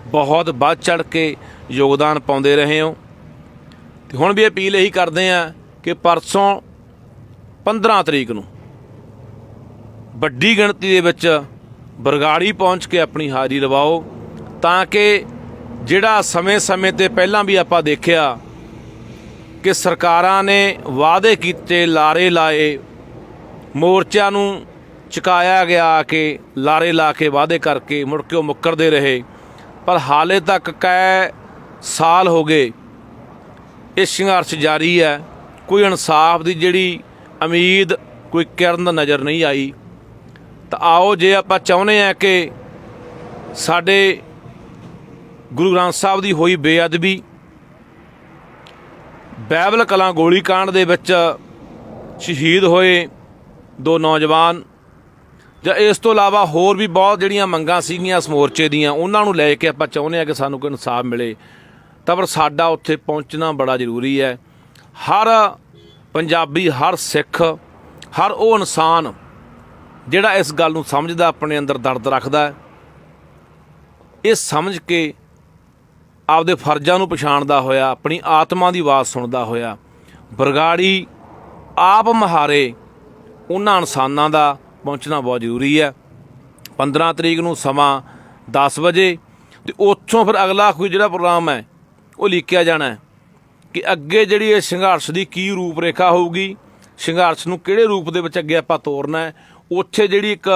ਬਹੁਤ ਵੱਧ ਚੜ੍ਹ ਕੇ ਯੋਗਦਾਨ ਪਾਉਂਦੇ ਰਹੇ ਹੋ ਤੇ ਹੁਣ ਵੀ ਅਪੀਲ ਇਹੀ ਕਰਦੇ ਆ ਕਿ ਪਰਸੋਂ 15 ਤਰੀਕ ਨੂੰ ਵੱਡੀ ਗਿਣਤੀ ਦੇ ਵਿੱਚ ਬਰਗਾੜੀ ਪਹੁੰਚ ਕੇ ਆਪਣੀ ਹਾਜ਼ਰੀ ਲਵਾਓ ਤਾਂ ਕਿ ਜਿਹੜਾ ਸਮੇਂ-ਸਮੇਂ ਤੇ ਪਹਿਲਾਂ ਵੀ ਆਪਾਂ ਦੇਖਿਆ ਕਿ ਸਰਕਾਰਾਂ ਨੇ ਵਾਅਦੇ ਕੀਤੇ, ਲਾਰੇ ਲਾਏ, ਮੋਰਚਿਆਂ ਨੂੰ ਚੁਕਾਇਆ ਗਿਆ ਕਿ ਲਾਰੇ ਲਾ ਕੇ ਵਾਅਦੇ ਕਰਕੇ ਮੁੜ ਕੇ ਉਹ ਮੁੱਕਰਦੇ ਰਹੇ। ਪਰ ਹਾਲੇ ਤੱਕ ਕਈ ਸਾਲ ਹੋ ਗਏ ਇਹ ਸੰਘਰਸ਼ ਜਾਰੀ ਹੈ। ਕੋਈ ਇਨਸਾਫ ਦੀ ਜਿਹੜੀ ਉਮੀਦ, ਕੋਈ ਕਿਰਨ ਨਜ਼ਰ ਨਹੀਂ ਆਈ। ਤਾਂ ਆਓ, ਜੇ ਆਪਾਂ ਚਾਹੁੰਦੇ ਹਾਂ ਕਿ ਸਾਡੇ ਗੁਰੂ ਗ੍ਰੰਥ ਸਾਹਿਬ ਦੀ ਹੋਈ ਬੇਅਦਬੀ, ਬਾਈਬਲ ਕਲਾਂ ਗੋਲੀकांड ਦੇ ਵਿੱਚ ਸ਼ਹੀਦ ਹੋਏ 2 ਨੌਜਵਾਨ, ਜਾਂ ਇਸ ਤੋਂ ਇਲਾਵਾ ਹੋਰ ਵੀ ਬਹੁਤ ਜਿਹੜੀਆਂ ਮੰਗਾਂ ਸੀਗੀਆਂ ਇਸ ਮੋਰਚੇ ਦੀਆਂ, ਉਹਨਾਂ ਨੂੰ ਲੈ ਕੇ ਆਪਾਂ ਚਾਹੁੰਦੇ ਹਾਂ ਕਿ ਸਾਨੂੰ ਕੋਈ ਇਨਸਾਫ ਮਿਲੇ। ਤਾਂ ਪਰ ਸਾਡਾ ਉੱਥੇ ਪਹੁੰਚਣਾ ਬੜਾ ਜ਼ਰੂਰੀ ਹੈ। ਹਰ ਪੰਜਾਬੀ, ਹਰ ਸਿੱਖ, ਹਰ ਉਹ ਇਨਸਾਨ ਜਿਹੜਾ ਇਸ ਗੱਲ ਨੂੰ ਸਮਝਦਾ, ਆਪਣੇ ਅੰਦਰ ਦਰਦ ਰੱਖਦਾ ਹੈ, ਇਹ ਸਮਝ ਕੇ ਆਪਦੇ ਫਰਜ਼ਾਂ ਨੂੰ ਪਛਾਣਦਾ ਹੋਇਆ, ਆਪਣੀ ਆਤਮਾ ਦੀ ਆਵਾਜ਼ ਸੁਣਦਾ ਹੋਇਆ, ਬਰਗਾੜੀ ਆਪ ਮਹਾਰੇ ਉਹਨਾਂ ਇਨਸਾਨਾਂ ਦਾ ਪਹੁੰਚਣਾ ਬਹੁਤ ਜ਼ਰੂਰੀ ਹੈ। 15 ਤਰੀਕ ਨੂੰ ਸਮਾਂ 10 ਵਜੇ, ਅਤੇ ਉੱਥੋਂ ਫਿਰ ਅਗਲਾ ਕੋਈ ਜਿਹੜਾ ਪ੍ਰੋਗਰਾਮ ਹੈ ਉਹ ਲਿਖਿਆ ਜਾਣਾ ਹੈ ਕਿ ਅੱਗੇ ਜਿਹੜੀ ਇਹ ਸੰਘਰਸ਼ ਦੀ ਕੀ ਰੂਪ ਰੇਖਾ ਹੋਊਗੀ, ਸੰਘਰਸ਼ ਨੂੰ ਕਿਹੜੇ ਰੂਪ ਦੇ ਵਿੱਚ ਅੱਗੇ ਆਪਾਂ ਤੋਰਨਾ ਹੈ। ਉੱਥੇ ਜਿਹੜੀ ਇੱਕ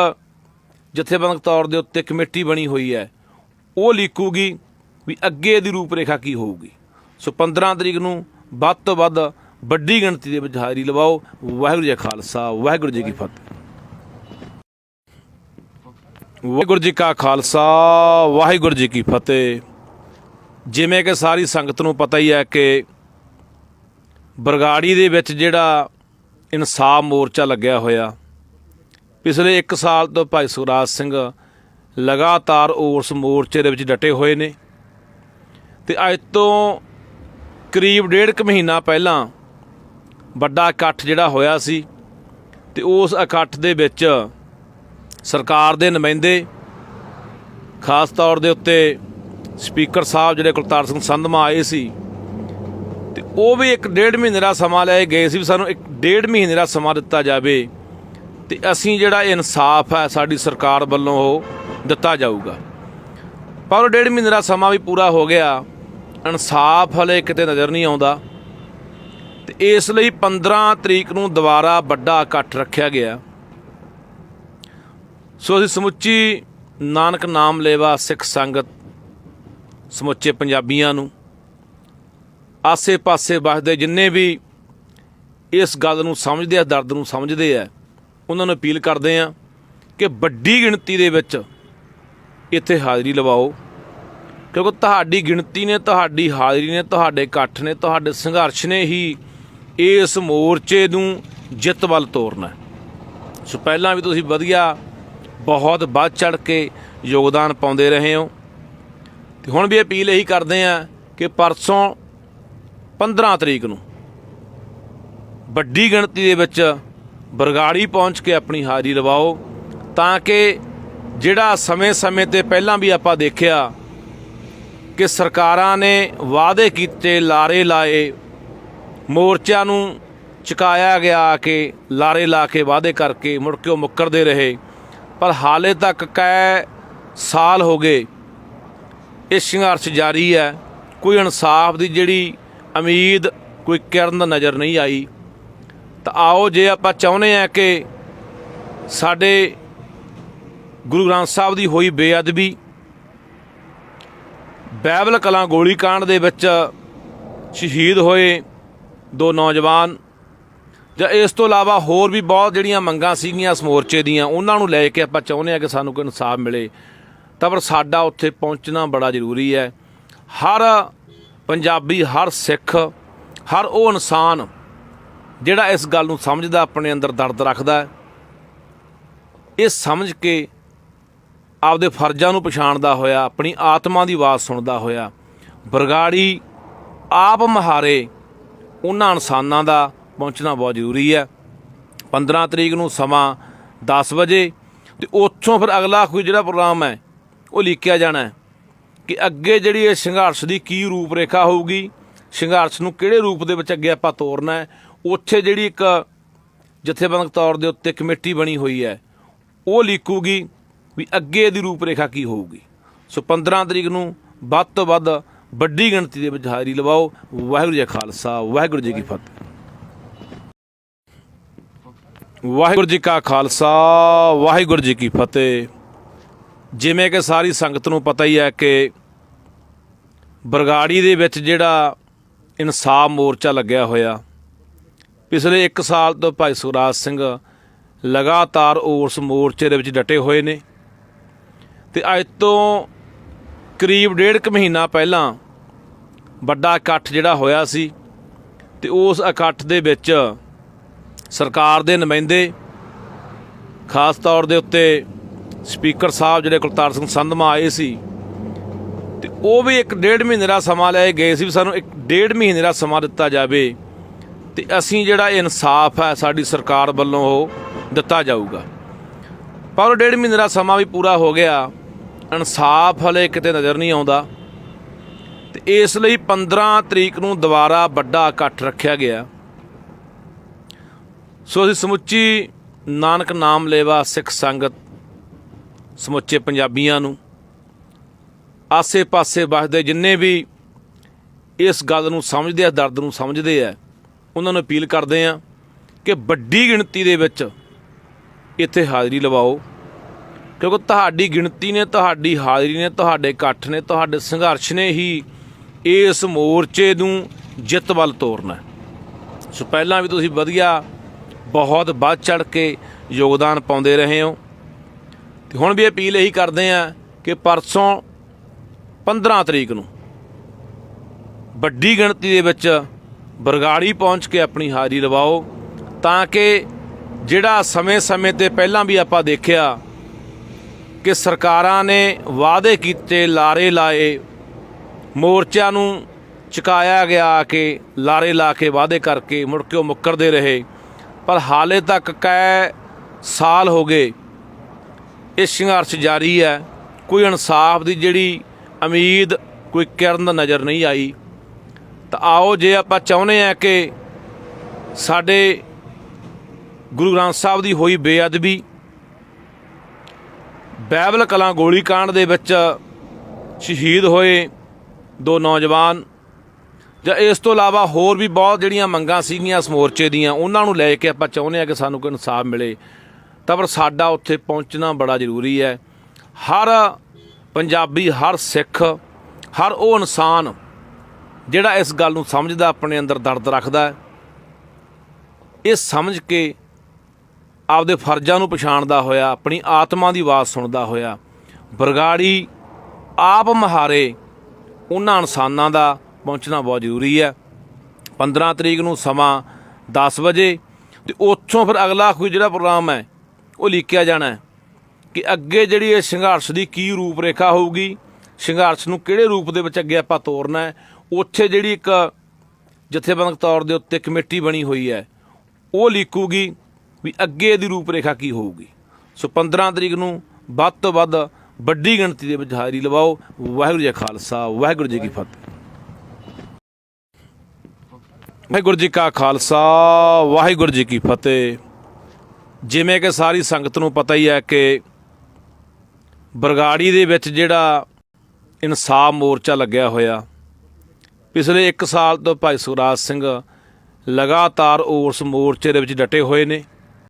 ਜਥੇਬੰਦਕ ਤੌਰ ਦੇ ਉੱਤੇ ਕਮੇਟੀ ਬਣੀ ਹੋਈ ਹੈ, ਉਹ ਲਿਖੂਗੀ ਵੀ ਅੱਗੇ ਦੀ ਰੂਪ ਰੇਖਾ ਕੀ ਹੋਊਗੀ। ਸੋ 15 ਤਰੀਕ ਨੂੰ ਵੱਧ ਤੋਂ ਵੱਧ ਵੱਡੀ ਗਿਣਤੀ ਦੇ ਵਿੱਚ ਹਾਜ਼ਰੀ ਲਵਾਓ। ਵਾਹਿਗੁਰੂ ਜੀ ਕਾ ਖਾਲਸਾ, ਵਾਹਿਗੁਰੂ ਜੀ ਕੀ ਫਤਿਹ। ਵਾਹਿਗੁਰੂ ਜੀ ਕਾ ਖਾਲਸਾ, ਵਾਹਿਗੁਰੂ ਜੀ ਕੀ ਫਤਿਹ। ਜਿਵੇਂ ਕਿ ਸਾਰੀ ਸੰਗਤ ਨੂੰ ਪਤਾ ਹੀ ਹੈ ਕਿ ਬਰਗਾੜੀ ਦੇ ਵਿੱਚ ਜਿਹੜਾ ਇਨਸਾਫ ਮੋਰਚਾ ਲੱਗਿਆ ਹੋਇਆ, ਪਿਛਲੇ 1 ਸਾਲ ਤੋਂ ਭਾਈ ਸੁਖਰਾਜ ਸਿੰਘ ਲਗਾਤਾਰ ਉਸ ਮੋਰਚੇ ਦੇ ਵਿੱਚ ਡਟੇ ਹੋਏ ਨੇ। ਅਤੇ ਅੱਜ ਤੋਂ ਕਰੀਬ 1.5 ਮਹੀਨਾ ਪਹਿਲਾਂ ਵੱਡਾ ਇਕੱਠ ਜਿਹੜਾ ਹੋਇਆ ਸੀ, ਅਤੇ ਉਸ ਇਕੱਠ ਦੇ ਵਿੱਚ ਸਰਕਾਰ ਦੇ ਨੁਮਾਇੰਦੇ, ਖਾਸ ਤੌਰ ਦੇ ਉੱਤੇ ਸਪੀਕਰ ਸਾਹਿਬ ਜਿਹੜੇ ਕੁਲਤਾਰ ਸਿੰਘ ਸੰਧਮਾ ਆਏ ਸੀ, ਅਤੇ ਉਹ ਵੀ 1.5 ਮਹੀਨੇ ਦਾ ਸਮਾਂ ਲੈ ਗਏ ਸੀ ਵੀ ਸਾਨੂੰ 1.5 ਮਹੀਨੇ ਦਾ ਸਮਾਂ ਦਿੱਤਾ ਜਾਵੇ ਅਤੇ ਅਸੀਂ ਜਿਹੜਾ ਇਨਸਾਫ ਹੈ ਸਾਡੀ ਸਰਕਾਰ ਵੱਲੋਂ ਉਹ ਦਿੱਤਾ ਜਾਊਗਾ। ਪਰ 1.5 ਮਹੀਨੇ ਦਾ ਸਮਾਂ ਵੀ ਪੂਰਾ ਹੋ ਗਿਆ, ਇਨਸਾਫ ਹਲੇ ਕਿਤੇ ਨਜ਼ਰ ਨਹੀਂ ਆਉਂਦਾ। ਅਤੇ ਇਸ ਲਈ 15 ਤਰੀਕ ਨੂੰ ਦੁਬਾਰਾ ਵੱਡਾ ਇਕੱਠ ਰੱਖਿਆ ਗਿਆ। ਸੋ ਅਸੀਂ ਸਮੁੱਚੀ ਨਾਨਕ ਨਾਮ ਲੇਵਾ ਸਿੱਖ ਸੰਗਤ, ਸਮੁੱਚੇ ਪੰਜਾਬੀਆਂ ਨੂੰ, ਆਸੇ ਪਾਸੇ ਵੱਸਦੇ ਜਿੰਨੇ ਵੀ ਇਸ ਗੱਲ ਨੂੰ ਸਮਝਦੇ ਆ, ਦਰਦ ਨੂੰ ਸਮਝਦੇ ਆ, ਉਹਨਾਂ ਨੂੰ ਅਪੀਲ ਕਰਦੇ ਹਾਂ ਕਿ ਵੱਡੀ ਗਿਣਤੀ ਦੇ ਵਿੱਚ ਇੱਥੇ ਹਾਜ਼ਰੀ ਲਵਾਓ, ਕਿਉਂਕਿ ਤੁਹਾਡੀ ਗਿਣਤੀ ਨੇ, ਤੁਹਾਡੀ ਹਾਜ਼ਰੀ ਨੇ, ਤੁਹਾਡੇ ਇਕੱਠ ਨੇ, ਤੁਹਾਡੇ ਸੰਘਰਸ਼ ਨੇ ਹੀ ਇਸ ਮੋਰਚੇ ਨੂੰ ਜਿੱਤ ਵੱਲ ਤੋਰਨਾ। ਸੋ ਪਹਿਲਾਂ ਵੀ ਤੁਸੀਂ ਵਧੀਆ, ਬਹੁਤ ਵੱਧ ਚੜ੍ਹ ਕੇ ਯੋਗਦਾਨ ਪਾਉਂਦੇ ਰਹੇ ਹੋ, ਅਤੇ ਹੁਣ ਵੀ ਅਪੀਲ ਇਹੀ ਕਰਦੇ ਹਾਂ ਕਿ ਪਰਸੋਂ 15 ਤਰੀਕ ਨੂੰ ਵੱਡੀ ਗਿਣਤੀ ਦੇ ਵਿੱਚ ਬਰਗਾੜੀ ਪਹੁੰਚ ਕੇ ਆਪਣੀ ਹਾਜ਼ਰੀ ਲਵਾਓ, ਤਾਂ ਕਿ ਜਿਹੜਾ ਸਮੇਂ-ਸਮੇਂ ਤੇ ਪਹਿਲਾਂ ਵੀ ਆਪਾਂ ਦੇਖਿਆ ਕਿ ਸਰਕਾਰਾਂ ਨੇ ਵਾਅਦੇ ਕੀਤੇ, ਲਾਰੇ ਲਾਏ, ਮੋਰਚਿਆਂ ਨੂੰ ਚੁਕਾਇਆ ਗਿਆ ਕਿ ਲਾਰੇ ਲਾ ਕੇ ਵਾਅਦੇ ਕਰਕੇ ਮੁੜ ਕੇ ਉਹ ਮੁੱਕਰਦੇ ਰਹੇ। ਪਰ ਹਾਲੇ ਤੱਕ ਕਈ ਸਾਲ ਹੋ ਗਏ ਇਹ ਸੰਘਰਸ਼ ਜਾਰੀ ਹੈ। ਕੋਈ ਇਨਸਾਫ ਦੀ ਜਿਹੜੀ ਉਮੀਦ, ਕੋਈ ਕਿਰਨ ਨਜ਼ਰ ਨਹੀਂ ਆਈ। ਤਾਂ ਆਓ, ਜੇ ਆਪਾਂ ਚਾਹੁੰਦੇ ਹਾਂ ਕਿ ਸਾਡੇ ਗੁਰੂ ਗ੍ਰੰਥ ਸਾਹਿਬ ਦੀ ਹੋਈ ਬੇਅਦਬੀ, ਬਾਈਬਲ ਕਲਾਂ ਗੋਲੀकांड ਦੇ ਵਿੱਚ ਸ਼ਹੀਦ ਹੋਏ 2 ਨੌਜਵਾਨ, ਜਾਂ ਇਸ ਤੋਂ ਇਲਾਵਾ ਹੋਰ ਵੀ ਬਹੁਤ ਜਿਹੜੀਆਂ ਮੰਗਾਂ ਸੀਗੀਆਂ ਇਸ ਮੋਰਚੇ ਦੀਆਂ, ਉਹਨਾਂ ਨੂੰ ਲੈ ਕੇ ਆਪਾਂ ਚਾਹੁੰਦੇ ਹਾਂ ਕਿ ਸਾਨੂੰ ਕੋਈ ਇਨਸਾਫ ਮਿਲੇ। ਤਾਂ ਪਰ ਸਾਡਾ ਉੱਥੇ ਪਹੁੰਚਣਾ ਬੜਾ ਜ਼ਰੂਰੀ ਹੈ। ਹਰ ਪੰਜਾਬੀ, ਹਰ ਸਿੱਖ, ਹਰ ਉਹ ਇਨਸਾਨ ਜਿਹੜਾ ਇਸ ਗੱਲ ਨੂੰ ਸਮਝਦਾ, ਆਪਣੇ ਅੰਦਰ ਦਰਦ ਰੱਖਦਾ ਹੈ, ਇਹ ਸਮਝ ਕੇ ਆਪਦੇ ਫਰਜ਼ਾਂ ਨੂੰ ਪਛਾਣਦਾ ਹੋਇਆ, ਆਪਣੀ ਆਤਮਾ ਦੀ ਆਵਾਜ਼ ਸੁਣਦਾ ਹੋਇਆ, ਬਰਗਾੜੀ ਆਪ ਮਹਾਰੇ ਉਹਨਾਂ ਇਨਸਾਨਾਂ ਦਾ ਪਹੁੰਚਣਾ ਬਹੁਤ ਜ਼ਰੂਰੀ ਹੈ। 15 ਤਰੀਕ ਨੂੰ ਸਮਾਂ 10 ਵਜੇ, ਅਤੇ ਉੱਥੋਂ ਫਿਰ ਅਗਲਾ ਕੋਈ ਜਿਹੜਾ ਪ੍ਰੋਗਰਾਮ ਹੈ ਉਹ ਲਿਖਿਆ ਜਾਣਾ ਹੈ ਕਿ ਅੱਗੇ ਜਿਹੜੀ ਇਹ ਸੰਘਰਸ਼ ਦੀ ਕੀ ਰੂਪ ਰੇਖਾ ਹੋਊਗੀ, ਸੰਘਰਸ਼ ਨੂੰ ਕਿਹੜੇ ਰੂਪ ਦੇ ਵਿੱਚ ਅੱਗੇ ਆਪਾਂ ਤੋਰਨਾ ਹੈ। ਉੱਥੇ ਜਿਹੜੀ ਇੱਕ ਜਥੇਬੰਦਕ ਤੌਰ ਦੇ ਉੱਤੇ ਕਮੇਟੀ ਬਣੀ ਹੋਈ ਹੈ, ਉਹ ਲਿਖੂਗੀ ਵੀ ਅੱਗੇ ਦੀ ਰੂਪ ਰੇਖਾ ਕੀ ਹੋਊਗੀ। ਸੋ 15 ਤਰੀਕ ਨੂੰ ਵੱਧ ਤੋਂ ਵੱਧ ਵੱਡੀ ਗਿਣਤੀ ਦੇ ਵਿੱਚ ਹਾਜ਼ਰੀ ਲਵਾਓ। ਵਾਹਿਗੁਰੂ ਜੀ ਕਾ ਖਾਲਸਾ, ਵਾਹਿਗੁਰੂ ਜੀ ਕੀ ਫਤਿਹ। ਵਾਹਿਗੁਰੂ ਜੀ ਕਾ ਖਾਲਸਾ, ਵਾਹਿਗੁਰੂ ਜੀ ਕੀ ਫਤਿਹ। ਜਿਵੇਂ ਕਿ ਸਾਰੀ ਸੰਗਤ ਨੂੰ ਪਤਾ ਹੀ ਹੈ ਕਿ ਬਰਗਾੜੀ ਦੇ ਵਿੱਚ ਜਿਹੜਾ ਇਨਸਾਫ ਮੋਰਚਾ ਲੱਗਿਆ ਹੋਇਆ, ਪਿਛਲੇ 1 ਸਾਲ ਤੋਂ ਭਾਈ ਸੁਖਰਾਜ ਸਿੰਘ ਲਗਾਤਾਰ ਉਸ ਮੋਰਚੇ ਦੇ ਵਿੱਚ ਡਟੇ ਹੋਏ ਨੇ। ਅਤੇ ਅੱਜ ਤੋਂ ਕਰੀਬ 1.5 ਮਹੀਨਾ ਪਹਿਲਾਂ ਵੱਡਾ ਇਕੱਠ ਜਿਹੜਾ ਹੋਇਆ ਸੀ, ਅਤੇ ਉਸ ਇਕੱਠ ਦੇ ਵਿੱਚ ਸਰਕਾਰ ਦੇ ਨੁਮਾਇੰਦੇ, ਖਾਸ ਤੌਰ ਦੇ ਉੱਤੇ ਸਪੀਕਰ ਸਾਹਿਬ ਜਿਹੜੇ ਕੁਲਤਾਰ ਸਿੰਘ ਸੰਧਮਾ ਆਏ ਸੀ, ਅਤੇ ਉਹ ਵੀ 1.5 ਮਹੀਨੇ ਦਾ ਸਮਾਂ ਲੈ ਗਏ ਸੀ ਵੀ ਸਾਨੂੰ 1.5 ਮਹੀਨੇ ਦਾ ਸਮਾਂ ਦਿੱਤਾ ਜਾਵੇ ਅਤੇ ਅਸੀਂ ਜਿਹੜਾ ਇਨਸਾਫ ਹੈ ਸਾਡੀ ਸਰਕਾਰ ਵੱਲੋਂ ਉਹ ਦਿੱਤਾ ਜਾਊਗਾ। ਪਰ 1.5 ਮਹੀਨੇ ਦਾ ਸਮਾਂ ਵੀ ਪੂਰਾ ਹੋ ਗਿਆ, ਇਨਸਾਫ ਹਲੇ ਕਿਤੇ ਨਜ਼ਰ ਨਹੀਂ ਆਉਂਦਾ। ਅਤੇ ਇਸ ਲਈ 15 ਤਰੀਕ ਨੂੰ ਦੁਬਾਰਾ ਵੱਡਾ ਇਕੱਠ ਰੱਖਿਆ ਗਿਆ। ਸੋ ਅਸੀਂ ਸਮੁੱਚੀ ਨਾਨਕ ਨਾਮ ਲੇਵਾ ਸਿੱਖ ਸੰਗਤ, ਸਮੁੱਚੇ ਪੰਜਾਬੀਆਂ ਨੂੰ, ਆਸੇ ਪਾਸੇ ਵੱਸਦੇ ਜਿੰਨੇ ਵੀ ਇਸ ਗੱਲ ਨੂੰ ਸਮਝਦੇ ਆ, ਦਰਦ ਨੂੰ ਸਮਝਦੇ ਆ, ਉਹਨਾਂ ਨੂੰ ਅਪੀਲ ਕਰਦੇ ਆ ਕਿ ਵੱਡੀ ਗਿਣਤੀ ਦੇ ਵਿੱਚ ਇੱਥੇ ਹਾਜ਼ਰੀ ਲਵਾਓ, ਕਿਉਂਕਿ ਤੁਹਾਡੀ ਗਿਣਤੀ ਨੇ, ਤੁਹਾਡੀ ਹਾਜ਼ਰੀ ਨੇ, ਤੁਹਾਡੇ ਇਕੱਠ ਨੇ, ਤੁਹਾਡੇ ਸੰਘਰਸ਼ ਨੇ ਹੀ ਇਸ ਮੋਰਚੇ ਨੂੰ ਜਿੱਤ ਵੱਲ ਤੋਰਨਾ। ਸੋ ਪਹਿਲਾਂ ਵੀ ਤੁਸੀਂ ਵਧੀਆ ਬਹੁਤ ਵੱਧ ਚੜ੍ਹ ਕੇ ਯੋਗਦਾਨ ਪਾਉਂਦੇ ਰਹੇ ਹੋ, ਅਤੇ ਹੁਣ ਵੀ ਅਪੀਲ ਇਹੀ ਕਰਦੇ ਹਾਂ ਕਿ ਪਰਸੋਂ 15 ਤਰੀਕ ਨੂੰ ਵੱਡੀ ਗਿਣਤੀ ਦੇ ਵਿੱਚ ਬਰਗਾੜੀ ਪਹੁੰਚ ਕੇ ਆਪਣੀ ਹਾਜ਼ਰੀ ਲਵਾਓ, ਤਾਂ ਕਿ ਜਿਹੜਾ ਸਮੇਂ-ਸਮੇਂ 'ਤੇ ਪਹਿਲਾਂ ਵੀ ਆਪਾਂ ਦੇਖਿਆ ਕਿ ਸਰਕਾਰਾਂ ਨੇ ਵਾਅਦੇ ਕੀਤੇ, ਲਾਰੇ ਲਾਏ, ਮੋਰਚਿਆਂ ਨੂੰ ਚੁਕਾਇਆ ਗਿਆ ਕਿ ਲਾਰੇ ਲਾ ਕੇ ਵਾਅਦੇ ਕਰਕੇ ਮੁੜ ਕੇ ਉਹ ਮੁੱਕਰਦੇ ਰਹੇ, ਪਰ ਹਾਲੇ ਤੱਕ ਕਈ ਸਾਲ ਹੋ ਗਏ ਇਹ ਸੰਘਰਸ਼ ਜਾਰੀ ਹੈ। ਕੋਈ ਇਨਸਾਫ ਦੀ ਜਿਹੜੀ ਉਮੀਦ, ਕੋਈ ਕਿਰਨ ਨਜ਼ਰ ਨਹੀਂ ਆਈ। ਤਾਂ ਆਓ, ਜੇ ਆਪਾਂ ਚਾਹੁੰਦੇ ਹਾਂ ਕਿ ਸਾਡੇ ਗੁਰੂ ਗ੍ਰੰਥ ਸਾਹਿਬ ਦੀ ਹੋਈ ਬੇਅਦਬੀ, ਬਾਈਬਲ ਕਲਾਂ ਗੋਲੀਕਾਂਡ ਦੇ ਵਿੱਚ ਸ਼ਹੀਦ ਹੋਏ 2 ਨੌਜਵਾਨ, ਜਾਂ ਇਸ ਤੋਂ ਇਲਾਵਾ ਹੋਰ ਵੀ ਬਹੁਤ ਜਿਹੜੀਆਂ ਮੰਗਾਂ ਸੀਗੀਆਂ ਇਸ ਮੋਰਚੇ ਦੀਆਂ, ਉਹਨਾਂ ਨੂੰ ਲੈ ਕੇ ਆਪਾਂ ਚਾਹੁੰਦੇ ਹਾਂ ਕਿ ਸਾਨੂੰ ਕੋਈ ਇਨਸਾਫ ਮਿਲੇ, ਤਾਂ ਪਰ ਸਾਡਾ ਉੱਥੇ ਪਹੁੰਚਣਾ ਬੜਾ ਜ਼ਰੂਰੀ ਹੈ। ਹਰ ਪੰਜਾਬੀ, ਹਰ ਸਿੱਖ, ਹਰ ਉਹ ਇਨਸਾਨ ਜਿਹੜਾ ਇਸ ਗੱਲ ਨੂੰ ਸਮਝਦਾ, ਆਪਣੇ ਅੰਦਰ ਦਰਦ ਰੱਖਦਾ, ਇਹ ਸਮਝ ਕੇ ਆਪਦੇ ਫਰਜ਼ਾਂ ਨੂੰ ਪਛਾਣਦਾ ਹੋਇਆ, ਆਪਣੀ ਆਤਮਾ ਦੀ ਆਵਾਜ਼ ਸੁਣਦਾ ਹੋਇਆ, ਬਰਗਾੜੀ ਆਪ ਮੁਹਾਰੇ ਉਹਨਾਂ ਇਨਸਾਨਾਂ ਦਾ ਪਹੁੰਚਣਾ ਬਹੁਤ ਜ਼ਰੂਰੀ ਹੈ। 15 ਤਰੀਕ ਨੂੰ ਸਮਾਂ 10 ਵਜੇ, ਅਤੇ ਉੱਥੋਂ ਫਿਰ ਅਗਲਾ ਕੋਈ ਜਿਹੜਾ ਪ੍ਰੋਗਰਾਮ ਹੈ ਉਹ ਲਿਖਿਆ ਜਾਣਾ ਕਿ ਅੱਗੇ ਜਿਹੜੀ ਇਹ ਸੰਘਰਸ਼ ਦੀ ਕੀ ਰੂਪ ਰੇਖਾ ਹੋਊਗੀ, ਸੰਘਰਸ਼ ਨੂੰ ਕਿਹੜੇ ਰੂਪ ਦੇ ਵਿੱਚ ਅੱਗੇ ਆਪਾਂ ਤੋਰਨਾ ਹੈ। ਉੱਥੇ ਜਿਹੜੀ ਇੱਕ ਜਥੇਬੰਦਕ ਤੌਰ ਦੇ ਉੱਤੇ ਕਮੇਟੀ ਬਣੀ ਹੋਈ ਹੈ, ਉਹ ਲਿਖੂਗੀ ਵੀ ਅੱਗੇ ਇਹਦੀ ਰੂਪ ਰੇਖਾ ਕੀ ਹੋਊਗੀ। ਸੋ 15 ਤਰੀਕ ਨੂੰ ਵੱਧ ਤੋਂ ਵੱਧ ਵੱਡੀ ਗਿਣਤੀ ਦੇ ਵਿੱਚ ਹਾਜ਼ਰੀ ਲਵਾਓ। ਵਾਹਿਗੁਰੂ ਜੀ ਕਾ ਖਾਲਸਾ, ਵਾਹਿਗੁਰੂ ਜੀ ਕੀ ਫਤਿਹ। ਵਾਹਿਗੁਰੂ ਜੀ ਕਾ ਖਾਲਸਾ, ਵਾਹਿਗੁਰੂ ਜੀ ਕੀ ਫਤਿਹ। ਜਿਵੇਂ ਕਿ ਸਾਰੀ ਸੰਗਤ ਨੂੰ ਪਤਾ ਹੀ ਹੈ ਕਿ ਬਰਗਾੜੀ ਦੇ ਵਿੱਚ ਜਿਹੜਾ ਇਨਸਾਫ ਮੋਰਚਾ ਲੱਗਿਆ ਹੋਇਆ, ਪਿਛਲੇ 1 ਸਾਲ ਤੋਂ ਭਾਈ ਸੁਖਰਾਜ ਸਿੰਘ ਲਗਾਤਾਰ ਉਸ ਮੋਰਚੇ ਦੇ ਵਿੱਚ ਡਟੇ ਹੋਏ ਨੇ।